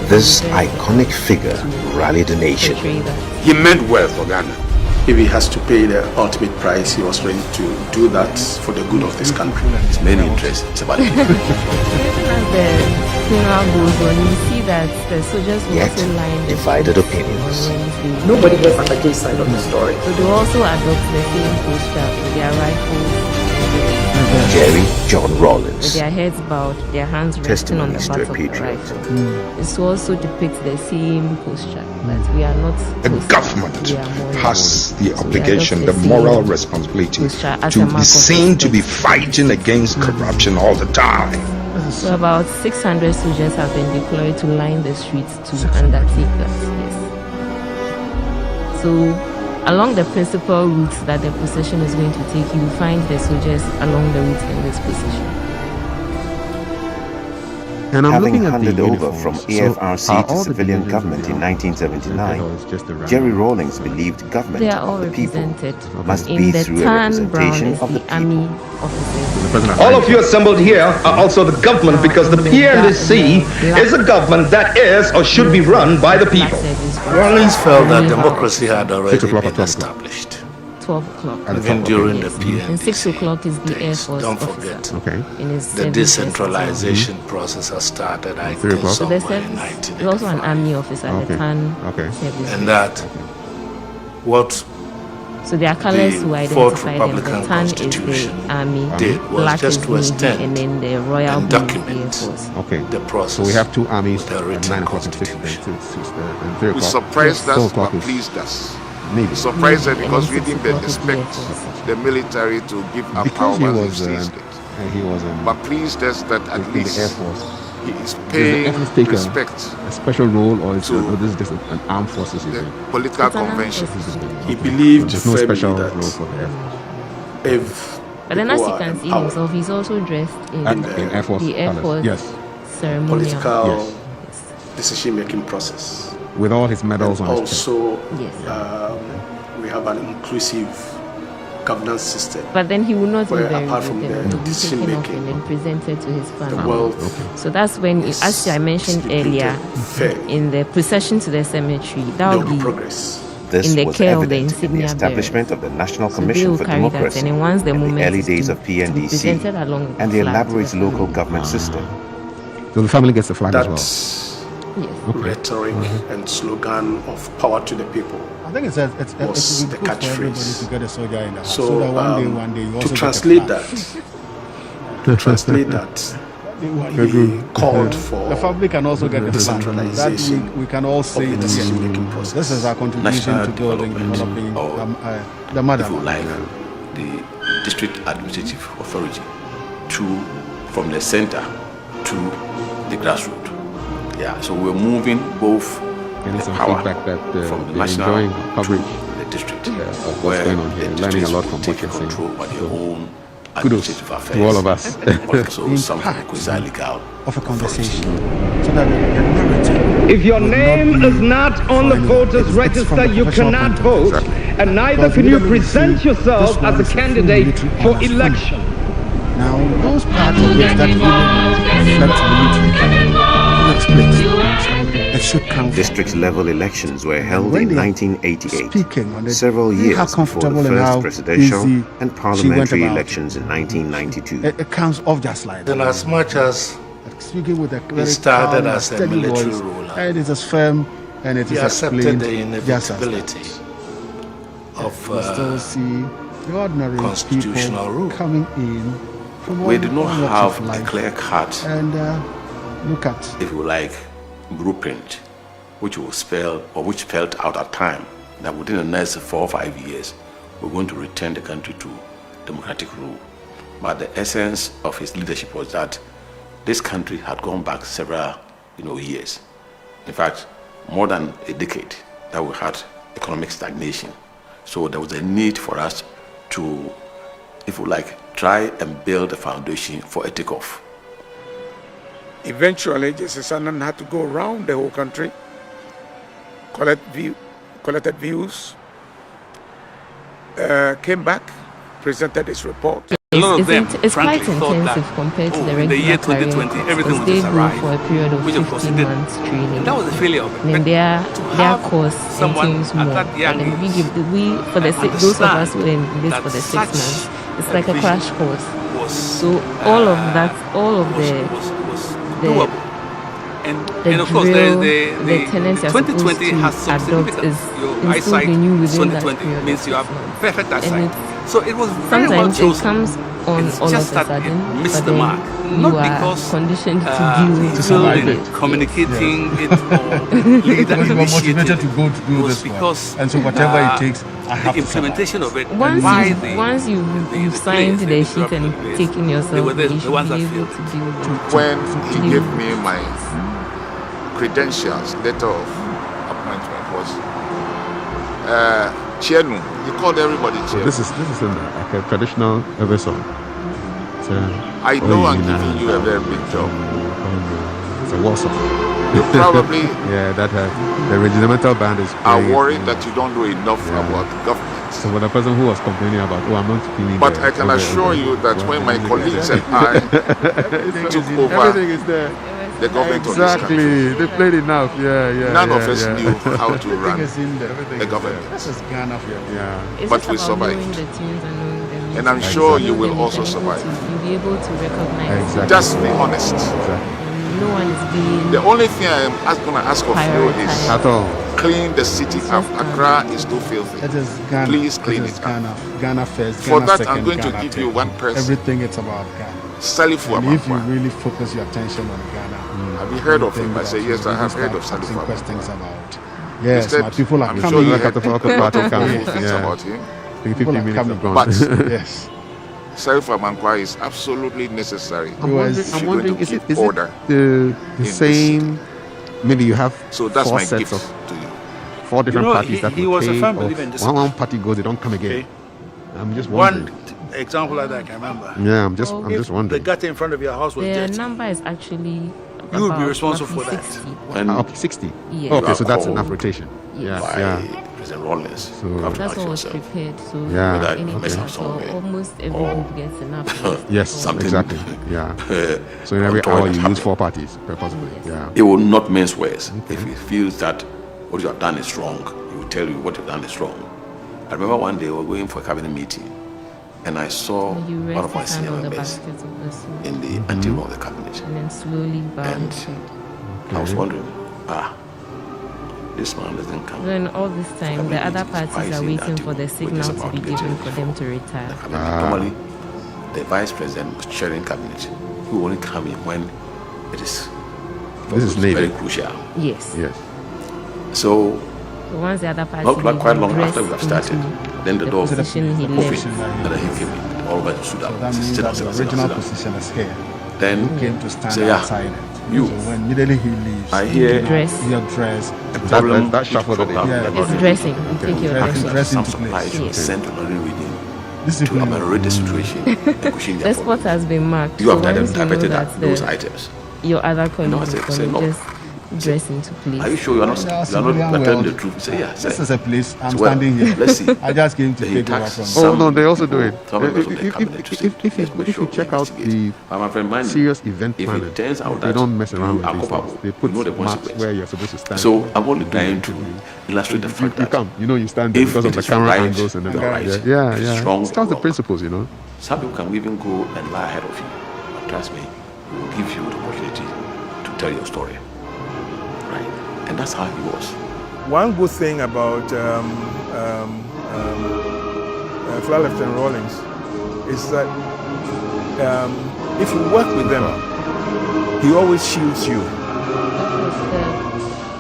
this iconic figure rallied the nation. He meant well for Ghana. If he has to pay the ultimate price, he was ready to do that for the good of this country. His main interest is about it. Even as the funeral goes on, you see that the soldiers will Yet, also line the divided opinions. Nobody heard Papa's side of the story. So they also adopt the same posture with their rifles, Jerry John with Rawlings. their heads bowed, their hands resting on the Testimonies to butt a of the patriot. rifle. This also depicts the same posture, that we are not The hostile, government we are mourning. has the We are obligation, just the the moral same responsibility posture as to a be mark of seen to be respect. fighting against corruption all the time. So about 600 soldiers have been deployed to line the streets to undertake that. Yes. So along the principal routes that the procession is going to take, you will find the soldiers along the route in this position. And I'm Having looking at handed the over uniforms. from So AFRC are to all the civilian divisions government in belong? 1979, Jerry Rawlings believed government They are all of the people represented. must In be the through a tan brown representation is of the the army officers. All of you assembled here are also the government, because the PNDC is a government that is or should be run by the people. Rawlings felt that democracy had already been established. 12 o'clock. Even during the Yes. PNDC. And 6 o'clock is the Air Force Don't officer. forget, In his the service decentralization process has started, I 3 think, o'clock? So the somewhere in service is also an 1985. army officer, the Okay. TAN Okay. service. And that what So their colors the will Fourth identify them. The Republican TAN is the Constitution army, did was black just is to Navy, extend and then the royal and blue is the document Air Force. Okay. the process. So we have two armies with a at written 9 o'clock and 6 and 3 We o'clock. surprised 4 us, o'clock but is pleased us. Navy. Surprised us because we And didn't 6 o'clock is the Air expect Force. the military to give up Because he power was, if seized it. he was But pleased us that at in the least Air Force. he is Does the paying Air Force take respect a special role, or is to or this is just an armed forces? the political convention. He believed There's no firmly special that role for the Air Force. if But then, as you can see himself, he's also dressed in Air Force the Air Force ceremonial political decision-making process. With all his medals on his chest. Also, we have an inclusive governance system. But then he will not be where, apart from the decision-making and then presented to his family. So that's when, as I mentioned earlier, in the procession to the cemetery, that will be progress. This in the was care of the evident in the insignia establishment of the National Commission for Democracy and then once the in moment the early days to, of PNDC and the elaborate local government system. So the family gets the flag as well? Rhetoric and slogan of power to the people. I think it's the catchphrase. To get a soldier in the house. So, that one day you also to translate that, we called for the family can also get the flag. That we can all say this is our contribution to building, developing the mother. If you like, the district administrative authority from the center to the grassroots. Yeah, so we're moving both the power from the national coverage to the district. Of what's going on here, learning a lot from what you're saying. By their own kudos to all of us. Also, something quasi legal of a conversation. If your name is not on the voters' register, you cannot vote, and neither can you present yourself as a candidate for election. Now, those parts of it that it should count. District level elections were held in 1988, several years before the first presidential and parliamentary elections in 1992. It counts off just like that. Then as much as he started as a military ruler, and it is firm and it he is accepted the inevitability of still see the ordinary constitutional people rule coming in from we did not have a clear cut and look at, if you like, blueprint which will spell or which spelled out at time that within the next 4 or 5 years we're going to return the country to democratic rule. But the essence of his leadership was that this country had gone back several years. In fact, more than a decade that we had economic stagnation. So there was a need for us to, if you like, try and build a foundation for a takeoff. Eventually, Justice Annan had to go around the whole country, collected views, came back, presented his report. It's quite intensive compared to the regular career, because they go for a period of 15 months training. That was the failure of it. And then their course entails more. And then those of us who are in this for the 6 months, it's like a crash course. So all of that, all of the of course, the tenets 2020 has some significance. Your eyesight 2020 means you have perfect eyesight. So it was very well chosen. It comes on it's all just of a that sudden, it missed the mark. Not because conditioned to building it, communicating it, or leader motivated to go to do this because and so whatever it takes, I have the implementation of it. Once you've signed the sheet and taken yourself, you should be able to build it. When he gave me my credentials, letter of appointment was Chienu. He called everybody Chienu. So this is like a traditional vessel. I know I'm giving you a very big job. It's a war song. You probably the regimental band is are worried that you don't know enough about the government. So for the person who was complaining about, I'm not feeling. But I can assure you that when my colleagues and I took over everything is there. The government of this exactly, country, they played enough. None of us knew how to run the government. This is Ghana. But we survived. And I'm sure you will also survive. You'll be able to recognize. Just be honest. No one is being. The only thing I am going to ask of you is clean the city up. Accra is too filthy. Please clean it up. Ghana first. For that, second, I'm going Ghana to give third. you one person. Everything it's about Ghana. Salifu and if you Amankwa. really focus your attention on Ghana, have you heard of him? I say yes, I have heard of asking Salifu questions Amankwa. about. Yes, Instead, my people are I'm coming. sure you heard things about him. People are coming. But yes. Salifu Amankwa is absolutely necessary. I'm wondering is it the same? Maybe you have so that's 4 my sets gift of to you. 4 different parties that he will was a pay firm believer in off. discipline. One party goes, they don't come again. I'm just wondering. example like that I can remember. Yeah, I'm just wondering. The gutter in front of your house was The dirty. number is actually. You would be responsible for that. 60. Yes. Okay, so that's enough rotation. Yes. Yeah. President Rawlings. So that's what was prepared. So almost every group gets enough. Yes, exactly. Yeah. So in every hour you use 4 parties, possibly. Yeah. It will not mince words. If he feels that what you have done is wrong, he will tell you what you've done is wrong. I remember one day we were going for a cabinet meeting, and I saw one of my senior members in the anteroom of the cabinet. And then slowly bowed. I was wondering, this man doesn't come. Then all this time, the other parties are waiting for the signal to be given for them to retire. Normally, the vice president was chairing cabinet, who will only come in when it is very crucial. Yes. Yes. So once the other party not quite long after we have started, then the door opened, and he came in. All of us stood up. The original position is here. Then he came to stand say, outside it. You. So when immediately he leaves, I hear your dress. That shuffle that it's dressing. You take your dressing to place. Yes. Sent to another reading to ameliorate the situation. The spot has been marked. You have interpreted those items. Your other colleagues just dress into place. Are you sure you are not telling the truth? Say, yeah. This is a place. I'm standing here. Let's see. I just came to take over from. Oh no, they also do it. If you check out the serious event planners, they don't mess around with these things. They put marks where you're supposed to stand. So I'm only trying to illustrate the fact that you stand there because of the camera angles and everything. Yeah. It's the principles, Some people can even go and lie ahead of you. But trust me, we will give you the opportunity to tell your story. And that's how he was. One good thing about Flight Lieutenant Rawlings is that if you work with them, he always shields you.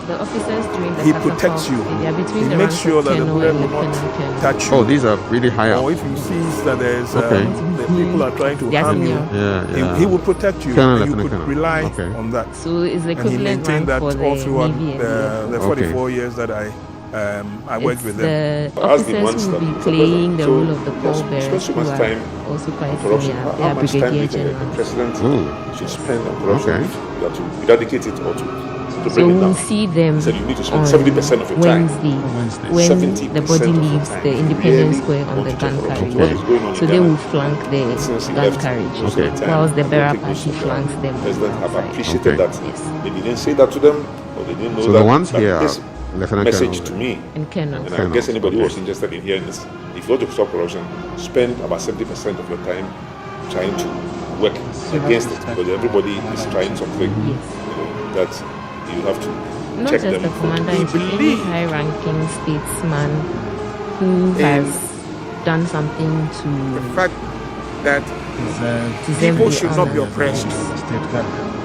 The officers during the he protects you. He makes sure that the bullet will not touch you. Oh, these are really high up. Or if he sees that there's the people are trying to harm you, he will protect you. And you could rely on that. So it's and he maintained that all throughout the 44 years that I worked with them. The officers will be playing the role of the pallbearers who are also quite senior. They are brigadier generals. The president should spend on corruption. You have to dedicate it all to. So we'll see them so you need to spend on 70% of your time. Wednesday when the body leaves the Independence Square on the gun carriage. So they will flank the gun carriage, whilst the bearer party flanks them. President have appreciated that. They didn't say that to them, or they didn't know so that. The ones here this message to me, and I guess anybody who was interested in hearing this, if you want to stop corruption, spend about 70% of your time trying to work against it, because everybody is trying something. That's you have to not check just them. The commander, it's any high-ranking statesman who has done something to the fact that people should not be oppressed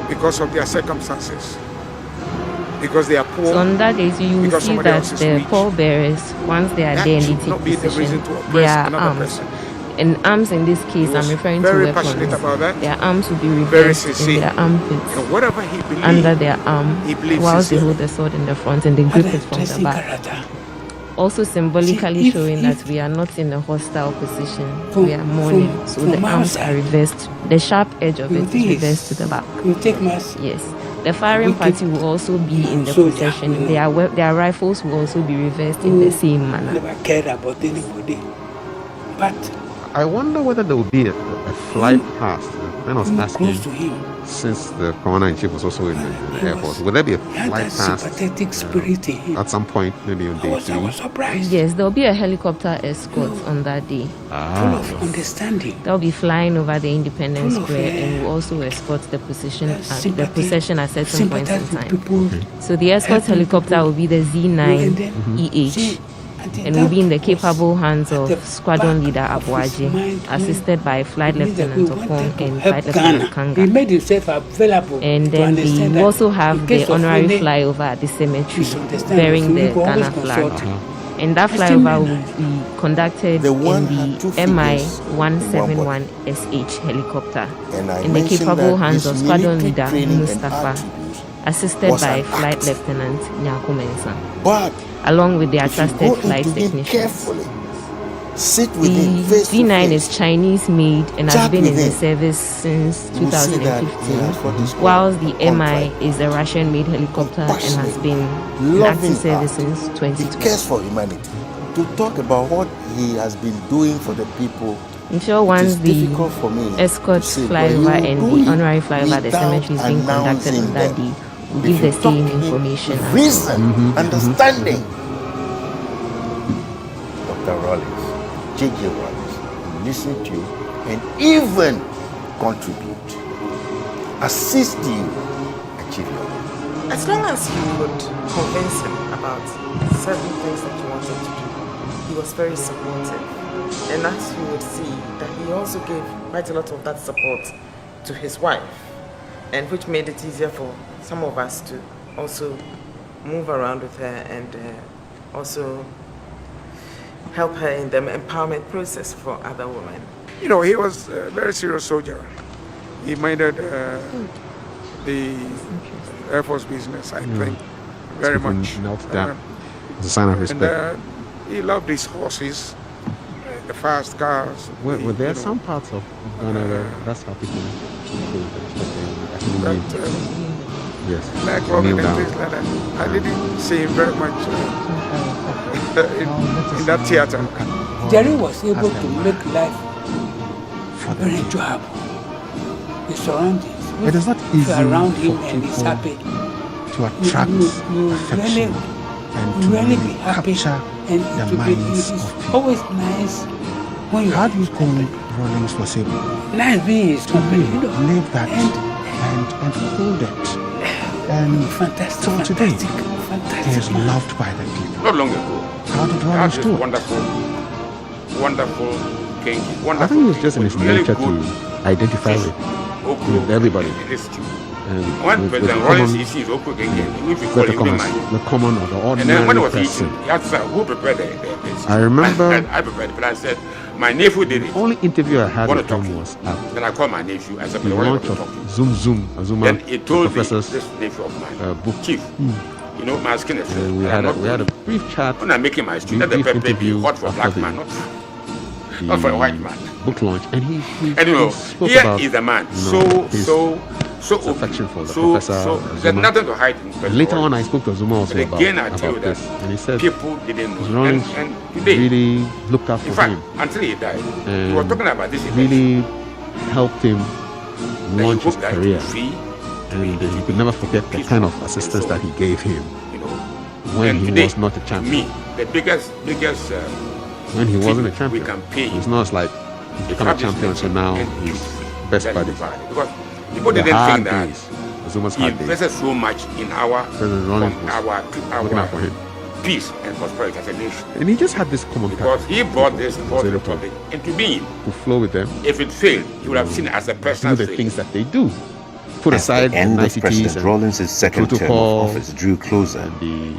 because of their circumstances, because they are poor. So on that day, you will see that the pallbearers, once they are there and they take position, they are armed. And arms in this case, I'm referring to weapons. Their arms will be reversed in their armpits, under their arm, whilst they hold the sword in the front and they grip it from the back. Also symbolically showing that we are not in a hostile position, we are mourning. So the arms are reversed. The sharp edge of it is reversed to the back. Yes. The firing party will also be in the procession. Their rifles will also be reversed in the same manner. Never cared about anybody. But I wonder whether there will be a flight past. When I was asking, since the commander-in-chief was also in the Air Force, will there be a flight past at some point, maybe on day 3? Yes, there will be a helicopter escort on that day. Full of understanding. They'll be flying over the Independence Square and will also escort the procession at certain points in time. So the escort helicopter will be the Z9 EH. And will be in the capable hands of Squadron Leader Abuaji, assisted by Flight Lieutenant Opong and Flight Lieutenant Kanga. He made himself available. And then we will also have the honorary flyover at the cemetery, bearing the Ghana flag. And that flyover will be conducted in the Mi-171SH helicopter, in the capable hands of Squadron Leader Mustafa, assisted by Flight Lieutenant Nyaku Mensah, along with their trusted flight technicians. Sit with him The face to V9 face. is Chinese made and has Chat been with in the him. service since You will see that he 2015, has what is called whilst the MI contrite, is a Russian-made helicopter and has been in loving active service heart. since He 2012. cares for humanity. To talk about what he has been doing for the people, I'm sure it once is the difficult for me escorts to say, fly but over he and will do the it honorary flyover the without cemetery is being conducted announcing on that them. day, we'll If give you the talk same to him information with as reason, understanding. Dr. Rawlings, J.J. Rawlings, will listen to you and even contribute, assist you achieve your goal. As long as you would convince him about certain things that you wanted to do, he was very supportive. And as you would see, that he also gave quite a lot of that support to his wife, and which made it easier for some of us to also move around with her and also help her in the empowerment process for other women. You know, he was a very serious soldier. He minded the Air Force business, I think, very much. It's a sign of respect. And he loved his horses, the fast cars. Were there some parts of Ghana where that's how people yes, like Robin kneel and down. things like that. I didn't see him very much in that theater. Jerry was able to make life very enjoyable. The surroundings. It is not If easy you're around him for and he's people happy, to attract you affection and to really be happy, capture and the minds it's of people. always nice when you How do you think Rawlings was able nice being his company, you know, live that and hold it? And fantastic, till today, fantastic. he is loved by the people. Not long ago, How did he had Rawlings this do it? wonderful king, I think it's just in his nature to identify with everybody. And when with President the Rawlings common, is his local king, if you call let the him common, man. the common or the And then when he ordinary was person. eating, he asked, who prepared the I remember I prepared it, but I said, my nephew did it. the only interview I had Want with to talk him to was you? at Then I called my nephew. I said, the but what launch you of talk to? Zoom Azuma, Then he told me, professor's this nephew of mine, book. Chief, you know, my skin is We had a brief chat. when I'm making my street, let the brief pepper be interview hot for a black after man, not for a white man. Book launch, and he And you know, spoke here about is a man, you know, his so affection for the so professor. there's Azuma. nothing to hide in And President later on, Rawlings. I spoke to Azuma also But again, I about tell you that this, and he said people didn't know. Rawlings And today, really looked out in for fact, him until he died, we and were talking about this election. really helped him That launch he his hoped that career. free, And he could never forget the kind of assistance that he gave him you know. when And he today, was not a champion. Me, the biggest When he wasn't a we champion, can pay it's not like he's become a champion, so now he's best buddy. Because people The didn't hard think that days, Azuma's he hard days. invested so much in President Rawlings was looking out for him. peace and prosperity as a nation. And he just had this common Because he brought this Fourth Zero Republic into being. to flow with them, If it failed, he would have seen it as a do personal the failure. things that they do. Put As aside the end of niceties President and Rawlings' second term of protocol office drew closer,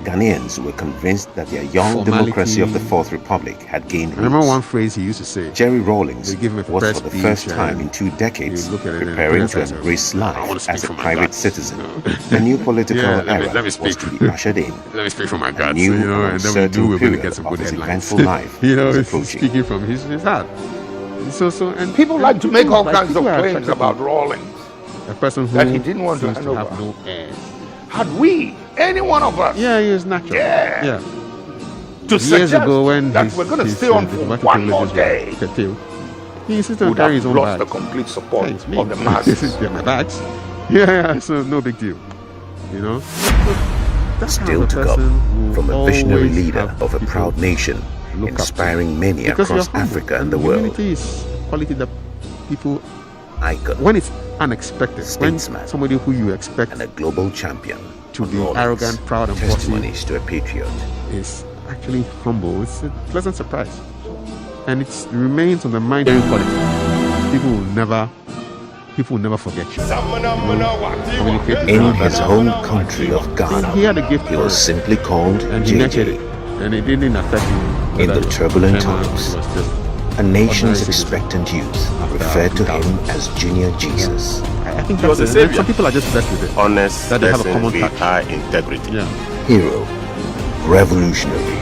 Ghanaians were convinced that their young formality. democracy of the Fourth Republic had gained I remember roots. one phrase he used to say. Jerry Rawlings They give him a was press for the speech first time and in 2 decades you look at it and preparing the to president says, embrace "I wanna life speak as a from my private guts." citizen. A new political Yeah, let era me was speak. to be ushered in. Let me speak from my A guts, new you know, and then we uncertain do, we're going to period get some of good his headlines. eventful life You know, was he's approaching. speaking from his heart. And People like to make all like, kinds of people are claims attracted about to Rawlings a person who that he didn't want to seems hand to have over. no heirs. Had we, any one of us, Yeah, he is natural. Yeah. to Years suggest ago, when that his, we're going to his, stay on for diplomatic one more privileges day, were curtailed, he insisted on would carrying have his own lost the bags. complete support Thanks, me. of the masses. Yeah, my bags. Yeah, so no big deal. You know? That's Still kind to of a person come, who from a visionary always leader have of a people proud nation, look up to. inspiring many Because across you're humble, Africa and the world. Humility is quality that people, Icon, when it's unexpected, when statesman, somebody who you expect and a global champion. to be Rawlings, arrogant, proud, and bossy testimonies to a patriot. is actually humble. It's a pleasant surprise, and it remains on the mind of quality. People will never forget you. In his home country of Ghana, He had a gift he for was it, simply called and he nurtured JJ. it, and it didn't affect him. In the turbulent Chairman times, was just a nation's ordinary citizen. expectant youth referred to him as Junior Jesus. I think He was that's a savior. Some people are just blessed with it. Honest, That they have a person common with touch. high integrity. Yeah. Hero, revolutionary,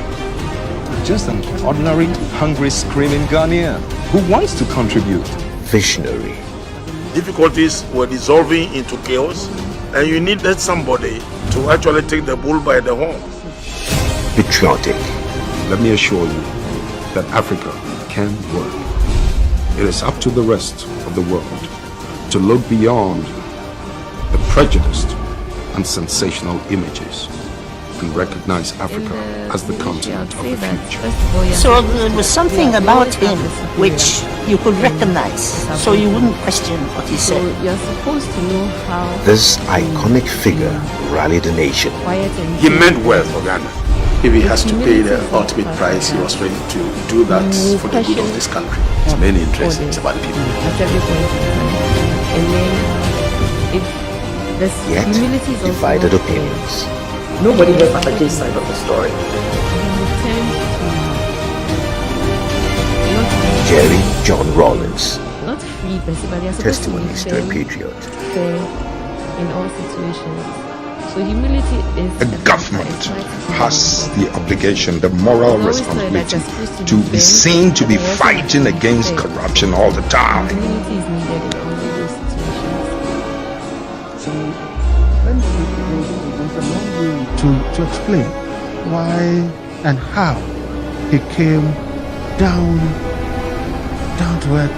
Just an ordinary, hungry, screaming Ghanaian who wants to contribute. Visionary. Difficulties were dissolving into chaos, and you needed somebody to actually take the bull by the horn. Patriotic. Let me assure you that Africa can work. It is up to the rest of the world to look beyond the prejudiced and sensational images and recognize Africa as the continent of the future. So there was something about him which you could recognize, so you wouldn't question what he said. So you're supposed to know how This iconic figure rallied the nation. He meant well for Ghana. If he has to pay the ultimate price, he was ready to do that for the good of this country. His main interest is about the people. At every point in time. And then if the Yet, humility is also divided not there, opinions. Nobody hears the Ajay side of the story. you tend Jerry John Rawlings. to not free person, but they are supposed Testimonies to to be a patriot. fair in all situations. So humility is A government has the obligation, the moral responsibility to be seen to be fighting against corruption all the time. Humility is needed in all of those situations. So when there's a long way to explain why and how he came down to earth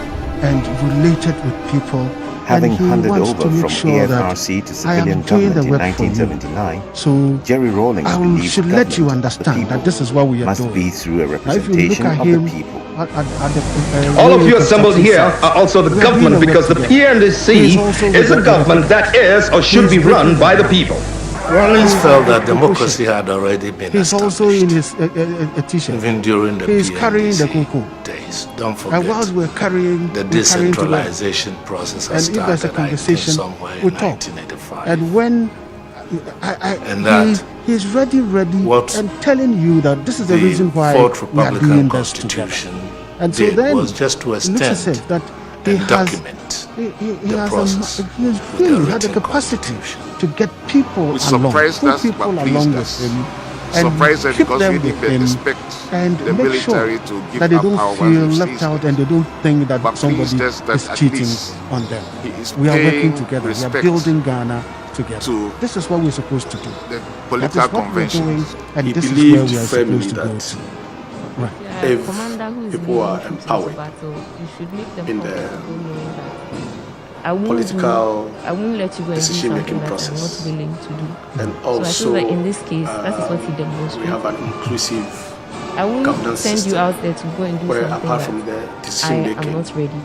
and related with people. Having and he handed wants over to make from sure that AFRC to I civilian am doing the government in work for you. 1979, So Jerry Rawlings I believed should let you government of the understand people that this is what we are must doing. be through a Now, if you look representation at of him, the people. All of you assembled here are also the government because the PNDC is a government that is or should be run by the people. Rawlings felt that democracy had already been He's also in his t-shirt. even during the He's carrying the kuku. days. Don't And whilst forget, we're carrying the we're carrying to work. decentralization process has And if there's a started, I think, conversation, somewhere we in talk. 1985. And when And that he's ready and telling you that this is the reason why Fourth we are Republican doing this together. Constitution And so did then was just to it looks as extend if that he and has document he the has process he has really had the capacity to get people We along, surprised put us, people but along pleased with us. him, Surprised us keep because them we with didn't him, expect and the make sure military to give that they up don't power feel when we left seized out them. and they don't think that But somebody pleased us that is at cheating least on them. he is We are working paying together. We are respect building Ghana together. to This is what we're supposed to do. the That is political what we're conventions. doing, and He this is where believed we are firmly supposed to go that to. Right. if commander who is people are leading troops empowered into battle, you should make them in the comfortable knowing that I won't political I won't let you go and do decision-making something that process. I'm not willing to do. And So I feel also, that in this case, that is what he we demonstrated. have an inclusive I won't governance send you system out there to go and do where something apart that from the I decision-making, am not ready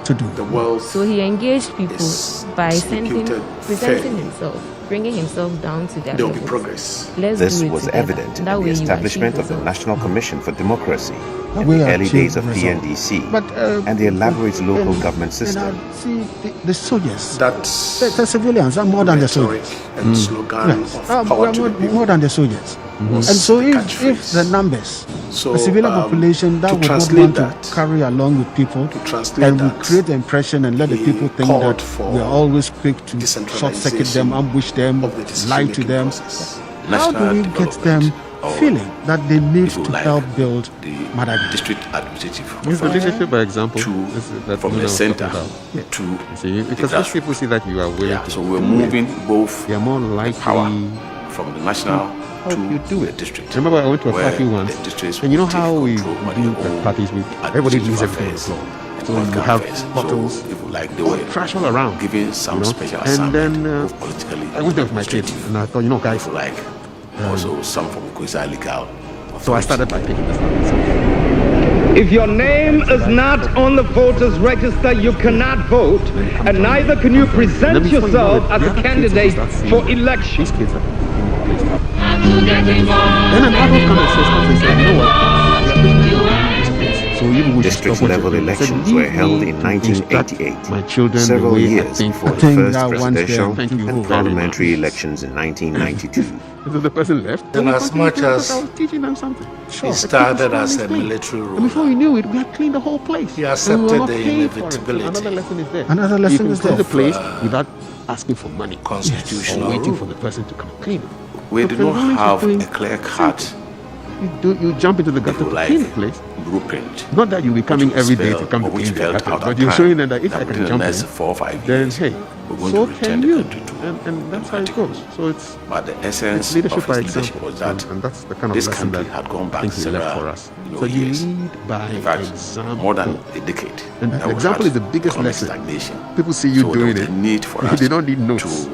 to do. the wealth So he engaged people is by presenting fairly. himself, bringing himself down to their there will be levels. progress. Let's This do it was together. evident in That the way you establishment achieve of the results. National Commission for Democracy in We the early achieved days of result. PNDC But, and the elaborate local and- government system. And see, the soldiers, That's the civilians are more than the rhetoric soldiers. and slogan Yes. of power to the people. More than the soldiers. Was And so the if catchphrase. the numbers, So, the civilian to population that would not translate want that, to carry along with people, translate and we that, create the impression and let the he people think called that for we are always quick to short-circuit them, ambush them, lie to them. How do we get them feeling that they need to help build Madagascar? District administrative Yes, but leadership by example. to from the center to see, because the if people see that you are willing to so we're moving both they are more likely power from the national to you do the it. district. Remember, I went to a where party once, the districts and you know will how take we control do over the parties. Everybody leaves everything on the floor. So you have bottles, like they were trash all around, giving some special and assignment, then both politically I went there with my kids, and I thought, you know, guys, like also some from Kwesi legal. So I started by taking this. If your name is not on the voters register, you cannot vote, and neither can you present yourself as a candidate for election. Then an adult comes and says, you know what? So even District level elections were held in 1988, my children, several the way years before the first presidential and parliamentary elections in 1992. So the person left. And as much as I was teaching them something. he started as a military And ruler, before we knew it, we had cleaned the whole place. he And we were accepted not the paying for it. inevitability. Another lesson is there. Another lesson you can is clean there. the place without asking for money. Constitutional Or waiting rule. for the person to come clean it. We So do the not Rawlings have are doing a clear cut you jump into the gutter to clean the place. Blueprint. Not that you'll be coming every day to come to clean the gutter, but you're showing them that if I can jump in, 4 or 5 then years, hey, so can you. And that's how it goes. So it's but the essence leadership of by his leadership example, was that and that's the kind of this lesson country that had gone I back think he left several for us. so years. you lead by in fact, example. more than a decade. And example is the biggest lesson. Stagnation. People see you so doing there was it. A need for us they don't need notes.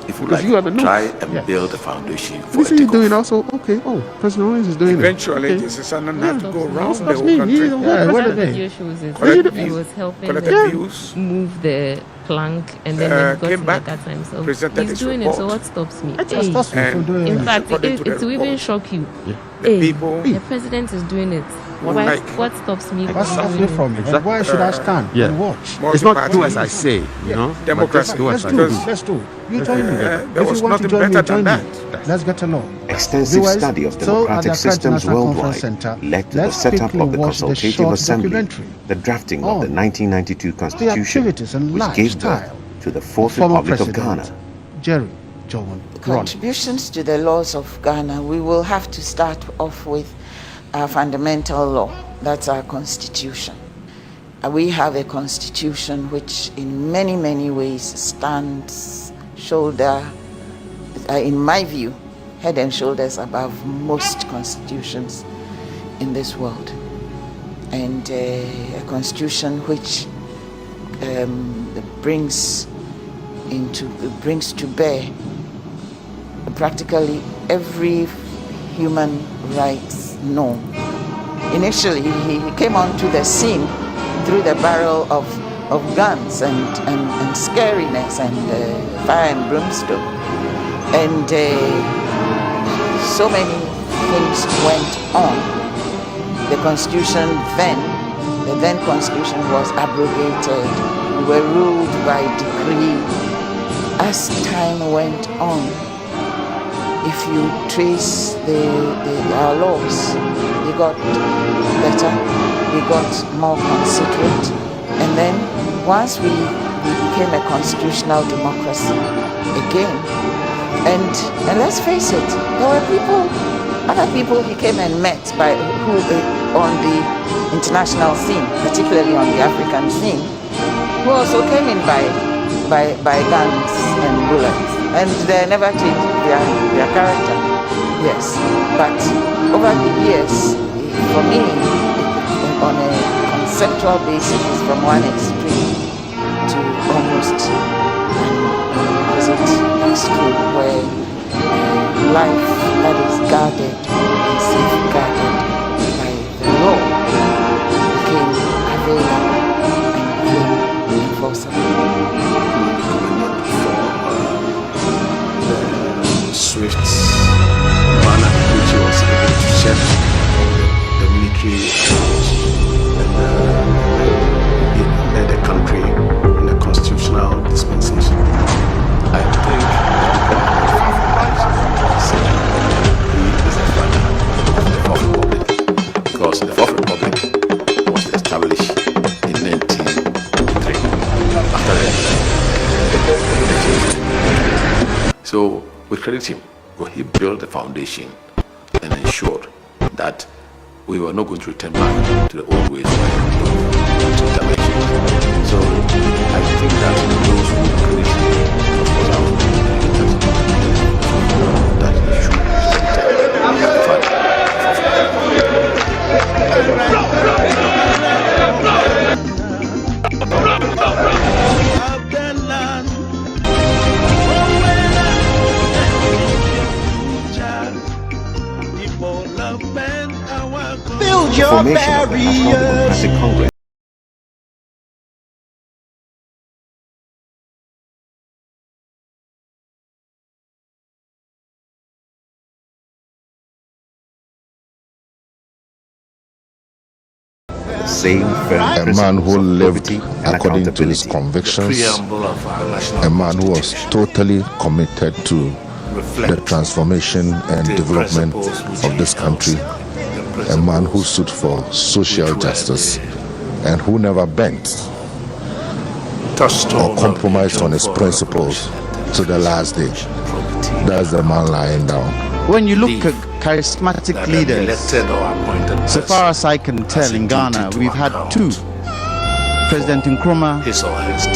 If we because you are the notes. try and build a foundation for you see you doing also, okay, President Rawlings is doing Eventually, it. this is something have to go around the That's whole me. country. What are they? He was helping them move the plank, and then when he got came to back, that time, so presented he's his doing report. it. So what stops me? It stops me from doing in it. fact, According to the it will even report. shock you. The people, the president is doing it. What stops me? What stops me from it? And why should I stand and watch? It's not do as I say, you know. Democracy. Let's do. You join me. There If was you want to nothing join me, better join than me. that. Let's get along. Extensive study of democratic systems worldwide led to the setup of the Consultative Assembly, the drafting of the 1992 Constitution, which gave birth to the Fourth Republic of Ghana. Jerry Jowan. Contributions to the laws of Ghana, we will have to start off with our fundamental law. That's our constitution. We have a constitution which in many, many ways stands shoulder, in my view, head and shoulders above most constitutions in this world. And a constitution which brings to bear practically every human rights norm. Initially, he came onto the scene through the barrel of guns and scariness and fire and brimstone. And so many things went on. The Constitution the then Constitution was abrogated. We were ruled by decree. As time went on, if you trace our laws, they got better, we got more considerate, and then once we became a constitutional democracy again, and let's face it, there were other people he came and met who on the international scene, particularly on the African scene, who also came in by guns and bullets. And they never changed their character, yes. But over the years, for me, on a conceptual basis, it's from one extreme to almost opposite extreme, where life that is guarded and safeguarded by the law became available and became enforceable. Swift manner in which he was able to shed the military and led the country in a constitutional dispensation. I think he is a father of the Fourth Republic, because the Fourth Republic was established in 1903 after the So we credit him because he built the foundation and ensured that we were not going to return back to the old ways of intervention. So I think that those who credit him, of course, I would that he should Build your barriers. A man who lived according to his convictions, a man who was totally committed to the transformation and development of this country, a man who stood for social justice and who never bent or compromised on his principles to the last day. That's the man lying down. When you look charismatic leaders. Elected or appointed. So far as I can tell, in Ghana, we've had two. President Nkrumah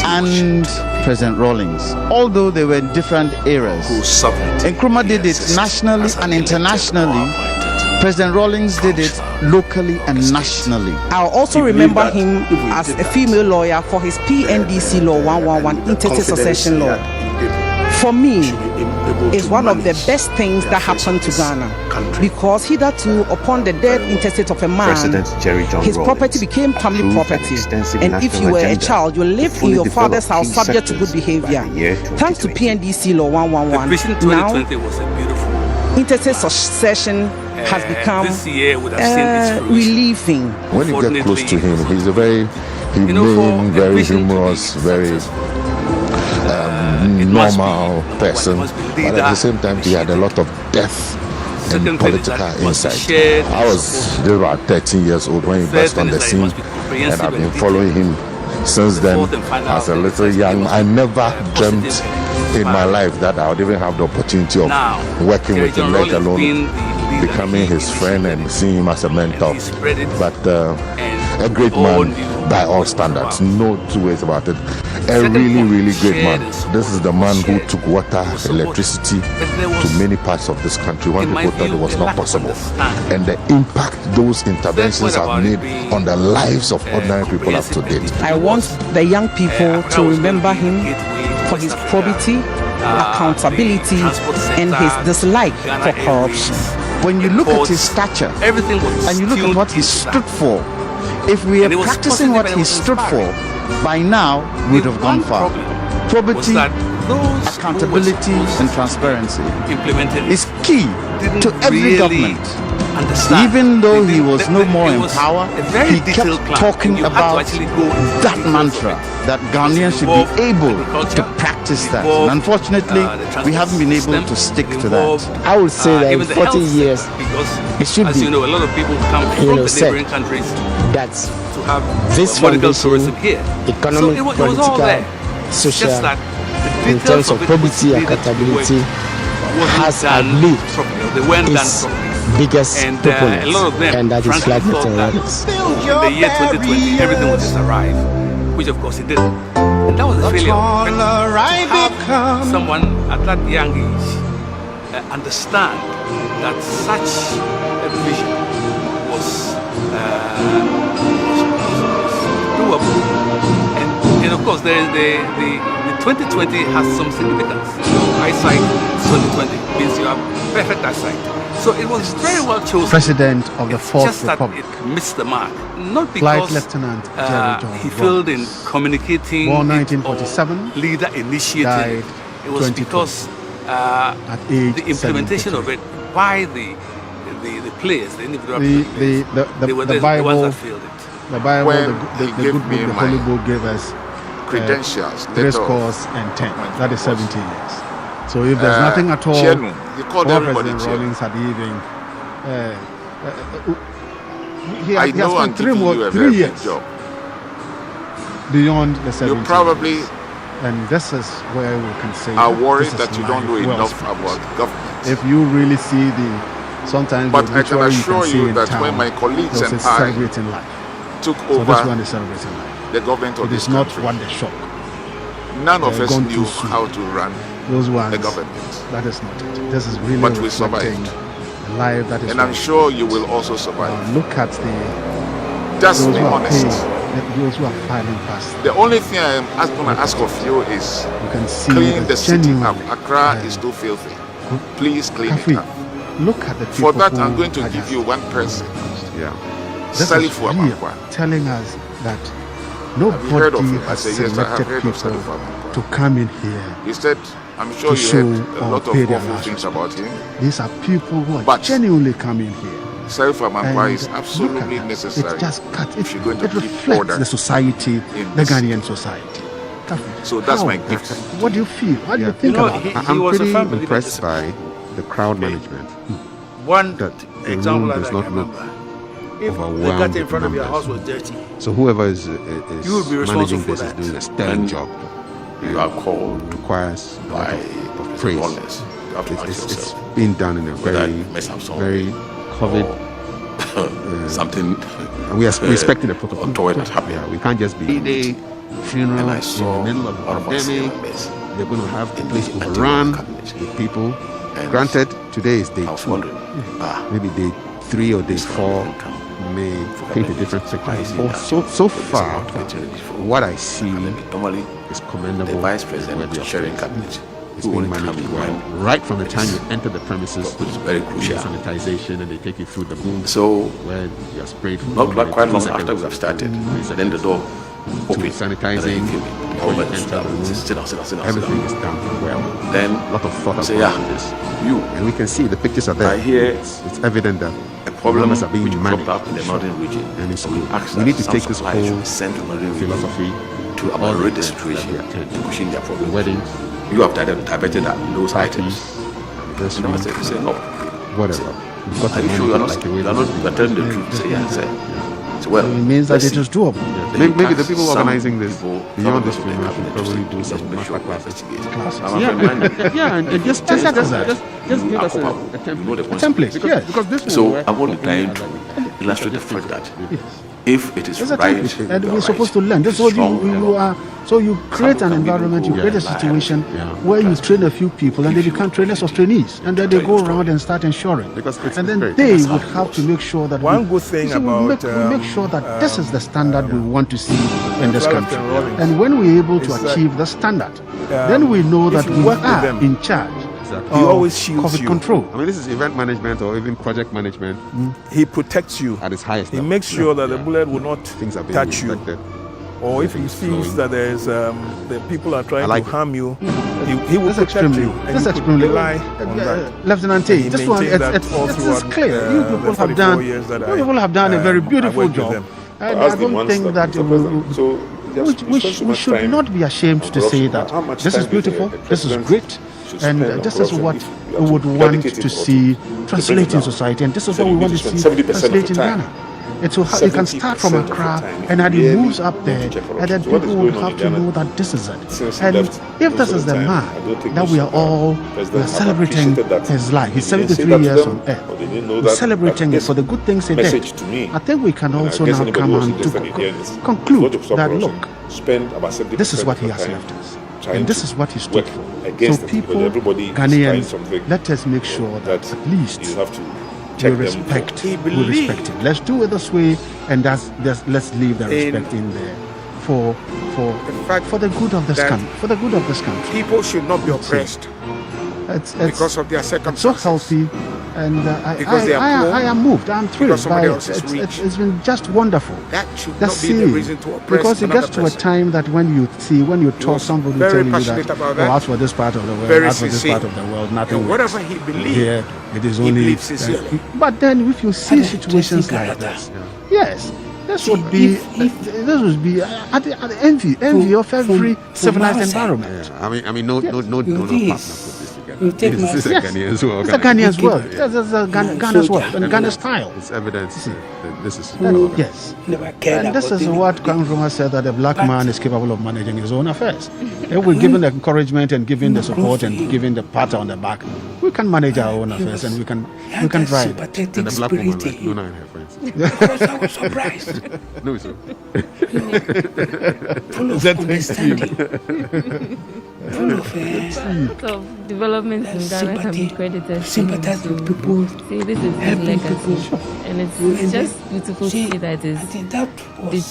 and President Rawlings, although they were in different eras. Nkrumah did it nationally and internationally. President Rawlings did it locally and nationally. I'll also remember him as a female lawyer for his PNDC Law 111 interstate succession law. For me, is one of the best things that happened to Ghana, because hitherto, upon the death intestate of a man, his property became family property, and if you were a child, you lived in your father's house subject to good behavior. Thanks to PNDC Law 111, now interstate succession has become relieving. When you get close to him, he's a very humane, very humorous, very normal person, but at the same time he had a lot of depth and political insight. I was about 13 years old when he burst on the scene, and I've been following him since then. As a little young, I never dreamt in my life that I would even have the opportunity of working with him, let alone becoming his friend and seeing him as a mentor. But a great man by all standards, no two ways about it. A really, really great man. This is the man who took water, electricity to many parts of this country when people thought it was not possible. And the impact those interventions have made on the lives of ordinary people up to date. I want the young people to remember him for his probity, accountability, and his dislike for corruption. When you look at his stature and you look at what he stood for, if we are practicing what he stood for, by now we would have gone far. Probity, accountability, and transparency is key to every government. Even though he was no more in power, he kept talking about that mantra, that Ghanaians should be able to practice that. And unfortunately, we haven't been able to stick to that. I would say that in 40 years, it should be, a lot of people come from the neighboring countries that this foundation, economic, political, social, in terms of probity, accountability, has outlived its biggest proponent, and that is Flag Lieutenant Rawlings. In the year 2020, everything would just arrive, which of course it didn't. And that was a failure. Have someone at that young age understand that such a vision was doable. And of course, there is the 2020 has some significance. Eyesight 2020 means you have perfect eyesight. So it was very well chosen. President of the Fourth just Republic. That it missed the mark. Not Flight because Lieutenant he failed in communicating, born 1947, leader initiated. It was because the implementation of it by the players, the individual players, they were the ones that failed it. The Bible, the good book, the Holy Book gave us credentials, 3 scores and 10. That is 17 years. So if there's nothing at all, President Rawlings had even he has spent 3 years beyond the 17. You probably and this is where we can say are worried that you don't know enough about government. If you really see sometimes, but I can assure you that when my colleagues and I took over the government of this country, not one day shock. None of us knew how to run the government. That is not it. This is really but we survived. A life that is and I'm sure you will also survive. Look at the just be honest. Those who are filing past. The only thing I am going to ask of you is clean the city up. Accra is too filthy. Please clean it up. Look at the For that, I'm going to give you one person. This is real, telling us that nobody has selected people to come in here. He said, I'm sure you heard a lot of awful things about him. These are people who are genuinely coming here. Self-amangwa is absolutely necessary. It just if you're going to reflects the society, the Ghanaian society. So that's my gift. What do you feel? What do you think about it? I'm pretty impressed by the crowd management. One example that I can remember. If the gutter in front of your house was dirty, so whoever is you would be responsible for that. is doing a sterling job. You are called requires by praise. Honest, it's being done in a very COVID something. And we are respecting the protocol. Untoward has happened. Yeah, we can't just be a funeral And I saw in the middle of one the of our senior pandemic. members They're going to have the place overrun with people. Granted, today is day 2. Maybe day 3 or day 4 may paint a different picture. So far, what I see is commendable. The vice president sharing cabinet. It's being managed well. Right from the time you enter the premises, it's very crucial. Sanitization, and they take you through the booth. So, where you are sprayed. Not quite long after we have started, then the door opened. Sanitizing. Everything is done well. Then a lot of thought say, about this. And we can see the pictures are there. I hear it's evident that a problem are being managed up in the northern region. And it's good. We need to take this whole philosophy to ameliorate the situation and pushing their problem. Weddings. You have diverted those items. And I say, no. Whatever. Are you sure you are telling the truth? Say, yeah, say. Well, it means that it is doable. Maybe the people organizing this beyond this film should probably do some master classes. Yeah, and just give us a template. Because this so I'm only trying to illustrate the fact that if it is right, and we're supposed to learn. That's what you are. So you create an environment, you create a situation where you train a few people, and they become trainers of trainees, and then they go around and start ensuring. And then they would have to make sure that one good thing about we make sure that this is the standard we want to see in this country. And when we're able to achieve the standard, then we know that we are in charge. He always shields COVID control. I mean, this is event management or even project management. He protects you at its highest He level. makes sure that the bullet will not touch you. Or if he sees that there's the people are trying to harm you, he will protect you. And That's you could extremely rely on that. Lieutenant T, this one it's clear. You people have done. You people have done a very beautiful job. And I don't think that we should not be ashamed to say that this is beautiful, this is great, and this is what we would want to see translate in society, and this is what we want to see translate in Ghana. It can start from Accra, and then it moves up there, and then people will have to know that this is it. And if this is the man that we are all celebrating his life, he's 73 years on earth, we're celebrating it for the good things he did. I think we can also now come on to conclude that, look, this is what he has left us, and this is what he stood for. So people, Ghanaians, let us make sure that at least we respect him. Let's do it this way, and let's leave the respect in there for the good of this country. For the good of this country, people should not be oppressed because of their circumstances. It's so healthy, and I am moved. I'm thrilled by it. It's been just wonderful. That should not be the reason to oppress. Because it gets to a time that when you talk, somebody will tell you that, as for this part of the world, as for this part of the world, nothing. And whatever he believes, it is only. But then, if you see situations like this, yes, this would be at the envy of every civilized environment. I mean, no partner put this together. It's a Ghanaian's world. It's a Ghanaian's world. It's a Ghana's world and Ghana's style. It's evidence that this is yes. And this is what Kwame Nkrumah said, that a black man is capable of managing his own affairs. If we're given the encouragement and given the support and given the pat on the back, we can manage our own affairs and we can drive. And the black woman like Luna and her friends. Because I was surprised. No, sir. Full of understanding. Full of developments in Ghana can be credited. Sympathize with people. See, this is his legacy, and it's just beautiful to see that it is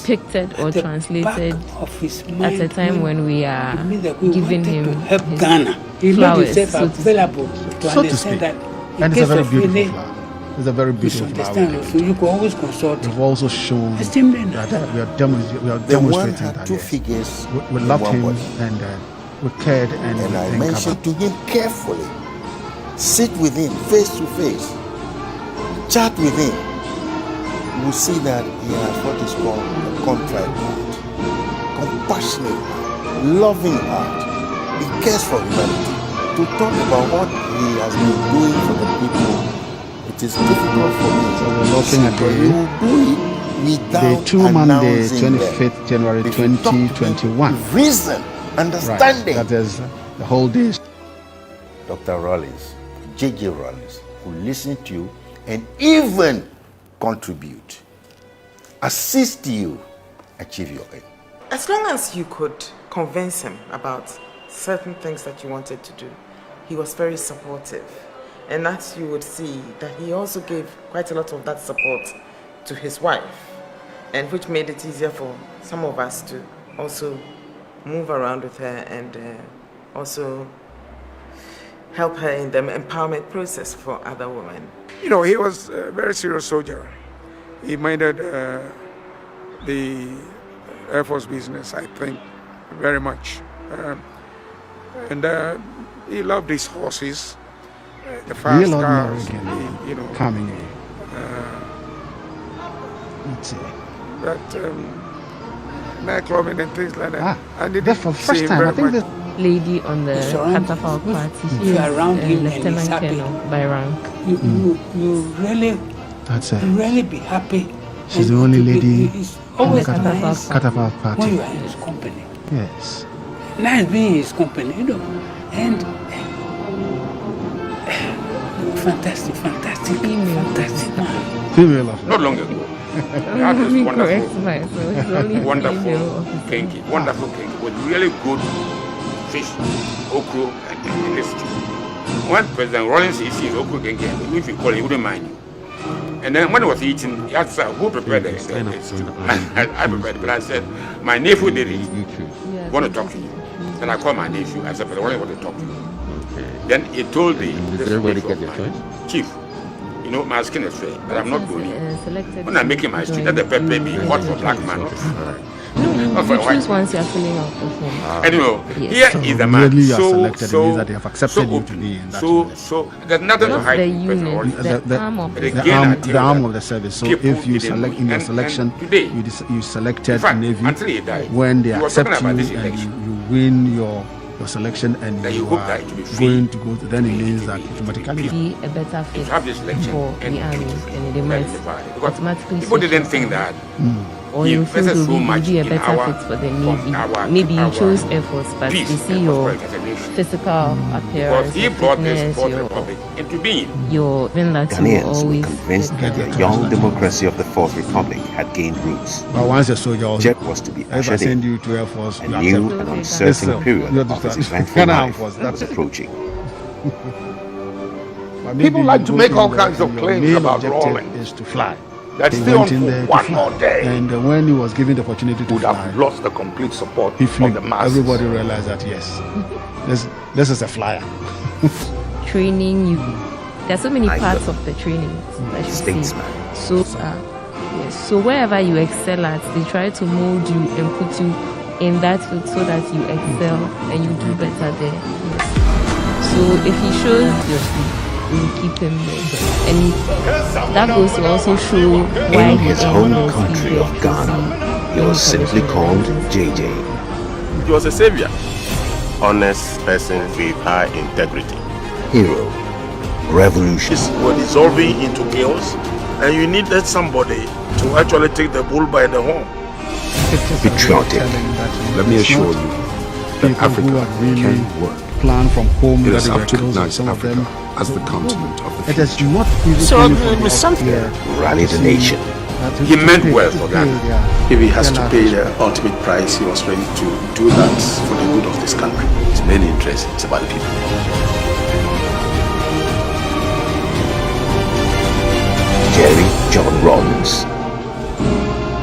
depicted or translated at a time when we are giving him his flowers, so to speak. And it's a very beautiful flower. It's a very beautiful flower. So you can always consult. We've also shown that we are demonstrating that we loved him and we cared and I mentioned to him carefully, sit with him face to face, chat with him. You will see that he has what is called a contrite heart, compassionate heart, loving heart. He cares for humanity. To talk about what he has been doing for the people, it is difficult for me. So we're looking at the 2 Monday, 25th January 2021. Reason, understanding. Right. That is the whole day. Dr. Rawlings, J.J. Rawlings, will listen to you and even contribute, assist you achieve your aim. As long as you could convince him about certain things that you wanted to do, he was very supportive. And that you would see that he also gave quite a lot of that support to his wife, and which made it easier for some of us to also move around with her and also help her in the empowerment process for other women. You know, he was a very serious soldier. He minded the Air Force business, I think, very much. And he loved his horses, the fast cars, you know. Coming in. Let's see. That nightclubbing and things like that. And that's for the first time. I think the lady on the catafalque party, she is lieutenant colonel by rank. You really, really be happy. She's the only lady on the catafalque party. When you are in his company. Yes. Nice being in his company, you know. And fantastic man. Female of not long ago. That is wonderful kinky with really good fish, okra, and stew. When President Rawlings sees okra kinky, if you call it, he wouldn't mind you. And then when I was eating, he asked who prepared it. I prepared it, but I said, my nephew did it. Want to talk to you. Then I called my nephew. I said, but I want to talk to you. Then he told the chief, you know, my skin is fair, but I'm not doing it. When I'm making my street, let the pepper be hot for black man. No, you choose once you are filling out the form. Anyway, here is the man. So that they have accepted you to be in that so there's nothing to hide. The arm of the service. So if you select in your selection, you selected Navy. When they accept you and you win your selection and you are going to go to, then it means that automatically be a better fit for the army, and they might automatically people didn't think that or you feel to be a better fit for the Navy. Maybe you chose Air Force, but they see your physical appearance, he brought this republic into being. Your Ghanaians were convinced that the young democracy of the Fourth Republic had gained roots. But once a soldier, Jet was to be ushered in. You to Air Force, a new and uncertain period of his eventful life was approaching. People like to make all kinds of claims about Rawlings. Is to fly. That's still on for one more day. And when he was given the opportunity to would fly, have lost the complete support of the masses. Everybody realized that yes, this is a flyer. Training, there are so many parts of the training that you see. So so wherever you excel at, they try to mold you and put you in that field so that you excel and you do better there. Yes. So if he shows your you keep him there. And that goes to also show why in his home country of Ghana, he was simply called JJ. He was a savior, honest person with high integrity. Hero, revolution. We're dissolving into chaos, and you needed somebody to actually take the bull by the horn. Patriotic. Let me assure you that Africa can work. Plan from home. It is up to recognize Africa as the continent of the future. It is not easy so something rally the nation. He meant well for Ghana. If he has to pay the ultimate price, he was ready to do that for the good of this country. His main interest is about the people. Jerry John Rawlings.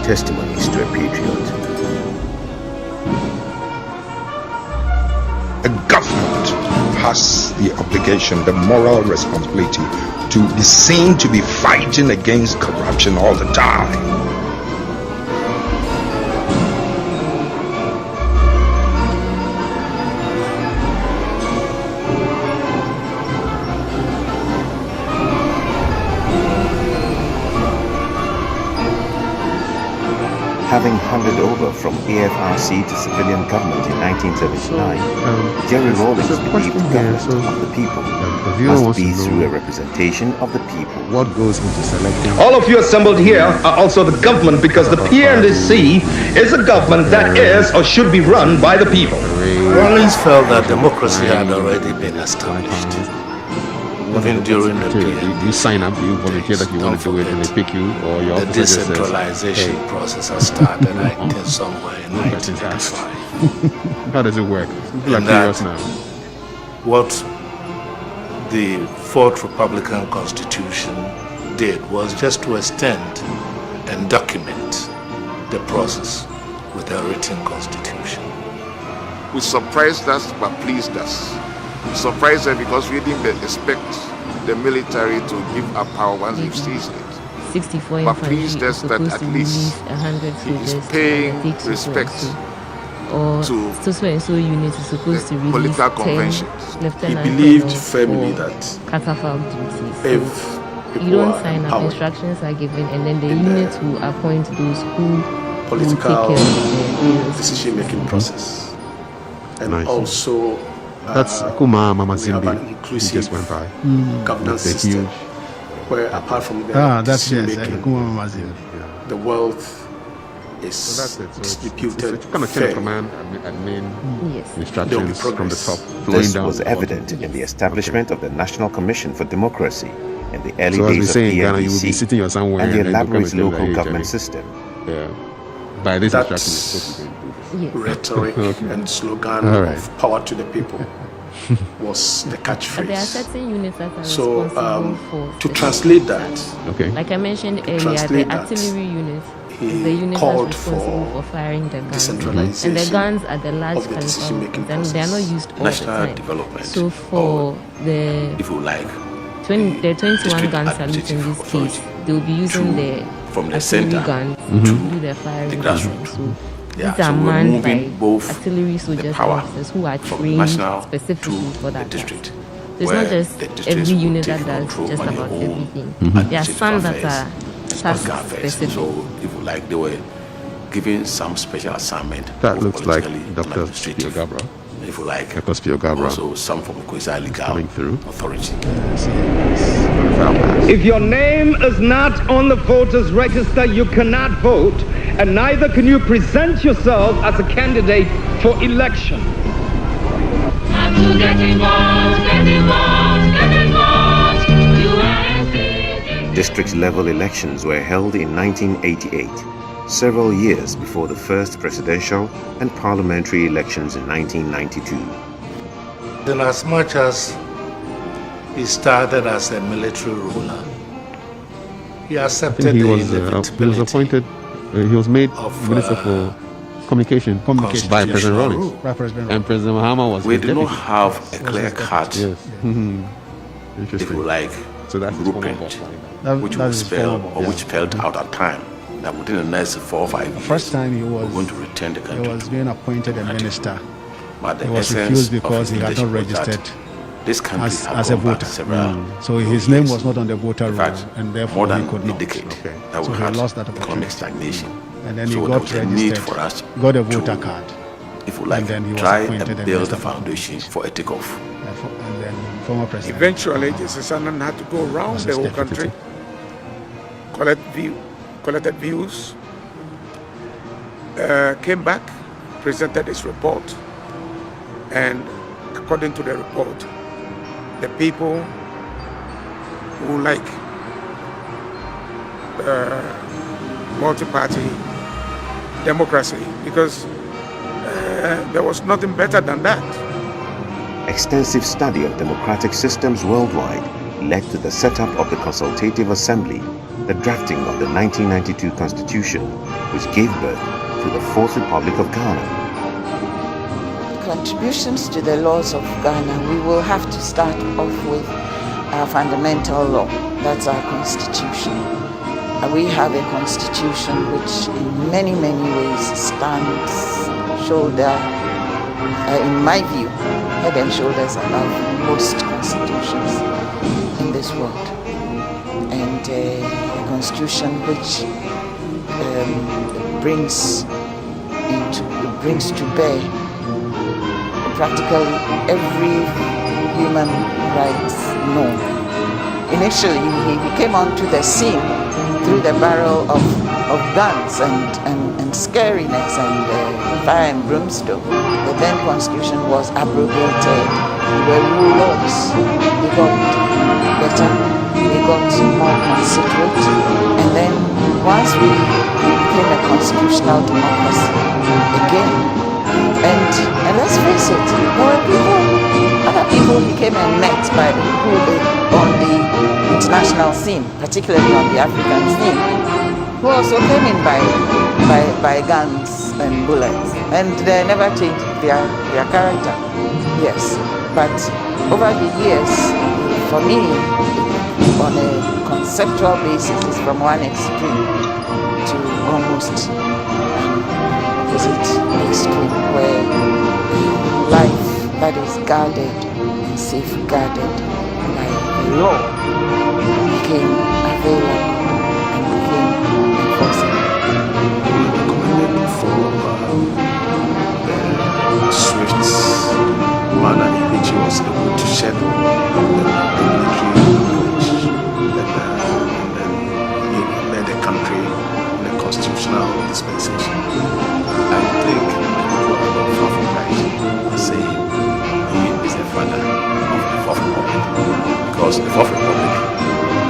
Testimonies to a patriot. A government has the obligation, the moral responsibility to be seen to be fighting against corruption all the time. Having handed over from AFRC to civilian government in 1979, Jerry Rawlings believed government of the people must be through a representation of the people. What goes into selecting? All of you assembled here are also the government, because the PNDC is a government that is or should be run by the people. Rawlings felt that democracy had already been established. Even during the period, you sign up, you volunteer that you want to do it, and they pick you, or your the decentralization process has started, I think, somewhere in 1995. How does it work? People are curious now. What the Fourth Republican Constitution did was just to extend and document the process with a written constitution. Which surprised us but pleased us. Surprised us because we didn't expect the military to give up power once they've seized it. 64 but pleased us that at least he is paying respect to the political conventions. He believed firmly that if you don't sign up, instructions are given, and then the unit will appoint those who political decision-making process. And also that's Kuma Mama Zimbi. He just went by. Governance system where apart from the decision-making, the wealth is distributed kind of chain of command, admin, instructions from the top. This was evident in the establishment of the National Commission for Democracy in the early days of PNDC and the elaborate local government system. By this rhetoric and slogan of power to the people was the catchphrase. There are certain units that are so responsible to translate that, like I mentioned earlier, the artillery unit is the unit that's responsible for firing the guns, and the guns are the large caliber, and they are not used all the time. So for the if you like, the 21 gun salute in this case, they will be using the artillery guns to do the firing. These are manned by artillery soldiers who are trained specifically for that. So it's not just every unit that does just about everything. There are some that are task specific. So if you like, they were given some special assignment. That looks like Dr. Spiogabra. If you like, Dr. Spiogabra. Also some from quasi-legal authority. If your name is not on the voters' register, you cannot vote, and neither can you present yourself as a candidate for election. District-level elections were held in 1988, several years before the first presidential and parliamentary elections in 1992. In as much as he started as a military ruler, he accepted he was appointed. He was made Minister for Communication by President Rawlings. And President Mahama was. We did not have a clear-cut, if you like, so that's blueprint, which was spelled or which spelled out at time. That within the next 4 or 5 years, first time he was going to return the country. He was being appointed a minister. But the he was refused because he had not registered as a voter. So his name was not on the voter roll, and therefore he could not. So he lost that opportunity. Stagnation. And then he got registered, got a voter card. If you like, and then he was try and build the foundation for a takeoff. And then former president. Eventually, Jesus Annan had to go around the whole country, collected views, came back, presented his report, and according to the report, the people who like multi-party democracy, because there was nothing better than that. Extensive study of democratic systems worldwide led to the setup of the Consultative Assembly, the drafting of the 1992 Constitution, which gave birth to the Fourth Republic of Ghana. Contributions to the laws of Ghana, we will have to start off with our fundamental law. That's our constitution. We have a constitution which in many ways stands shoulder, in my view, head and shoulders above most constitutions in this world. And a constitution which brings to bear practically every human rights norm. Initially, he came onto the scene through the barrel of guns and scariness and fire and brimstone. The then constitution was abrogated. There were rule laws. They got better. They got more considerate. And then once we became a constitutional democracy again, and let's face it, there were other people he came and met on the international scene, particularly on the African scene, who also came in by guns and bullets, and they never changed their character. Yes, but over the years, for me, on a conceptual basis, it's from one extreme to almost opposite extreme, where life that is guarded and safeguarded by the law became available and became enforceable. The swift manner in which he was able to shed the military approach and led the country in a constitutional dispensation. I think people are not far from right saying he is the father of the Fourth Republic, because the Fourth Republic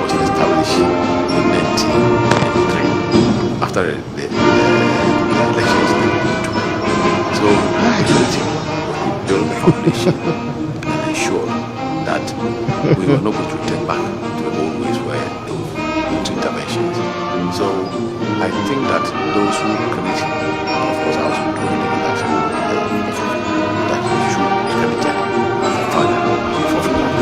was established in 1983 after the elections in 1992. So unity will build the foundation and ensure that we were not going to return back to the old ways where there were interventions. So I think that those who commit, of course, I also do anything that he should be credited as the father of the Fourth Republic.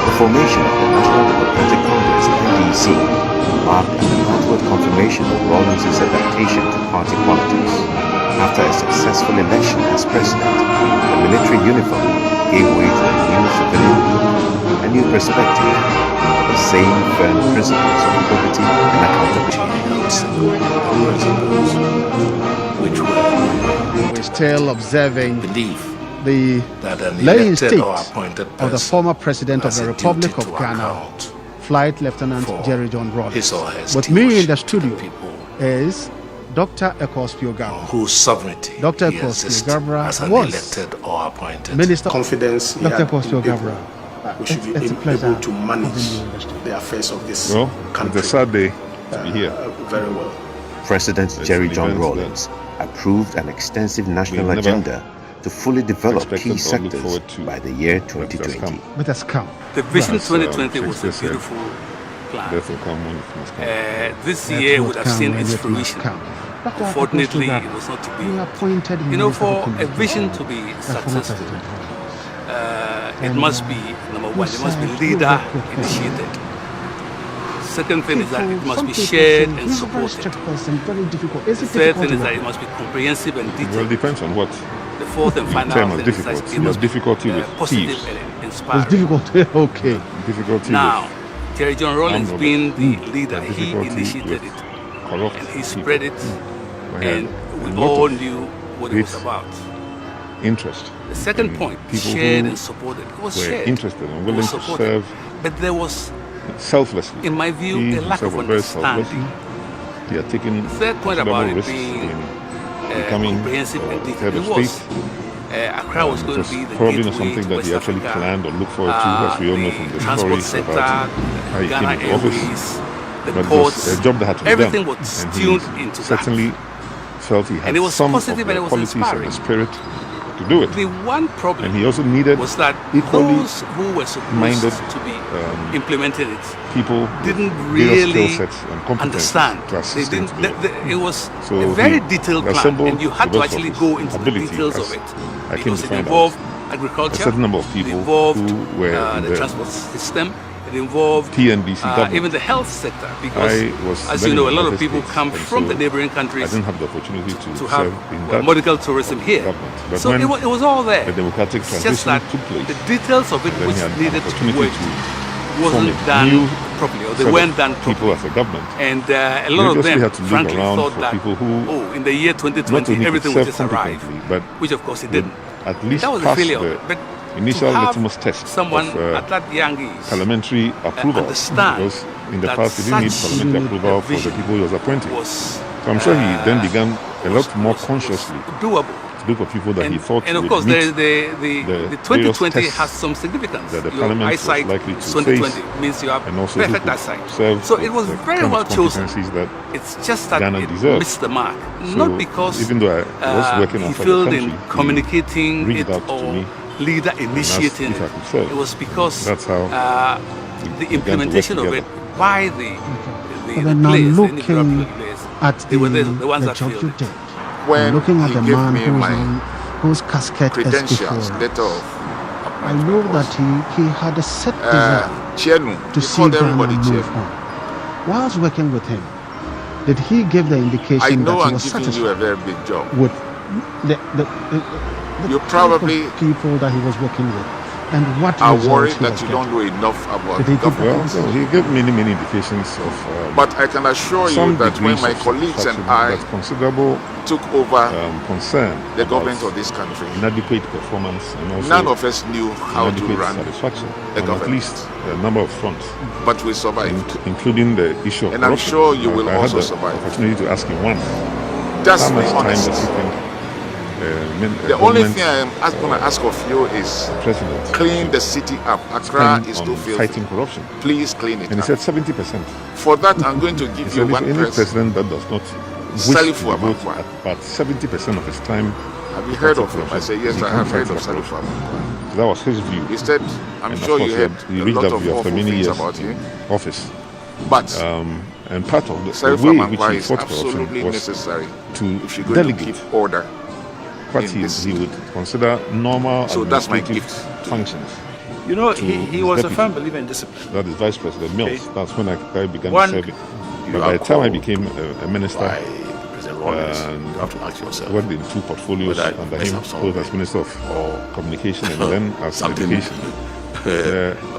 The formation of the National Democratic Congress (NDC) marked an outward confirmation of Rawlings' adaptation to party politics. After a successful election as president, the military uniform gave way to a new civilian look, a new perspective, but the same firm principles of probity and accountability. We're still observing the laying state of the former president of the Republic of Ghana, Flight Lieutenant Jerry John Rawlings. With me in the studio is Dr. Ekospio Gabra, whose sovereignty Dr. Ekospio Gabra as an was elected or appointed. Minister. Confidence Dr. Ekospio Gabra. We should be able to manage the affairs of this country. It's a sad day to be here. Very well. President Jerry John Rawlings approved an extensive national agenda to fully develop key sectors by the year 2020. Let us come. The Vision 2020 was a beautiful plan. This year would have seen its fruition. Unfortunately, it was not to be. You know, for a vision to be successful, it must be, number one, it must be leader initiated. Second thing is that it must be shared and supported. The third thing is that it must be comprehensive and detailed. Well, it depends on what. The fourth and final thing is that it must be positive and inspiring. It's difficult. Okay. Difficulty. Now, Jerry John Rawlings being the leader, he initiated it, and he spread it, and we all knew what it was about. Interest. The second point, shared and supported. It was shared. Interested and willing to serve. But there was, selflessly. in my view, a lack of understanding. They are taking the third point about it being comprehensive and detailed. It was. Accra was going to be the probably not something that he actually planned or looked forward to, as we all know from the stories about how he came into office. The ports, a job that had to be everything done. was And tuned he into certainly felt he had and it was some positive of and the it was qualities inspiring. and the spirit to do it. The one problem and he also needed was that equally those who were supposed minded to be implementing it people didn't skill really sets and competencies understand. to assist They him didn't, to do it. it was So a very he detailed plan, assembled and you had the to best actually of go his into the ability, details as of it I came because to it find involved out. agriculture, A certain number of people it involved who were the transport system, it It involved even the health sector, because, as you know, a lot of people come from the neighboring countries. I didn't have the opportunity to have serve in that medical tourism here. But so it was all there. The democratic transition just that took place. The details of it which needed to work wasn't done properly, or they weren't done properly. People as a government. And a lot of them, frankly, thought that, in the year 2020, everything would just arrive, which of course it didn't. At least that was a failure. But initial litmus test someone of at that young age parliamentary approval, because in the past he didn't need parliamentary approval for the people he was appointing. So I'm sure he then began a lot more consciously doable. Group of people that he thought and of course the 2020 has some significance. That the your Parliament eyesight was likely to 2020 face, means you have and also perfect eyesight. So it was very well chosen. It's just that Ghana it deserved. missed the mark. So not because even though I was working he outside failed the country, in communicating reached it out to or me leader initiating it. It was because that's how the implementation of it by the now players, looking at the ones that job you failed. did, When looking at he the gave man me my whose casket is credentials, before letter us, of I know that he had a set desire to see Ghana move on. Whilst working with him, did he give the indication I know that he I'm was giving satisfied you a very big job. with the You type probably of people that he was working with, and what are results worried he that was you getting? don't know enough about Did he give government. Well, he gave many indications of. But I can assure you that when my colleagues and I considerable took over concern the government of this country, inadequate performance, and also none of us knew how to run satisfaction the on government. at least a number of fronts. But we survived. Including the issue of and I'm corruption. sure you will I also had the survive. opportunity to ask him once. Just how be much time honest. does he think The only thing I am going to ask of you is clean the city up. Accra is too filthy. Fighting corruption. Please clean it and up. he said 70%. For that, I'm going to give you one any person. president that does not wish Salifu to devote Amankwa. about 70% of his time. Have you heard of him? I said, yes, I have heard of Salifu Amankwa. So that was his view. He said, I'm and sure of you course heard he a reached lot that of view after awful many things years about him. office. But and part of the Salifu way which Amankwa he is fought corruption absolutely was necessary to if you're going delegate to keep order. what he would consider normal So that's my administrative gift. functions. You know, to he his was a deputy. firm believer in discipline. That is Vice President Mills. Okay. That's when I began One, serving. you But are by the time I called became a minister, President Rawlings, and you have to ask yourself worked in two portfolios whether under let's him, have some both as Minister of Communication and then as something Education.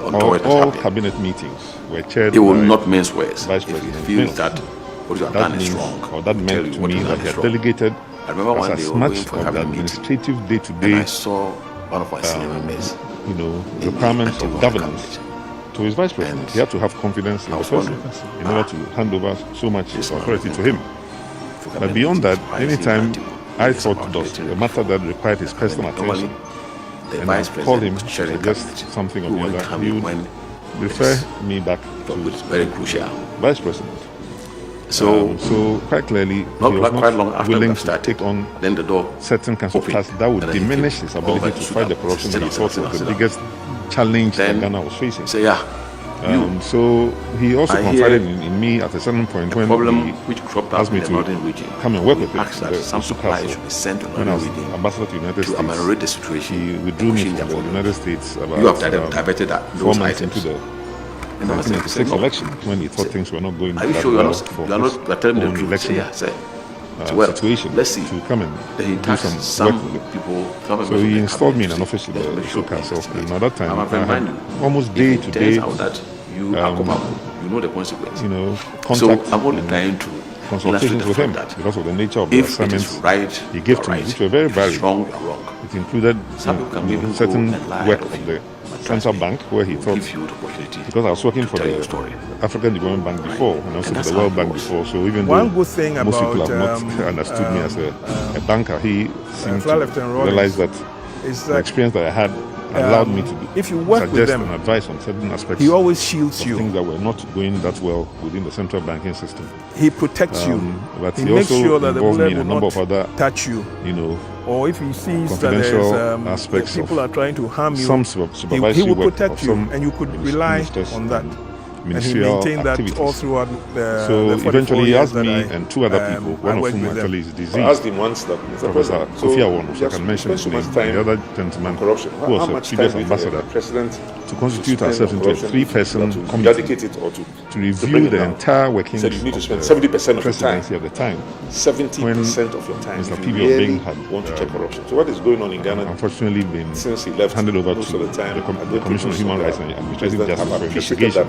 untoward has All happened. cabinet meetings were chaired He will by not mince words. Vice If he President feels Mills. that what you have That done is means, wrong, or that he'll tell meant you to what me you have that done he is had wrong. delegated I remember one day as we were much going of for the having a meeting, administrative and I day-to-day saw one of my senior members requirements in of the governance to his vice president. He had to have confidence in the person in order to hand over so much authority to him. But beyond that, anytime I thought it was a matter that required his personal attention, and I call him to suggest something or the other, he would refer me back to very crucial vice president. So, so quite clearly, not he was quite long after willing we to started, take on then the door certain kinds of opened, tasks that would and then he diminish came his ability over to to fight the sit corruption down, that he sit down, thought was sit the down. biggest challenge Then that Ghana was facing. say, So he also I confided hear in me at a certain point when problem he which cropped up asked me in the to northern region. come and work We with him. asked that some supplies should be sent to when I was northern region ambassador to the United to States. ameliorate the situation. He withdrew me pushing from their the volume. United States about You have diverted 4 those months items. into the And I said, 1996 election when he thought things were not going are you that sure you are well not, for you are his not telling me the own truth? election Say, yeah, say. So, well, situation let's see. to come and Then he do tasked some work with it. people. So he installed me in an office in the Show Council. And at that time, I'm I afraid had mind you, almost day to day, out that you are culpable. You know the consequence. contact. So I'm only trying to consultations with him that because of the nature of the if it assignments is right, he gave to me, which were very varied. Wrong, you're wrong. It included Some people can even certain go and lie work out of the Central Bank, where he thought, because I was working for the African Development Bank before and also for the World Bank before, so even One though good thing most people about, have not understood me as a banker, he seemed Flight to Lieutenant Rawlings realize that is the that, experience that I had allowed me to if you work with suggest them, and advise on certain aspects. he always shields of you. things that were not going that well within the central banking system. He protects you. But he he makes also sure that the involved me bullet in a will number not of other, touch you. Or if he sees that confidential there's, aspects that people of are trying to harm you, some he supervisory will work protect of you, some and you could rely ministers on that. And he ministerial maintained that activities. all throughout the So the 44 eventually he years asked that me I, and two other people, one of worked whom with them. actually is diseased. I asked him once that, Professor Kofi Awon, I just can mention his spent so name, much time the other gentleman corruption. who was How a much previous time did ambassador the president to to constitute ourselves into a three-person committee eradicate it or to review the entire workings said you need to of spend the 70% of your time. presidency at the time. 70% of your time. Mr. If P.B. you really Obeng had want to check corruption. So what is going on in Ghana? Unfortunately, been since he left, handed over most to of the time, the Commission of Human Rights and Administrative Justice for investigation.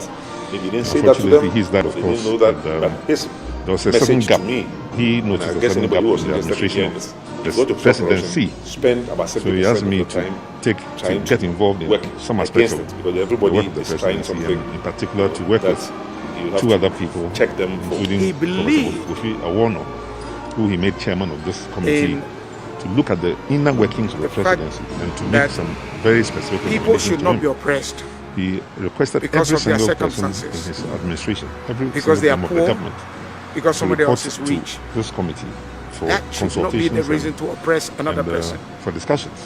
Maybe he didn't say that to them. He's that, of course. Know that, but his there was a certain message gap. to me, He noticed a certain gap in the administration of the presidency. Spend about 70% So he asked me of the time to get involved in some aspects of it, because everybody the work of the is trying presidency, something. and in particular to work with two other people, check them, including Professor Awono, who he made chairman of this committee, to look at the inner workings of the presidency and to make some very specific people should not be him. oppressed. He requested because every of their single person in circumstances. his administration, every Because they are single poor, member of the government, because somebody report else is to rich. this committee for That should not be consultations the reason to oppress another person. for discussions.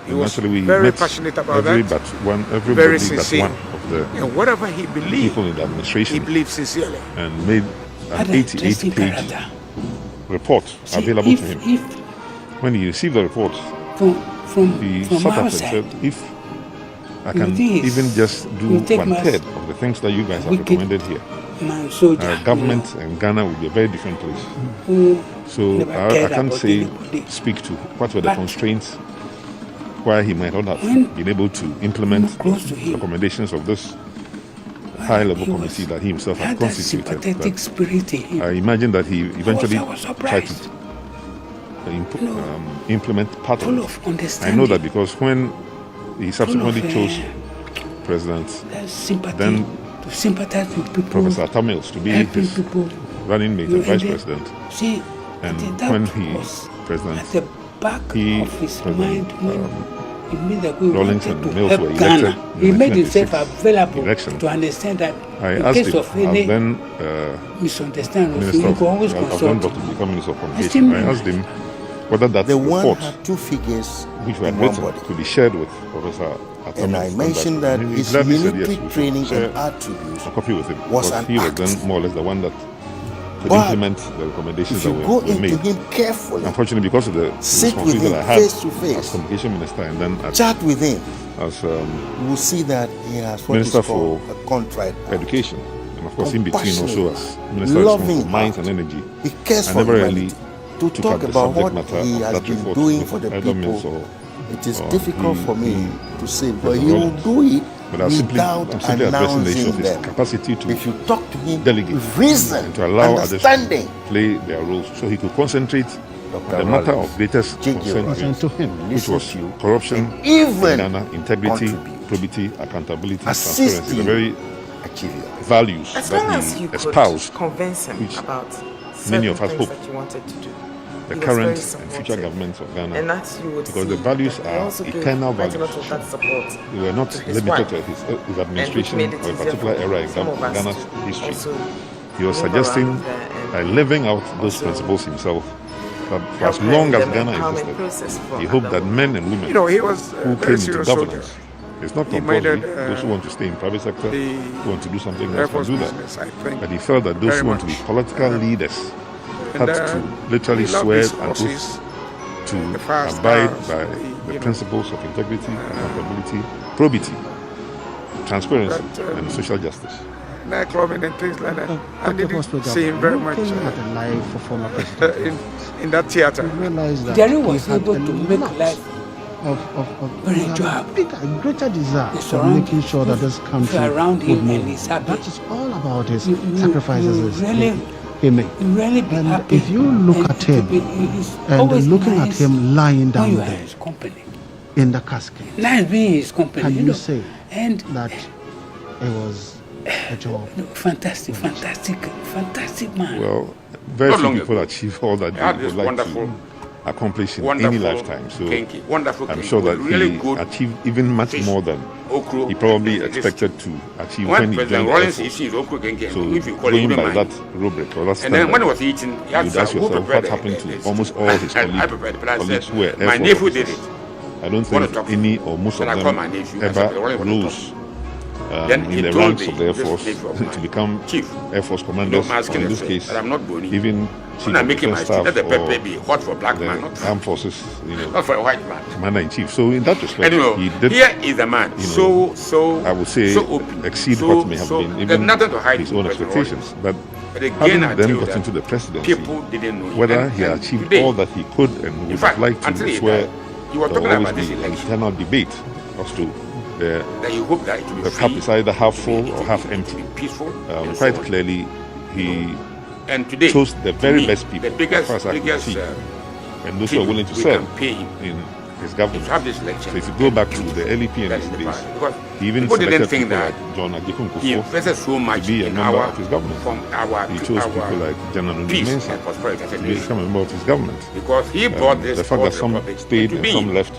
He And was actually we very met passionate about every that. Everybody Very but sincere. one of the And whatever he believed, people in the administration, he believed sincerely. and made an 88-page report available to him. When he received the report, he sat up and said, if I can even just do one-third of the things that you guys have recommended here, government and Ghana will be a very different place. So I can't speak to what were the constraints why he might not have been able to implement the recommendations of this high-level committee that he himself had constituted. I imagine that he eventually tried to implement part of it. I know that because when he subsequently chose president, then Professor Tamils to be his running mate and vice president, and when he president, he President Rawlings and Mills were elected. He made himself available to understand that in case of any misunderstanding, you can always consult. To become Minister of Communication, I asked him whether that report, two figures which were written, could be shared with Professor Atamils. And I mentioned that his military training and attributes a copy with him, was because an he was act. then more or less the one that could But implement the recommendations if that you were go were into made. him carefully, Unfortunately, because of the sit with responsibility him that I had face to face, as communication minister, and then as, chat with him, as you will see that he has what Minister is called for a contrite heart. Education, and of course in between also as Minister loving for Mines and heart. Energy. He cares I for never really humanity. To took talk up the about subject what matter he of has that been report doing with for the either people, Mills or it is or difficult for me to say, but he will Rawlings. do it But I'm simply addressing the issue announcing of his them. capacity to If you talk to him delegate with reason, and to allow others understanding, to play their roles, so he could concentrate on the matter of greatest concern to him, which was corruption, even Ghana, integrity, probity, accountability, assist transparency, the you very achieve your values As long that as he you could espoused, convince him which about many certain of us things hope that you wanted to do. the He was current very and supportive. future governments of Ghana, And that you would because see the values that he are also gave eternal quite a values. lot of that support They were not to his limited wife. to his administration made it or a easier particular for era in some of us Ghana's to history. also He was move suggesting, around there and by living out those also principles himself, that for help as long her as in the Ghana empowerment process existed, for he hoped other that men and women You know, he was a who very came into serious governance, soldier. it's not He compulsory, minded, those who want to stay in private sector, the who want to do something Air else can Force do that. business, I think, But he felt that those very who want to be much. political leaders And, had to literally he loved swear his an horses, oath to the fast abide cars, by the principles of integrity, accountability, probity, transparency, and social justice. nightclubbing and things like that. I Okay, didn't Hospital, see him very much looking at the life for former president, in that theater. you realize that Jerry was he had able a to make lot life of very he had a enjoyable. bigger, greater desire They of surround making sure that this country around would him and move. he's happy. That is all about his You sacrifices really- he made. You really be And happy. if you look and at to him be- it's and always looking nice at him lying when down you are in there his company. in the casket, Nice being in his company. can you you know. say And that it was a job? fantastic man. Well, very Not few long people achieve all that He had you this would like wonderful- to accomplish in wonderful any lifetime. So kinky, wonderful I'm kinky, sure that really he good achieved even much fish. more than Okro, he probably this- expected to achieve When when he President joined the Rawlings Air Force. issued Okro Genki, So if you call it, going you don't by mind. that rubric or that And then when he was standard, eating, he you had would ask who yourself prepared what happened the- to almost all his I colleagues, prepared it, but I colleagues said, who were Air my Force nephew did officers. it. I don't Wanna think talk to any him. or most of And I them called my nephew. I ever said, "Rawlings, wanna rose in the ranks of the Air Force to become Air Force commanders, or in this case, even chief of defense staff or the armed forces, not for a white man. Commander-in-chief. So in that respect, he did. Here is a man I would say exceed what may have been even his own expectations. But having then got into the presidency, whether he achieved all that he could and would have liked to, is where there will always be an internal debate as to the cup is either half full or half empty. Quite clearly, he chose the very best people, as far as I can see, and those who are willing to serve in his government. So if you go back to the early PNS days, he even selected people like John Agyemang to be a member of his government. He chose people like General Mensah to become a member of his government. Because he brought this, the fact that some stayed and some left,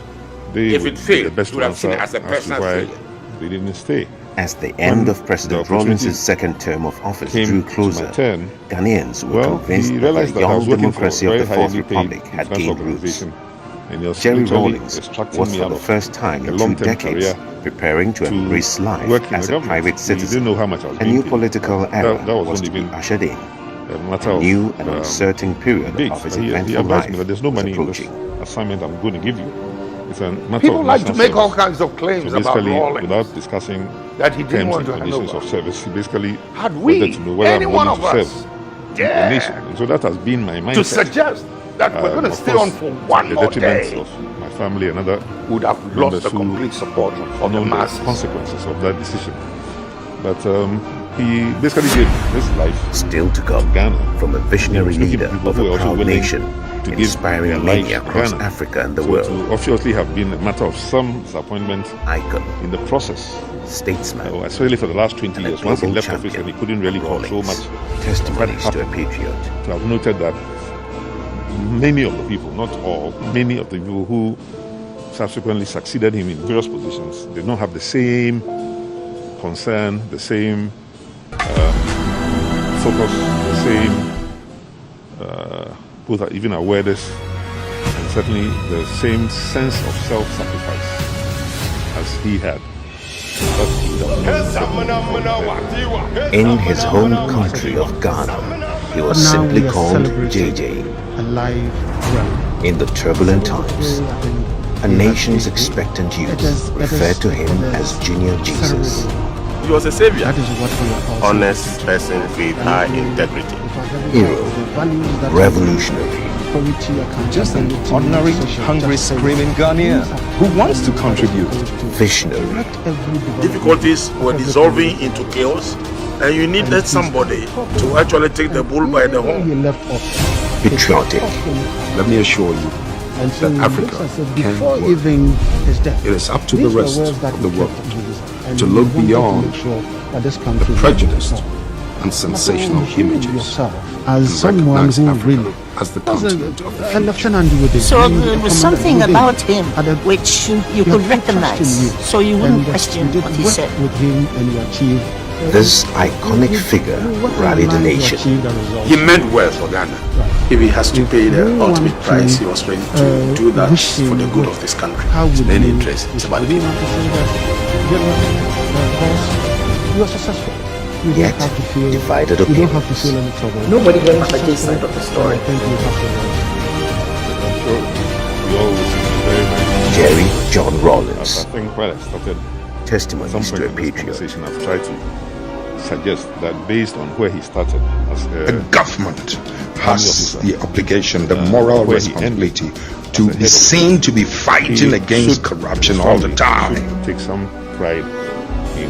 they would be the best to answer as to why they didn't stay. As the end of President Rawlings' second term of office drew closer, Ghanaians were convinced that the young democracy of the Fourth Republic had gained roots. Jerry Rawlings was for the first time in 2 decades preparing to embrace life as a private citizen. A new political era was to be ushered in. A new and uncertain period of his eventful life was approaching. Assignment I'm going to give you. It's a matter People of like to make service. all kinds of claims So about basically, Rawlings without discussing that he didn't terms want and to hand conditions over. of service, he basically Had we, wanted to know whether any I'm one willing of to us, serve the nation. And so that has been my mindset. to suggest that we're going to Of stay course, on for one the more detriment day of my family and other would have lost members the who complete support of the know masses. the consequences of that decision. But he basically gave his life still to come Ghana, from a visionary leader of a proud nation, to inspiring many across Africa and the world. To obviously have been a matter of some disappointment icon in the process. Statesman, especially for the last 20 years, once he left office and he couldn't really control much. Testimonies to a patriot. To have noted that many of the people, not all, many of the people who subsequently succeeded him in various positions did not have the same concern, the same focus, the same both even awareness, and certainly the same sense of self-sacrifice as he had. In his home country of Ghana, he was simply called JJ. In the turbulent times, a nation's expectant youth referred to him as Junior Jesus. He was a savior, honest person with high integrity. Hero, revolutionary. Just an ordinary, hungry, screaming Ghanaian who wants to contribute. Visionary. Difficulties were dissolving into chaos, and you needed somebody to actually take the bull by the horn. Patriotic. Let me assure you that Africa can work. It is up to the rest of the world to look beyond the prejudiced and sensational images as someone who really as the continent of the future. So there was something about him which you could recognize, so you wouldn't question what he said. This iconic figure rallied the nation. He meant well for Ghana. If he has to pay the ultimate price, he was ready to do that for the good of this country. It's in any interest. It's about the people. You are successful. Yet, divided opinions. Nobody went for this side of the story. Jerry John Rawlings. I think when I started testimonies to a patriot. I've tried to suggest that based on where he started as the government has the obligation, the moral responsibility to be seen to be fighting against corruption all the time. Take some pride in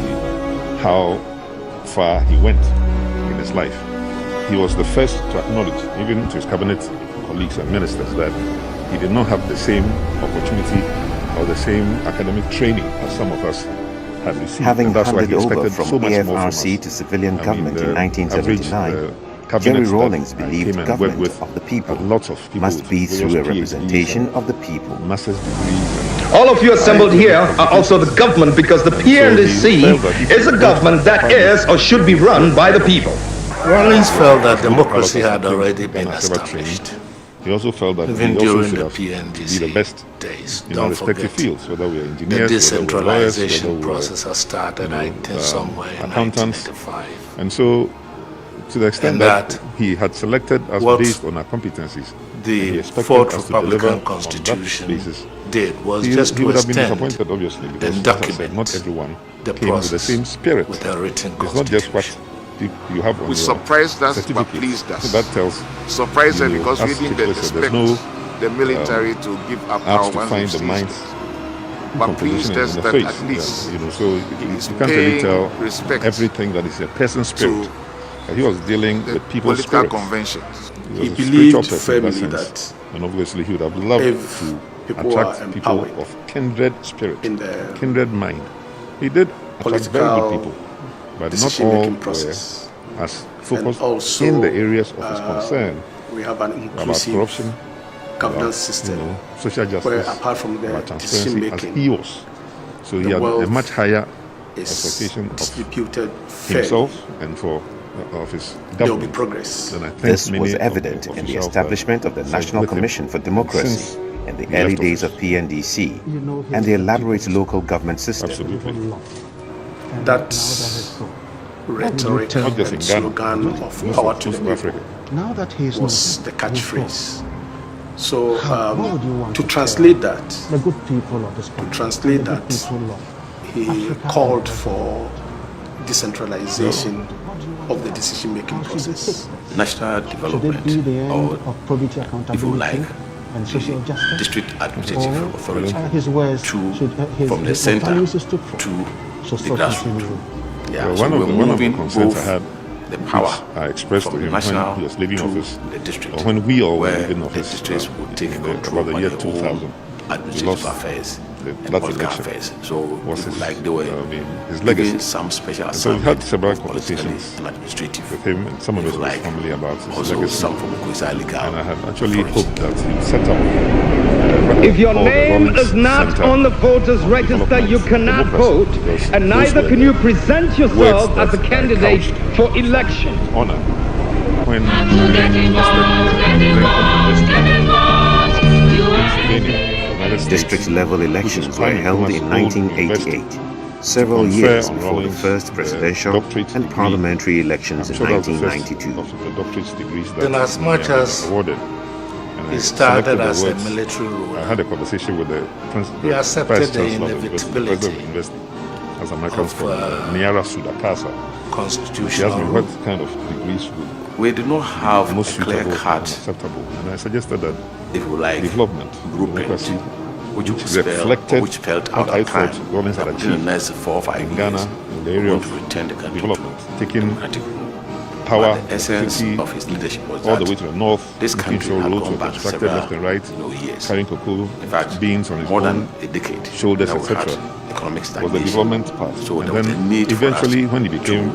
how far he went in his life. He was the first to acknowledge, even to his cabinet colleagues and ministers, that he did not have the same opportunity or the same academic training as some of us had received. Having that's handed why he over expected from so much more from AFRC us. to civilian government in average, 1979, Jerry Rawlings believed government of the people must be through a representation of the people. All of you assembled here are also the government, because the PNC is a government that is or should be run by the people. Rawlings felt that democracy had already been established. He also felt that even we also during should the have to be PNDC the best days. in our Don't respective forget, fields, whether we are the engineers, decentralization whether we are lawyers, process has started, I think, somewhere in accountants. 1985. And so, to the extent And that he had selected us based on our competencies, the Fourth Republican Constitution did was he just to would have been extend disappointed, obviously, because and as I document said, not everyone the came with the process same spirit. with a written It's not just what you have on Which your surprised us but certificate. pleased us. So that tells Surprised us because we as didn't Chief said, expect the military to give up power apps to once find we the seized minds it. But pleased us in the that face. at least You know, so you can't really paying tell respect everything that is a person's spirit. He was dealing with people's political spirits. conventions. He was He a believed spiritual person in that firmly sense. that And obviously he would have loved if to people are attract people empowered of kindred spirit, in the kindred mind. He did attract very good political people, but not all decision-making were process. as focused also, in the areas of his concern we have an about inclusive corruption, governance about, system, social justice, where apart from the about transparency as decision-making, he was. So he the had a wealth much higher is expectation of distributed fairly. himself and for of his There will be government. progress. Than I think This many was of evident the in the officials establishment that of the side National with him Commission for Democracy since in the he early left days office. of PNDC and the elaborate local government system. Absolutely. That rhetoric Not just in and Ghana, slogan most of power to the Africa. people Now that he is was not the catchphrase. So what would you want to to translate that, the good people of this country, translate the good that, people of he Africa called and for decentralization of the decision-making process. National Should it development, be the end or of probity, accountability, like, and social justice? district administrative Or authority his words to should, from the center values he stood for, to should the still grassroots. continue. Yeah, Well, so one of we're the moving concerns I both had, the power which I expressed to from him national when he was leaving to office, the district, or when we all were where leaving the office, districts would take in control about the of year their 2000. own We administrative lost affairs and that political election. affairs. So Was his, like they were his giving legacy. some special And so we assignment had several of politically conversations and administrative with him and some of us was like family about his also legacy. some from Kwesi legal. And I had actually hoped that he'd set up If your called the name Rawlings is not Center on the voters on register, you Development cannot Democracy, vote, because and those neither were can the you present yourself words as a that I candidate couched for election. honor when I Pennsylvania, District-level elections were held in 1988, several years before the first presidential and parliamentary elections in 1992. In as much as he started as a military ruler, I had a conversation with the he accepted vice the chancellor of the inevitability university, as Americans of, call it, Niara Sudakasa. She asked me what kind of degrees would we do not have most a clear suitable cut, and acceptable, and I suggested that if you like, development, democracy, which reflected which felt what out I of time. thought Rawlings had Within the achieved next 4 or 5 in years, Ghana, in the area we're of going to return the country development, to taking democratic rule. power, But the essence city, of his leadership was all that the way to the north, this making country sure had roads gone were back constructed several, left and right, years. carrying cocoa, In fact, beans on its more own than a decade, shoulders, that we had etc. economic was the stagnation. development part. So And there was a then need eventually, for us when he became,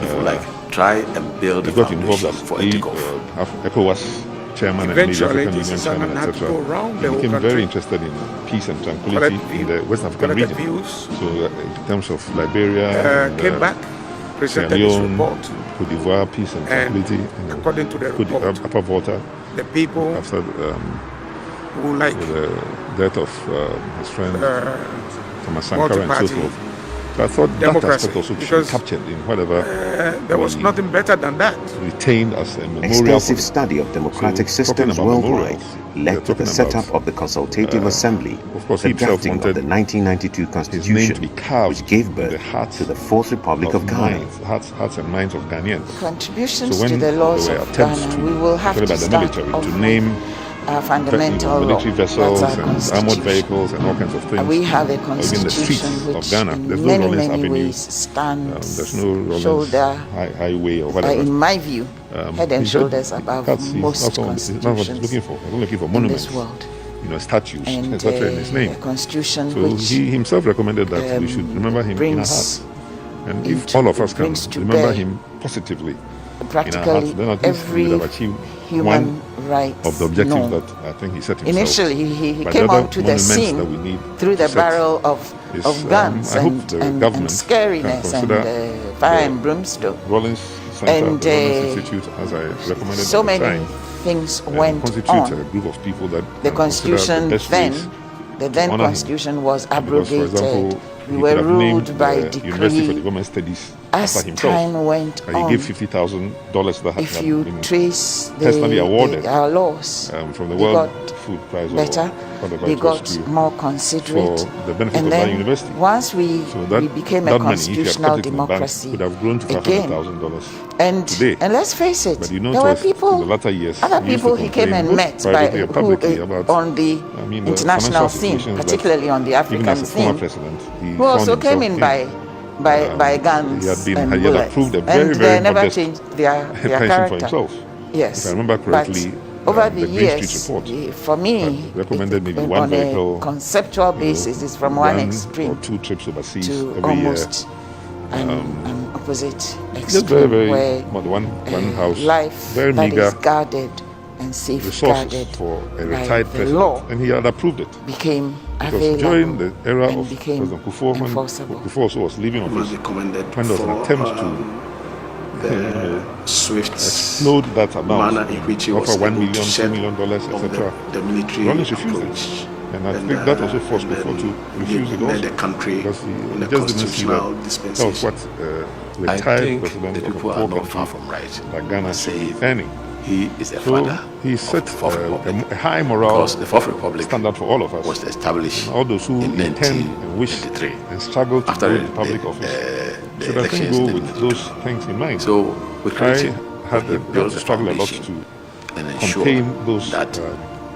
if you like, try and build he a got involved foundation as for a takeoff. ECOWAS chairman and maybe Eventually, African this Union is chairman, an etc. article around He the whole became country. very interested in peace and tranquility in the West African region. So in terms of Liberia, and, came back, Sierra presented his Leone, report. Cote d'Ivoire, peace and tranquility. According to the report, Upper Volta, the people after who like the death of his friend Thomas Sankara and so multi-party forth. So I thought that democracy, aspect also should be because, captured in whatever there was nothing better than that. retained as a memorial. Extensive study of democratic systems worldwide led to the setup of the Consultative Assembly, of course, the he himself drafting of wanted the 1992 Constitution, which gave birth to the Fourth Republic of Ghana. Hearts and minds of Ghanaians. Contributions so when to the laws there were of attempts Ghana, to, we will have by to the start military off to with name our fundamental military law. vessels That's our and armored constitution. vehicles and all kinds of things. We have a or even the streets constitution of which Ghana. in There's no many, Rawlings many Avenue. ways stands There's no Rawlings shoulder, highway or whatever. in my view, head and he's shoulders very- above that's- most that's what he's not what he's looking for. He's looking for in monuments. this world. Statues, And etc. in his name. a constitution so which he himself recommended that we should remember him in our hearts. And if all of us can remember him positively in our hearts, practically then at least we every would have achieved human one rights of the objectives norm. that I think he set himself. Initially, he But came the other onto the monuments scene that we need through to the set barrel of guns I hope and, the and government scariness can and consider fire and brawlings. Rawlings Center, And, the Rawlings Institute, as I recommended so at the many time, things went constitute on. a group of people that The constitution the then constitution was abrogated. Because, for example, we were ruled by University for decree. Development Studies As after himself. time went He on, gave $50,000 that if had you been trace personally awarded our laws, from the they World got Food Prize better, or whatever they it was got more considerate, for the benefit and of then that university. once we became a that money, if you had constitutional kept it in the bank, democracy would have grown to again. $500,000 today. And let's face it, But you know, there were in the people, latter years, other he used people to he came complain and both met privately by, and publicly about, on the international financial scene, situations particularly on the even African as a former scene, president, he who also found came himself in by guns he and had bullets, approved a very, and very they never modest changed their pension character. for himself. Yes, If I remember correctly, but over the the Green years, Street report for me, recommended maybe on one a vehicle, conceptual basis, is from one extreme or 2 trips overseas to every almost year. an opposite Just very, extreme, very, where one house, life very that meager is guarded and resources safeguarded for a by retired the president, law and he had approved it. became Because available during the era and of became President Kufuor, when enforceable. Kufuor also was leaving office, must be commended when there was an for, attempt to the swift explode that amount, manner in which he was offer $1 able million, to $2 shed million, etc. the military Rawlings refused approach. it. And I think that also forced Kufuor to refuse it also. The country because he in a just didn't see that. constitutional That was dispensation. what I retired think president the of people a are poor not country far from right. like Ghana should Say be earning. he is a So father he set of the Fourth Republic. a high moral Because the Fourth Republic standard for all of us. was established And all those who in intend and wish 1993 and struggle to after go into public office the should I think elections go in with those things in mind. So we created, I had we to built the struggle a lot foundation to and ensure contain those that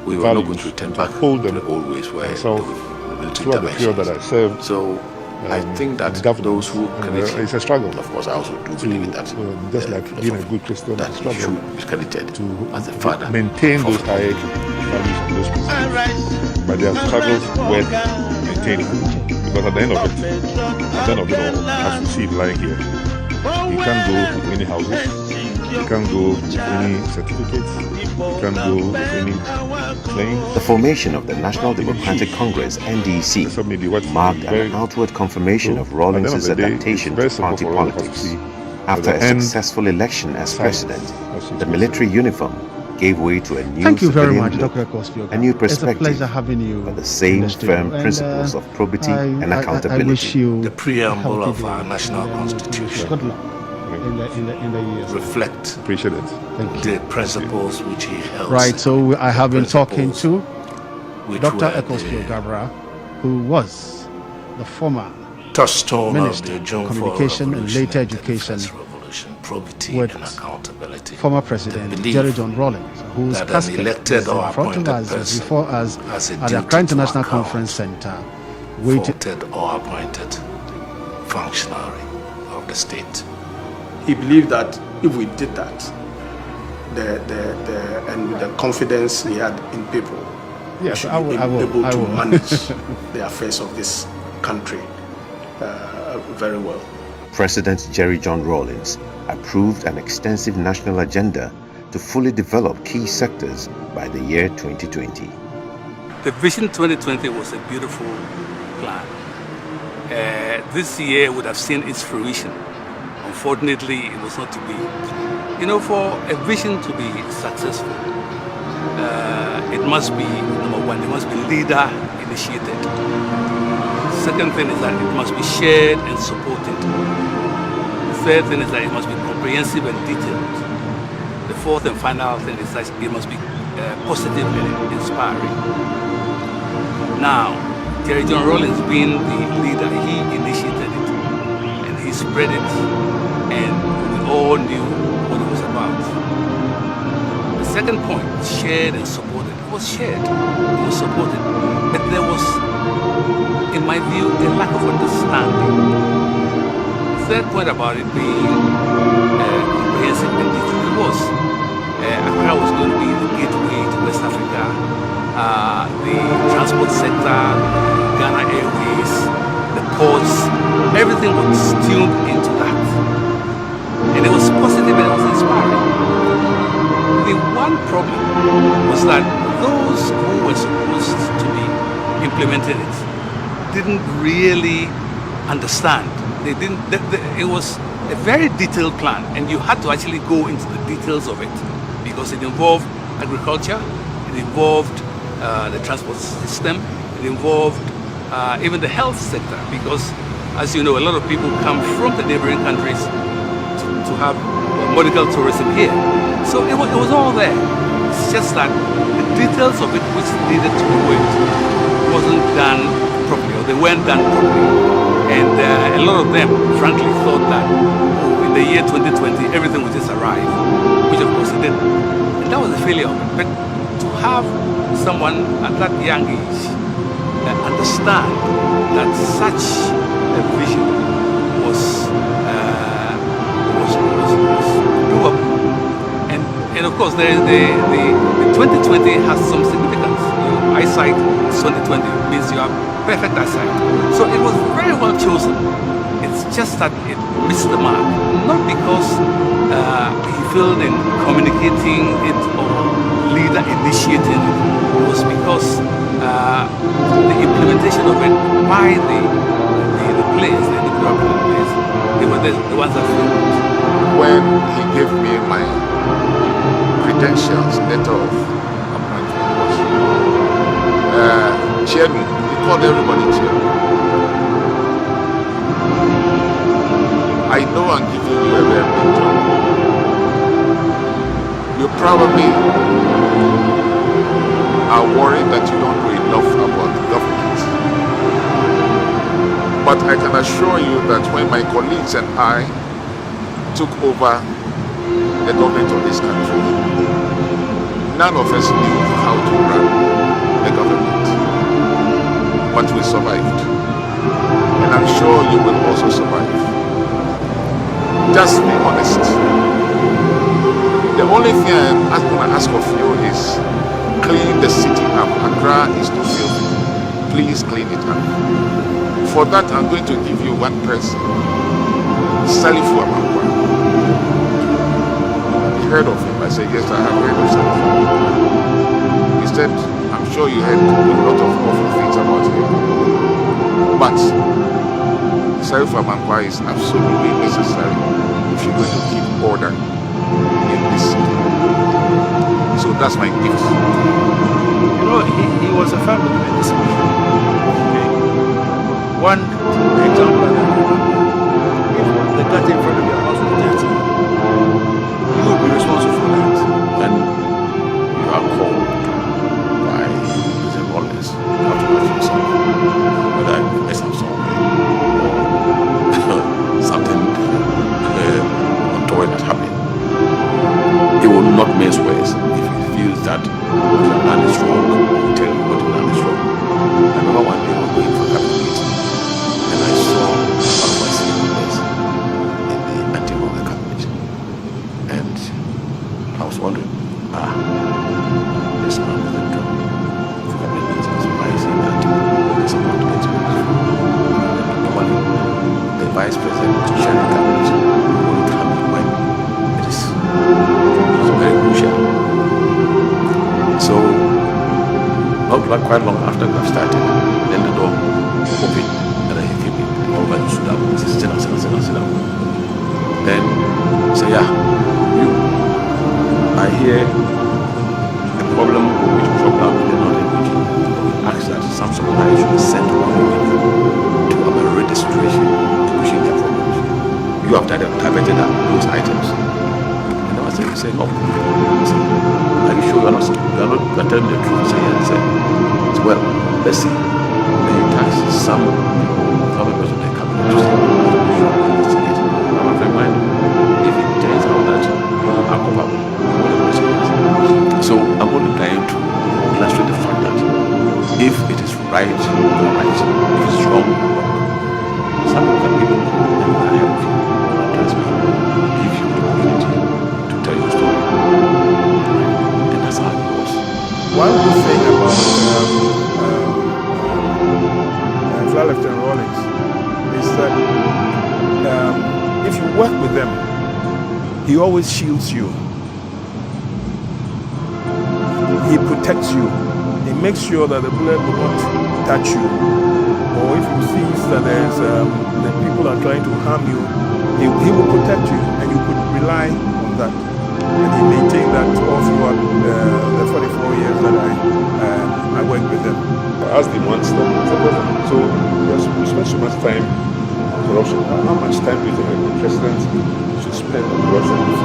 we were not going to values, return to back hold to them the old ways where myself the military throughout the period that I served. So I think that those who created, it's a struggle. of course, I also do believe in that. Just like being a good Christian, that struggle should be credited as the father. maintain those high values and those principles. But their struggles worth maintaining. Because at the end of it all, as we see it lying here, you can't go with any houses, you can't go with any certificates, you can't go with any claims. The formation of the National Democratic Congress, NDC, marked an outward confirmation of Rawlings' adaptation to party politics. After a successful election as president, the military uniform gave way to a new Thank you very civilian much, look, Dr. Kospioga. a new It's a perspective, pleasure having you. but the same in the studio. firm principles of probity and I accountability. wish you The preamble a of healthy our day. national constitution Good luck in the years. reflect Appreciate it. the principles which he held. Right, so I have been talking to which Dr. were Kospioga, who was the former touchstone of Minister the of June 4 Communication and later Education probity with and accountability. former President Jerry John Rawlings, whose that an casket elected is or in front of appointed us person before us has a at the duty Accra to International account Conference Center, for waiting. elected or appointed functionary of the state. He believed that if we did that, and with the confidence he had in people, we Yes, should I be will. able I to will. manage the affairs of this country very well. President Jerry John Rawlings approved an extensive national agenda to fully develop key sectors by the year 2020. The Vision 2020 was a beautiful plan. This year would have seen its fruition. Unfortunately, it was not to be. You know, for a vision to be successful, it must be, number one, it must be leader initiated. Second thing is that it must be shared and supported. The third thing is that it must be comprehensive and detailed. The fourth and final thing is that it must be positive and inspiring. Now, Jerry John Rawlings being the leader, he initiated it and he spread it, and we all knew what it was about. The second point, shared and supported. It was shared, it was supported, but there was, in my view, a lack of understanding. The third point about it being comprehensive and detailed, it was. Accra was going to be the gateway to West Africa. The transport sector, Ghana Airways, the ports, everything was tuned into that. And it was positive and it was inspiring. The one problem was that those who were supposed to be implementing it didn't really understand. They didn't. It was a very detailed plan, and you had to actually go into the details of it because it involved agriculture, it involved the transport system, it involved even the health sector, because as you know, a lot of people come from the neighboring countries to have medical tourism here. So it was all there. It's just that the details of it which needed to be worked wasn't done properly, or they weren't done properly. And a lot of them, frankly, thought that in the year 2020, everything would just arrive, which of course it didn't. And that was a failure of it. But to have someone at that young age understand that such a vision was doable. And of course, the 2020 has some significance. Your eyesight is 2020 means you have perfect eyesight. So it was very well chosen. It's just that it missed the mark, not because he failed in communicating it or leader initiating it. It was because the implementation of it by the players, the individual players, they were the ones that failed. When he gave me my credentials, letter of appointment, chairman, he called everybody chairman. I know I'm giving you a very big job. You probably are worried that you don't know enough about government. But I can assure you that when my colleagues and I took over the government of this country, none of us knew how to run the government. But we survived. And I'm sure you will also survive. Just be honest. The only thing I'm going to ask of you is clean the city up. Accra is too filthy. Please clean it up. For that, I'm going to give you one person. Salifu Amankwa. Have you heard of him? I said, yes, I have heard of Salifu. He said, I'm sure you heard a lot of awful things about him. But Salifu Amankwa is absolutely necessary if you're going to keep order in this city. So that's my gift. You know, he was a family man. Okay. One example of that, if the gutter in front of your house was dirty, you would be responsible for that. Then you are called by the Rawlings, you have to watch yourself. Whether you mess up something or something untoward that happened. He will not mince words if he feels that what you have done is wrong. He will tell you what you have done is wrong. I remember one day we were going for a cabinet meeting, and I saw one of my senior members in the Agyemang cabinet, and I was wondering, this man doesn't come for cabinet meetings. Why is he in Agyemang? There's a lot to get to. Normally, the vice president was chairing cabinet. We will come when it is very crucial. So, not quite long after we have started, then the door opened and I came in. All of us stood up and said, sit down. Then say, yeah, you, I hear a problem which cropped up in the northern region. We asked that some suppliers should be sent to our region to ameliorate the situation, to pushing their problems. You have diverted those items. And I was saying, oh, are you sure you are not telling the truth? Say, yes. Say, well, let's see. Then you tax some members of the cabinet to investigate. I'm a friend mine. If it turns out that you are culpable, so I'm only trying to illustrate the fact that if it is right, you are right. If it's wrong, you are wrong. Some of them people can help you. Give you the opportunity to tell your story. And that's how it goes. One good thing about Flight Lieutenant Rawlings is that if you work with them, he always shields you. He protects you. He makes sure that the bullet will not touch you. Or if he sees that that people are trying to harm you, he will protect you, and you could rely on that. And he maintained that all throughout the 44 years that I worked with him. I asked him once, so we spent so much time on corruption. How much time do you think the president should spend on corruption if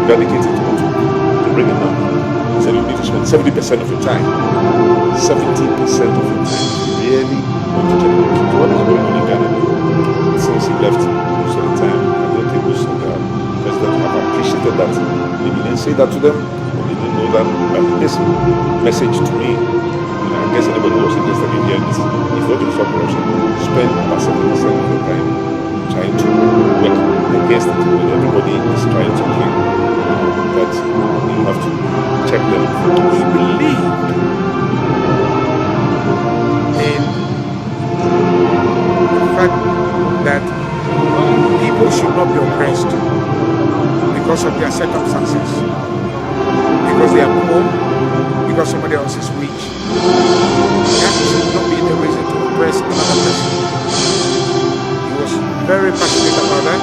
dedicated to bring it down? He said you need to spend 70% of your time. 70% of your time. Really want to check corruption. So what is going on in Ghana? Since he left most of the time, I don't think most of the presidents have appreciated that. They didn't say that to them, or they didn't know that. But this message to me, I guess anybody who was interested in hearing this, if you want to stop corruption, spend about 70% of your time trying to work against it. When everybody is trying to bring that, you have to check them. He believed in the fact that people should not be oppressed because of their circumstances, because they are poor, because somebody else is rich. That should not be the reason to oppress another person. He was very passionate about that,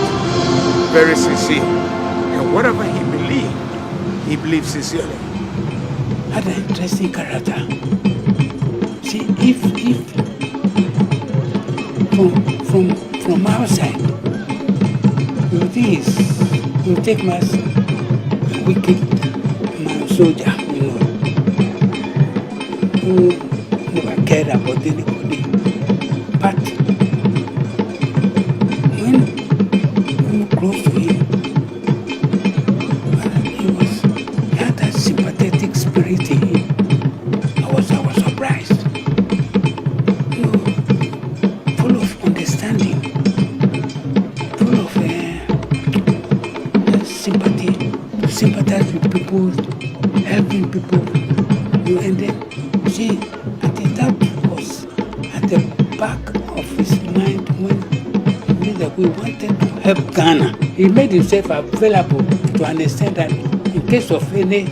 very sincere. And whatever he believed sincerely. Had an interesting character. See, if from outside, you think you take my wicked man soldier, who never cared about anybody. But when we were close to him, he had that sympathetic spirit in him. I was surprised. Full of understanding, full of sympathy, to sympathize with people, helping people. And then, see, I think that was at the back of his mind when he made that we wanted to help Ghana. He made himself available to understand that in case of any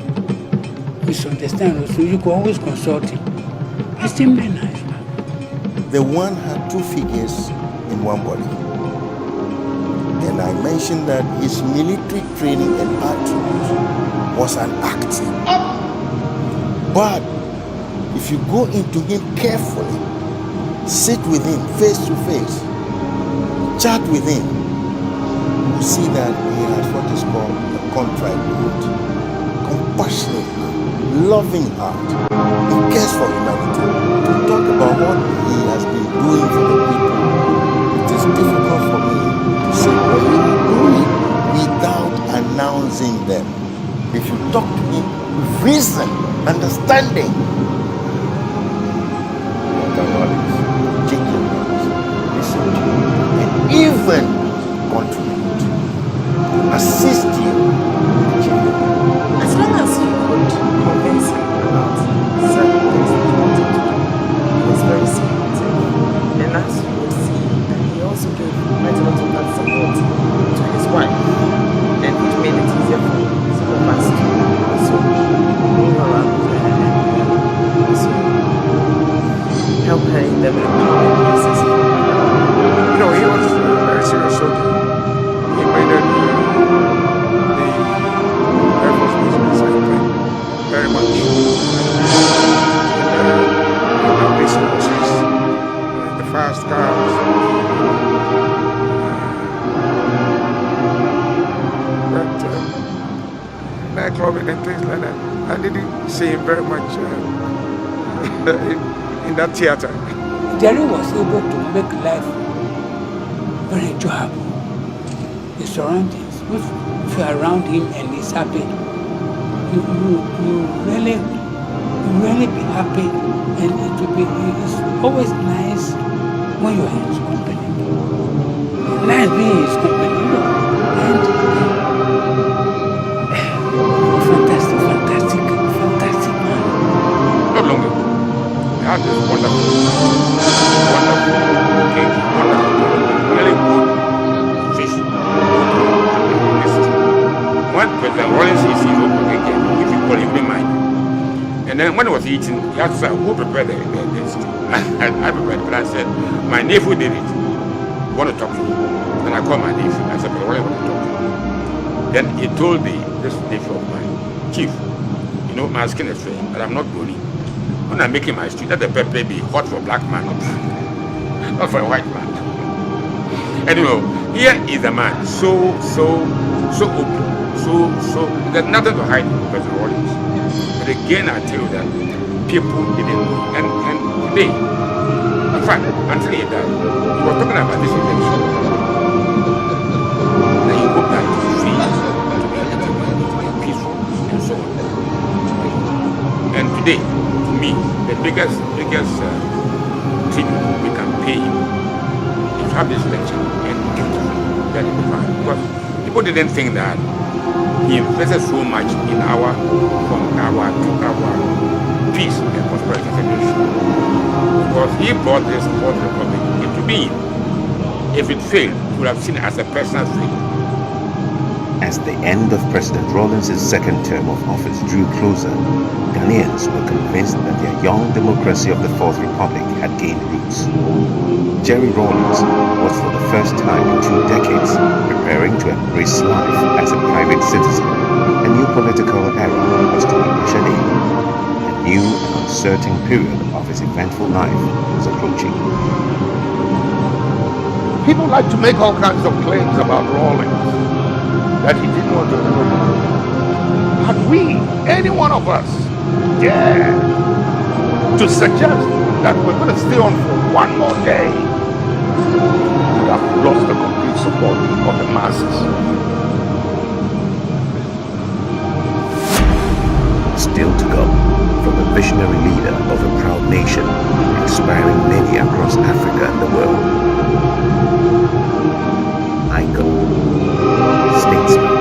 misunderstanding, so you could always consult him. He seemed very nice. The one had two figures in one body. And I mentioned that his military training and attributes was an acting. But if you go into him carefully, sit with him face to face, chat with him, you see that he has what is called a contrite heart, compassionate heart, loving heart. He cares for humanity. To talk about what he has been doing for the people, it is difficult for me to say, but he will do it without announcing them. If you talk to him with reason, understanding, listen to you, and even contribute, assist you. As long as you could convince him about certain things that he wanted to do, he was very supportive. And as you would see, that he also gave quite a lot of that support to his wife, and which made it easier for some of us to also move around with her and also help her in the empowerment process. You know, he was a very serious soldier. He made the Air Force business, I think, very much. The resources, the fast cars, nightclubbing and things like that. I didn't see him very much in that theater. Jerry was able to make life very enjoyable. The surroundings, if you're around him and he's happy, you really be happy, and it's always nice when you're in his company. Nice being in his company, and fantastic man. Not long ago, I had this wonderful cake, really good fish. When President Rawlings is again, if you call him, the mind. And then when I was eating, he asked, who prepared the stew? I prepared it, but I said, my nephew did it. I want to talk to you. Then I called my nephew. I said, but what I want to talk to you. Then he told this nephew of mine, Chief, you know, my skin is fair, but I'm not bony. When I'm making my street, let the pepper be hot for a black man, not for a white man. And you know, here is a man so open, so there's nothing to hide from President Rawlings. But again, I tell you that people didn't know. And today, in fact, until he died, he was talking about this election. That he hoped that it was free, to be peaceful, and so on. And today, to me, the biggest tribute we can pay him is to have this election and give it to him. That is fine. Because people didn't think that he invested so much in our peace and prosperity federation. Because he brought this fourth republic into being. If it failed, we would have seen it as a personal failure. As the end of President Rawlings' second term of office drew closer, Ghanaians were convinced that their young democracy of the Fourth Republic had gained roots. Jerry Rawlings was for the first time in 2 decades preparing to embrace life as a private citizen. A new political era was to be ushered in. A new and uncertain period of his eventful life was approaching. People like to make all kinds of claims about Rawlings, that he didn't want to remember. Had we, any one of us, dared to suggest that we're going to stay on for one more day, we would have lost the complete support of the masses. Still to come, from a visionary leader of a proud nation, inspiring many across Africa and the world. Icon, statesman,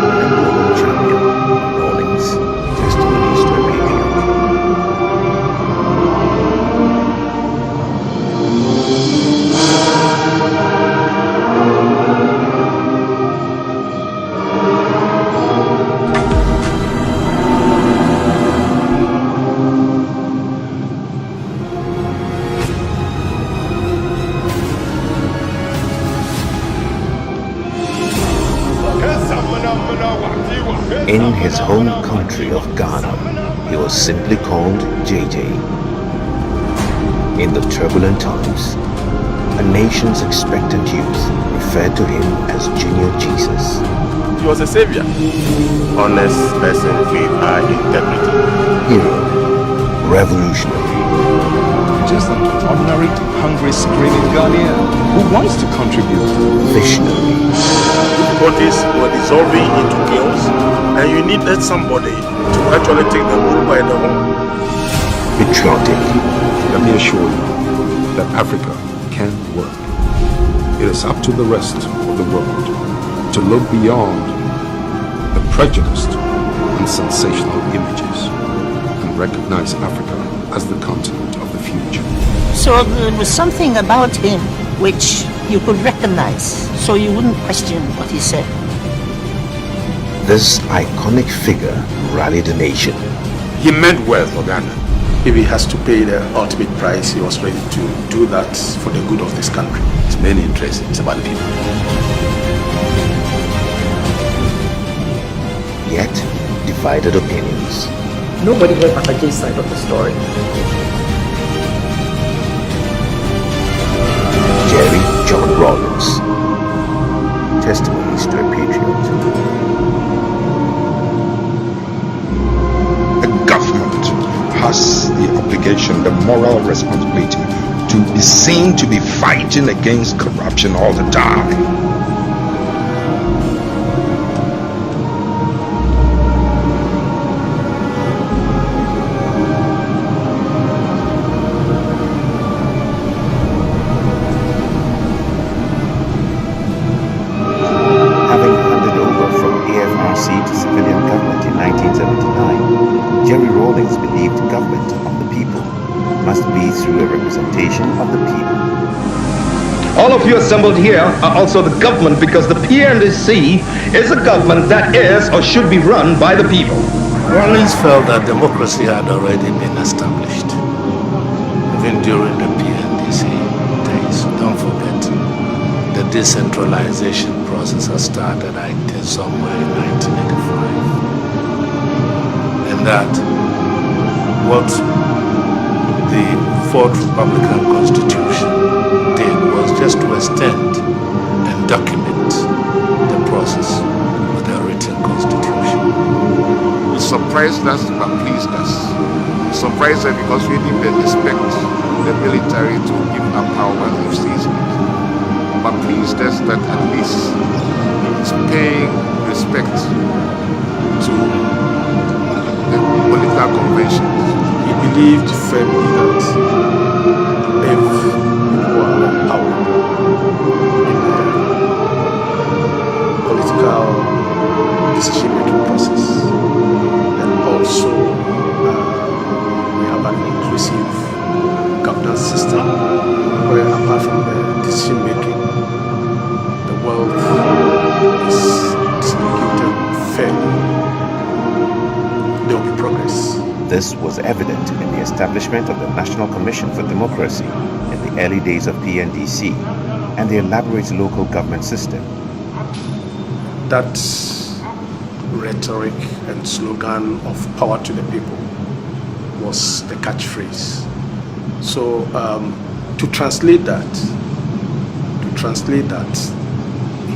and a global champion, Rawlings, testimonies to a patriot. In his home country of Ghana, he was simply called JJ. In the turbulent times, a nation's expectant youth referred to him as Junior Jesus. He was a savior. Honest person with high integrity. Hero, revolutionary. Just an ordinary, hungry, screaming Ghanaian who wants to contribute. Visionary. Difficulties were dissolving into chaos, and you needed somebody to actually take the bull by the horn. Patriotic. Let me assure you that Africa can work. It is up to the rest of the world to look beyond the prejudiced and sensational images and recognize Africa as the continent of the future. So there was something about him which you could recognize, so you wouldn't question what he said. This iconic figure rallied the nation. He meant well for Ghana. If he has to pay the ultimate price, he was ready to do that for the good of this country. It's main interest, it's about the people. Yet, divided opinions. Nobody heard Papa J's side of the story. Jerry John Rawlings. Testimonies to a patriot. The government has the obligation, the moral responsibility to be seen to be fighting against corruption all the time. To civilian government in 1979, Jerry Rawlings believed government of the people must be through a representation of the people. All of you assembled here are also the government, because the PNDC is a government that is or should be run by the people. Rawlings felt that democracy had already been established, even during the PNDC days. Don't forget, the decentralization process has started, I think, somewhere in 1985. And that what the Fourth Republican Constitution did was just to extend and document the process of the written Constitution. It surprised us but pleased us. It surprised us because we didn't expect the military to give up power if seized it. But pleased us that at least it's paying respect to the political conventions. He believed firmly that if people are empowered in the political decision-making process, and also we have an inclusive governance system where, apart from the decision-making, the wealth is distributed fairly, there will be progress. This was evident in the establishment of the National Commission for Democracy in the early days of PNDC and the elaborate local government system. That rhetoric and slogan of power to the people was the catchphrase. So to translate that,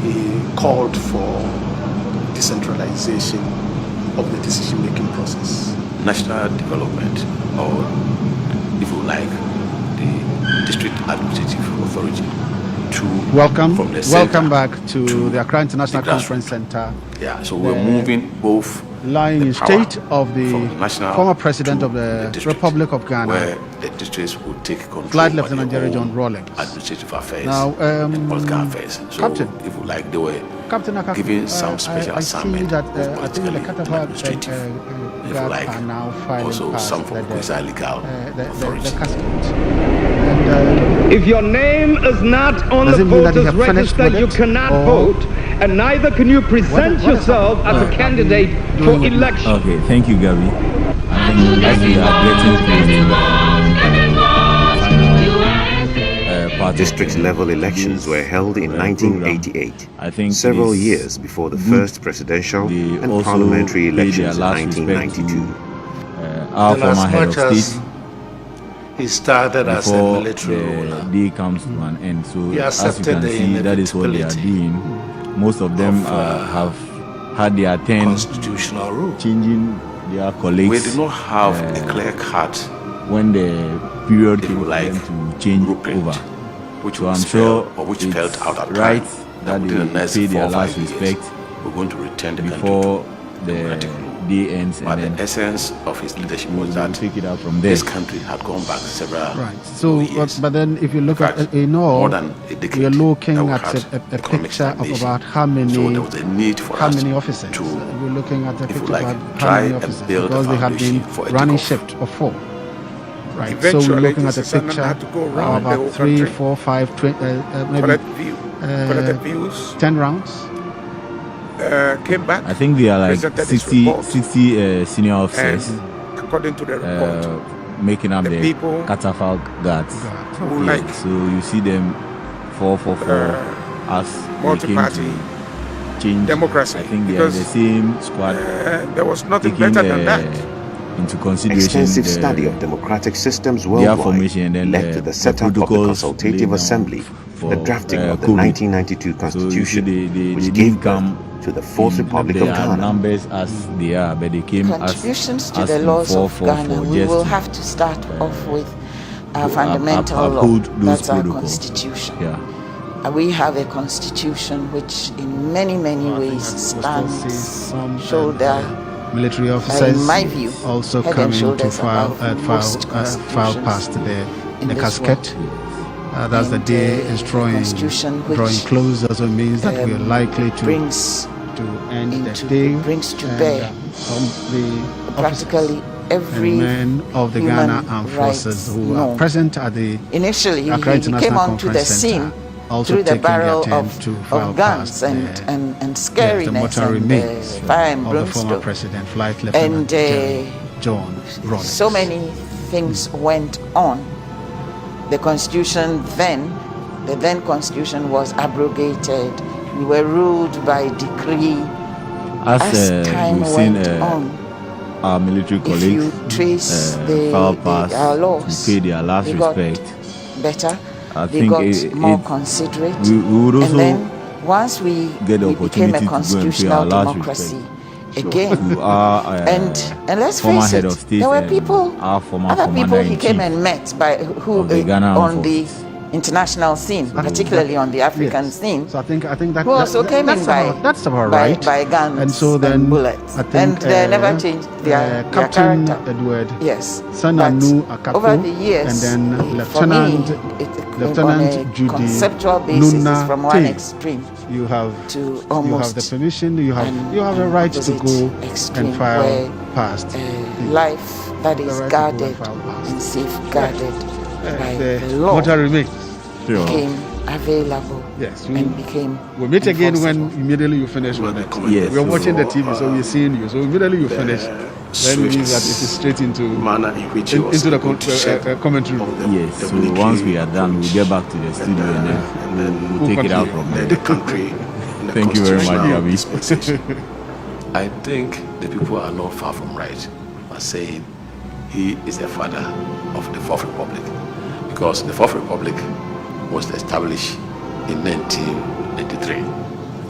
he called for decentralization of the decision-making process. National development, or if you like, the district administrative authority to Welcome back to the Accra International Conference Center. Yeah, so we're moving both lying in state of the former president of the Republic of Ghana, where the districts will take control Flight Lieutenant General John Rawlings. Administrative affairs Now, and political affairs. So Captain, if you like, they were Captain Akaku, giving some special assignment I of think politically the and Catapult administrative, if you like, are now filing also past some for quasi-legal authority. If your name is not on the voters' register, you cannot vote, and neither can you present yourself as a candidate for election. Okay, thank you, Gabby. I think as we are getting to District-level elections were held in 1988, several years before the first presidential and parliamentary elections in 1992. Our And as former head of much as state, he started as a before military ruler, the day comes to an end. So he as you accepted can the see, that is what they are inevitability doing. Most of them have had their turn constitutional rule. changing their colleagues. We did not have a clear cut when the period came for like, them to change over. which So I'm was sure or which it's felt out at right time, that within the they next pay 4 their or 5 last years, respect we're going to return the before country the day ends, but and the essence of his leadership was we'll that take it out from there. this country had gone back several Right. So, years. but then if you look In fact, at all, more than a decade we are looking that we at had a economic picture of stagnation. about how many So there was a need for us officers. to, We're looking at a if you picture like, about how try many and officers build a because they had been foundation for a running takeoff. shift of 4. Right. So Eventually, we're looking at a this is picture had to go of around the about whole 3, country. 4, 5, maybe Collect views. 10 rounds. Came back. I think they are like presented his 60 report. senior officers And according to the report, making up the the people catafalque guards. who Yeah, like so you see them 444 as they came multi-party to change. democracy, I think they are because the same squad. there was nothing taking, better than that. Into consideration Extensive the- study of democratic systems their worldwide formation and then led to the setup of the protocols Consultative laid down Assembly, for, the drafting of the COVID. 1992 Constitution, so you see which they gave didn't come birth to the Fourth Republic of their Ghana. numbers as they are, but they came Contributions to as the laws of 444 Ghana. We just will to, have to start off with our fundamental uphold law. those That's our protocols. constitution. Yeah. We have a constitution which in many ways stands shoulder, Military officers in my view, also head and coming to shoulders file above most file past in the this casket. That's the And, day is drawing constitution which, close. Also means that we are likely to end the day. brings to and, bear the practically every men of the human Ghana Armed Forces rights who are norm. present at the Initially, Accra he International came onto the Conference scene Center, also through the taking their barrel turn of to file guns past and the scariness mortal and remains fire and of the former brimstone. president, Flight Lieutenant And General John Rawlings. so many things went on. The constitution then the then constitution was abrogated. We were ruled by decree. As time went on, our military colleagues, if you trace our laws, to pay their last respect. Better, they got more considerate. We would also and then once we became a constitutional democracy again, and let's face it, there were people, other people he came and met who on the international scene, particularly on the African scene. So I think that who also came in that's about right. by guns and so then and bullets, I think, and they never changed their Captain character. Edward, yes, Sananu Akapo, over the years, and then Lieutenant Judy conceptual basis Luna from one extreme you have to almost you have the permission, you have a right to go and file past life that is guarded and safeguarded by the law became available. Yes, and became. We meet again when immediately you finish with it. Yes, we are watching the TV, so we're seeing you. So immediately you finish, then it means that it is straight into the commentary room. Yes. So once we are done, we'll get back to the studio and then we'll take it out from there. The country. Thank you very much, Gabi. I think the people are not far from right by saying he is the father of the Fourth Republic, because the Fourth Republic was established in 1993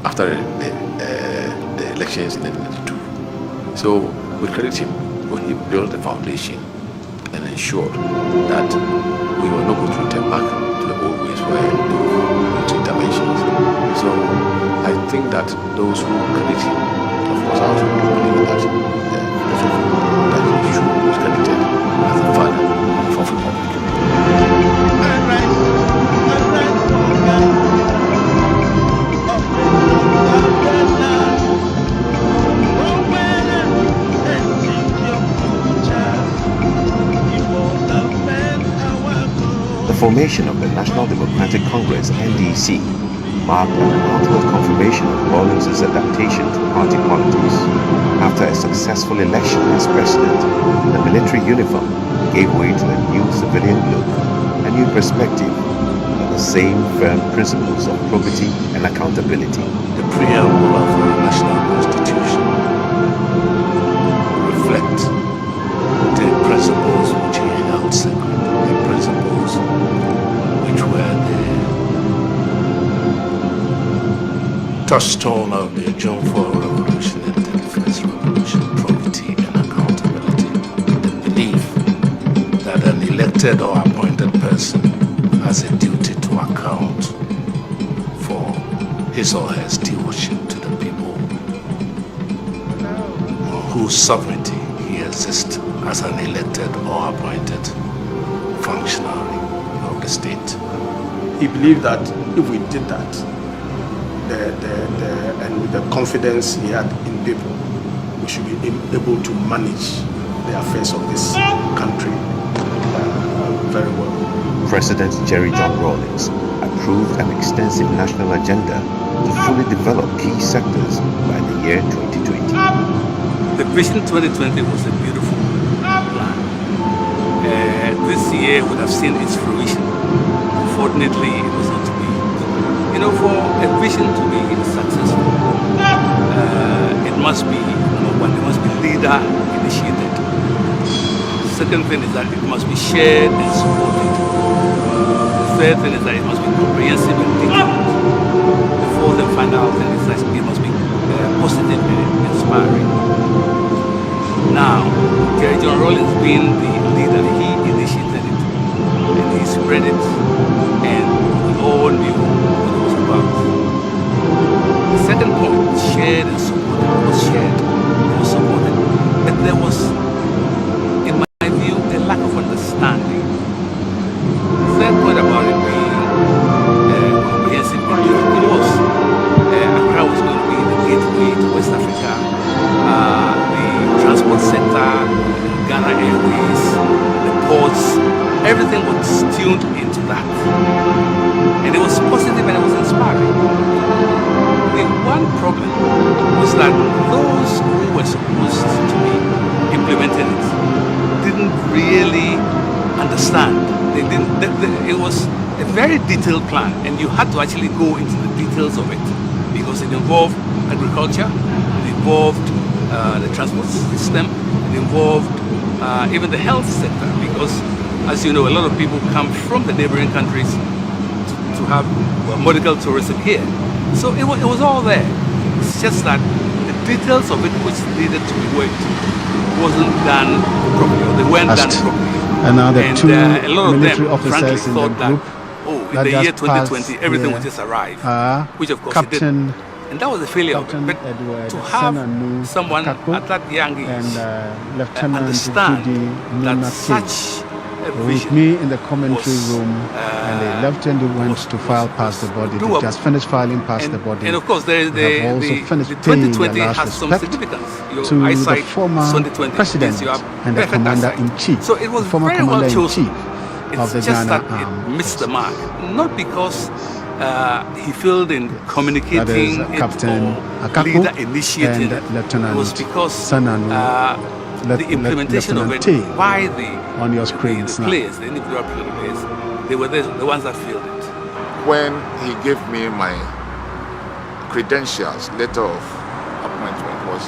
after the elections in 1992. So we credit him when he built the foundation and ensured that we were not going to return back to the old ways where there were interventions. So I think that those who credit him, of course, I also believe that he should be credited as the father of the Fourth Republic. The formation of the National Democratic Congress (NDC) marked an outward confirmation of Rawlings' adaptation to party politics. After a successful election as president, the military uniform gave way to a new civilian look, a new perspective, and the same firm principles of probity and accountability. The preamble of our national constitution reflect the principles which he held sacred, the principles which were the touchstone of the Agyemang revolution and the first revolution: probity and accountability. The belief that an elected or appointed person has a duty to account for his or her stewardship to the people whose sovereignty he exists as an elected or appointed functionary of the state. He believed that if we did that, and with the confidence he had in people, we should be able to manage the affairs of this country very well. President Jerry John Rawlings approved an extensive national agenda to fully develop key sectors by the year 2020. The Vision 2020 was a beautiful plan. This year would have seen its fruition. Unfortunately, it was not to be. You know, for a vision to be successful, it must be, number one, it must be leader initiated. The second thing is that it must be shared and supported. The third thing is that it must be comprehensive and detailed. The fourth and final thing is that it must be positive and inspiring. Now, Jerry John Rawlings being the leader, he initiated it and he spread it, and we all knew what it was about. The second point, shared and supported, was shared, it was supported, but there was, in my view, a lack of understanding. The third point about it being comprehensive, it was Accra was going to be the gateway to West Africa. The transport sector, Ghana Airways, the ports, everything was tuned into that. And it was positive and it was inspiring. The one problem was that those who were supposed to be implementing it didn't really understand the it was a very detailed plan, and you had to actually go into the details of it because it involved agriculture, it involved the transport system, it involved even the health sector, because as you know, a lot of people come from the neighboring countries to have medical tourism here. So it was all there. It's just that the details of it which needed to be worked wasn't done properly, or they weren't done properly. And now the two a lot of military them, officers frankly, in the thought group that, in the year 2020, everything would just arrive, which of course it didn't. And that was the failure of it. But to have someone at that young age understand that such a with vision me in the commentary room, and the lieutenant went to file past the body. They just finished filing past the body. And of course, the 2020 has some significance. To the former president and the commander-in-chief. So it was former very well chosen. Of the It's just Ghana that it missed the mark, not because he failed in communicating it Captain or leader initiating it. It was because the implementation of it by the players, the individual players, they were the ones that failed it. When he gave me my credentials, letter of appointment was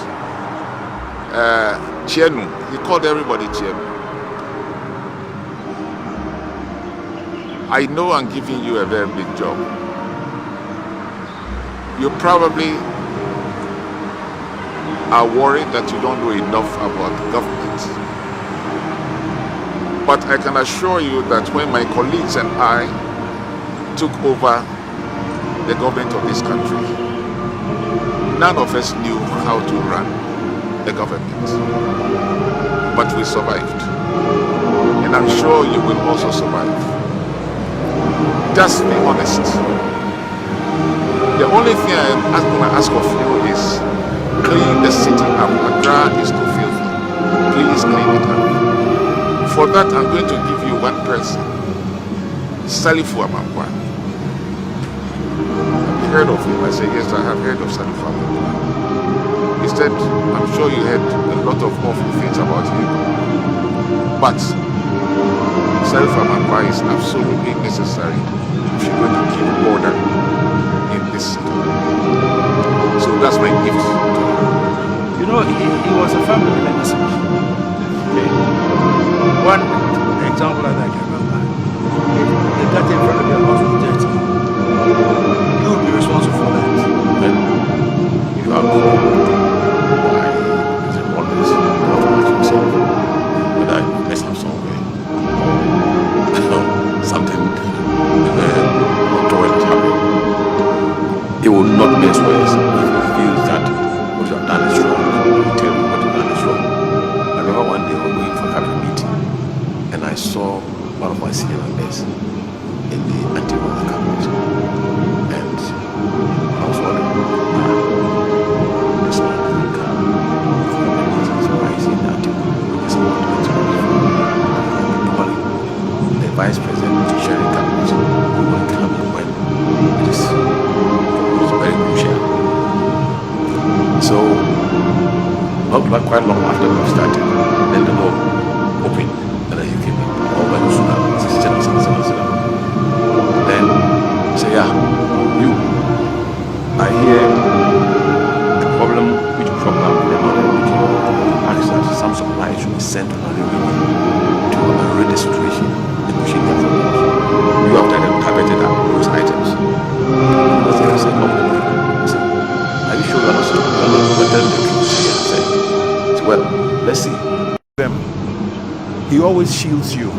Chienu. He called everybody Chienu. I know I'm giving you a very big job. You probably are worried that you don't know enough about government. But I can assure you that when my colleagues and I took over the government of this country, none of us knew how to run the government. But we survived. And I'm sure you will also survive. Just be honest. The only thing I'm going to ask of you is clean the city up. Accra is too filthy. Please clean it up. For that, I'm going to give you one person. Salifu Amankwa. Have you heard of him? I said, yes, I have heard of Salifu Amankwa. He said, I'm sure you heard a lot of awful things about him. But Salifu Amankwa is absolutely necessary if you're going to keep order in this city. So that's my gift to you. You know, he was a family legacy. Okay. One example that I can remember, if the gutter in front of your house was dirty, you would be responsible for that. Then you are called by the honest government himself, but I mess up somewhere. Something toilet happening. He will not mess with us if he feels that what you have done is wrong. He will tell you what you have done is wrong. I remember one day we were going for a cabinet meeting, and I saw one of my senior members in the antechamber of the cabinet, and I was wondering, this man doesn't come for cabinet meetings, so why is he in the antechamber? Because he wanted to probably the vice president to share the cabinet who will come in when it is very crucial. So, not quite long after we started, then the door opened, and then you came in. All by the Sudan, then say, yeah, you, I hear a problem which cropped up in another region. Ask that some supplies should be sent to another region to arrange the situation and pushing them forward. You have targeted those items. That's the answer of the problem. Are you sure you are not telling the truth here? Say, well, let's see. He always shields you.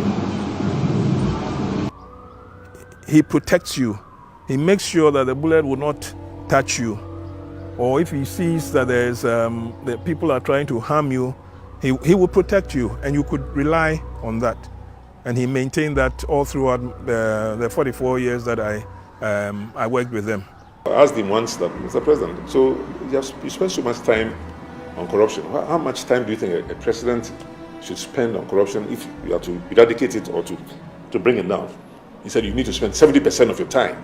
He protects you. He makes sure that the bullet will not touch you. Or if he sees that there's that people are trying to harm you, he will protect you, and you could rely on that. And he maintained that all throughout the 44 years that I worked with them. I asked him once that, Mr. President, so you spend so much time on corruption. How much time do you think a president should spend on corruption if you have to eradicate it or to bring it down? He said you need to spend 70% of your time.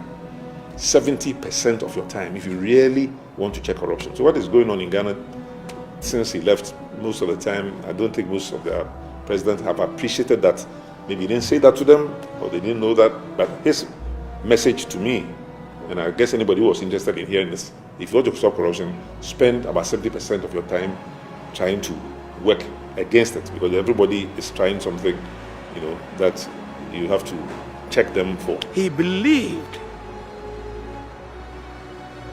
70% of your time if you really want to check corruption. So what is going on in Ghana since he left? Most of the time, I don't think most of the presidents have appreciated that Maybe he didn't say that to them, or they didn't know that, but his message to me, and I guess anybody who was interested in hearing this, if you want to stop corruption, spend about 70% of your time trying to work against it, because everybody is trying something, that you have to check them for. He believed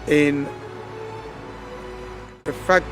in the fact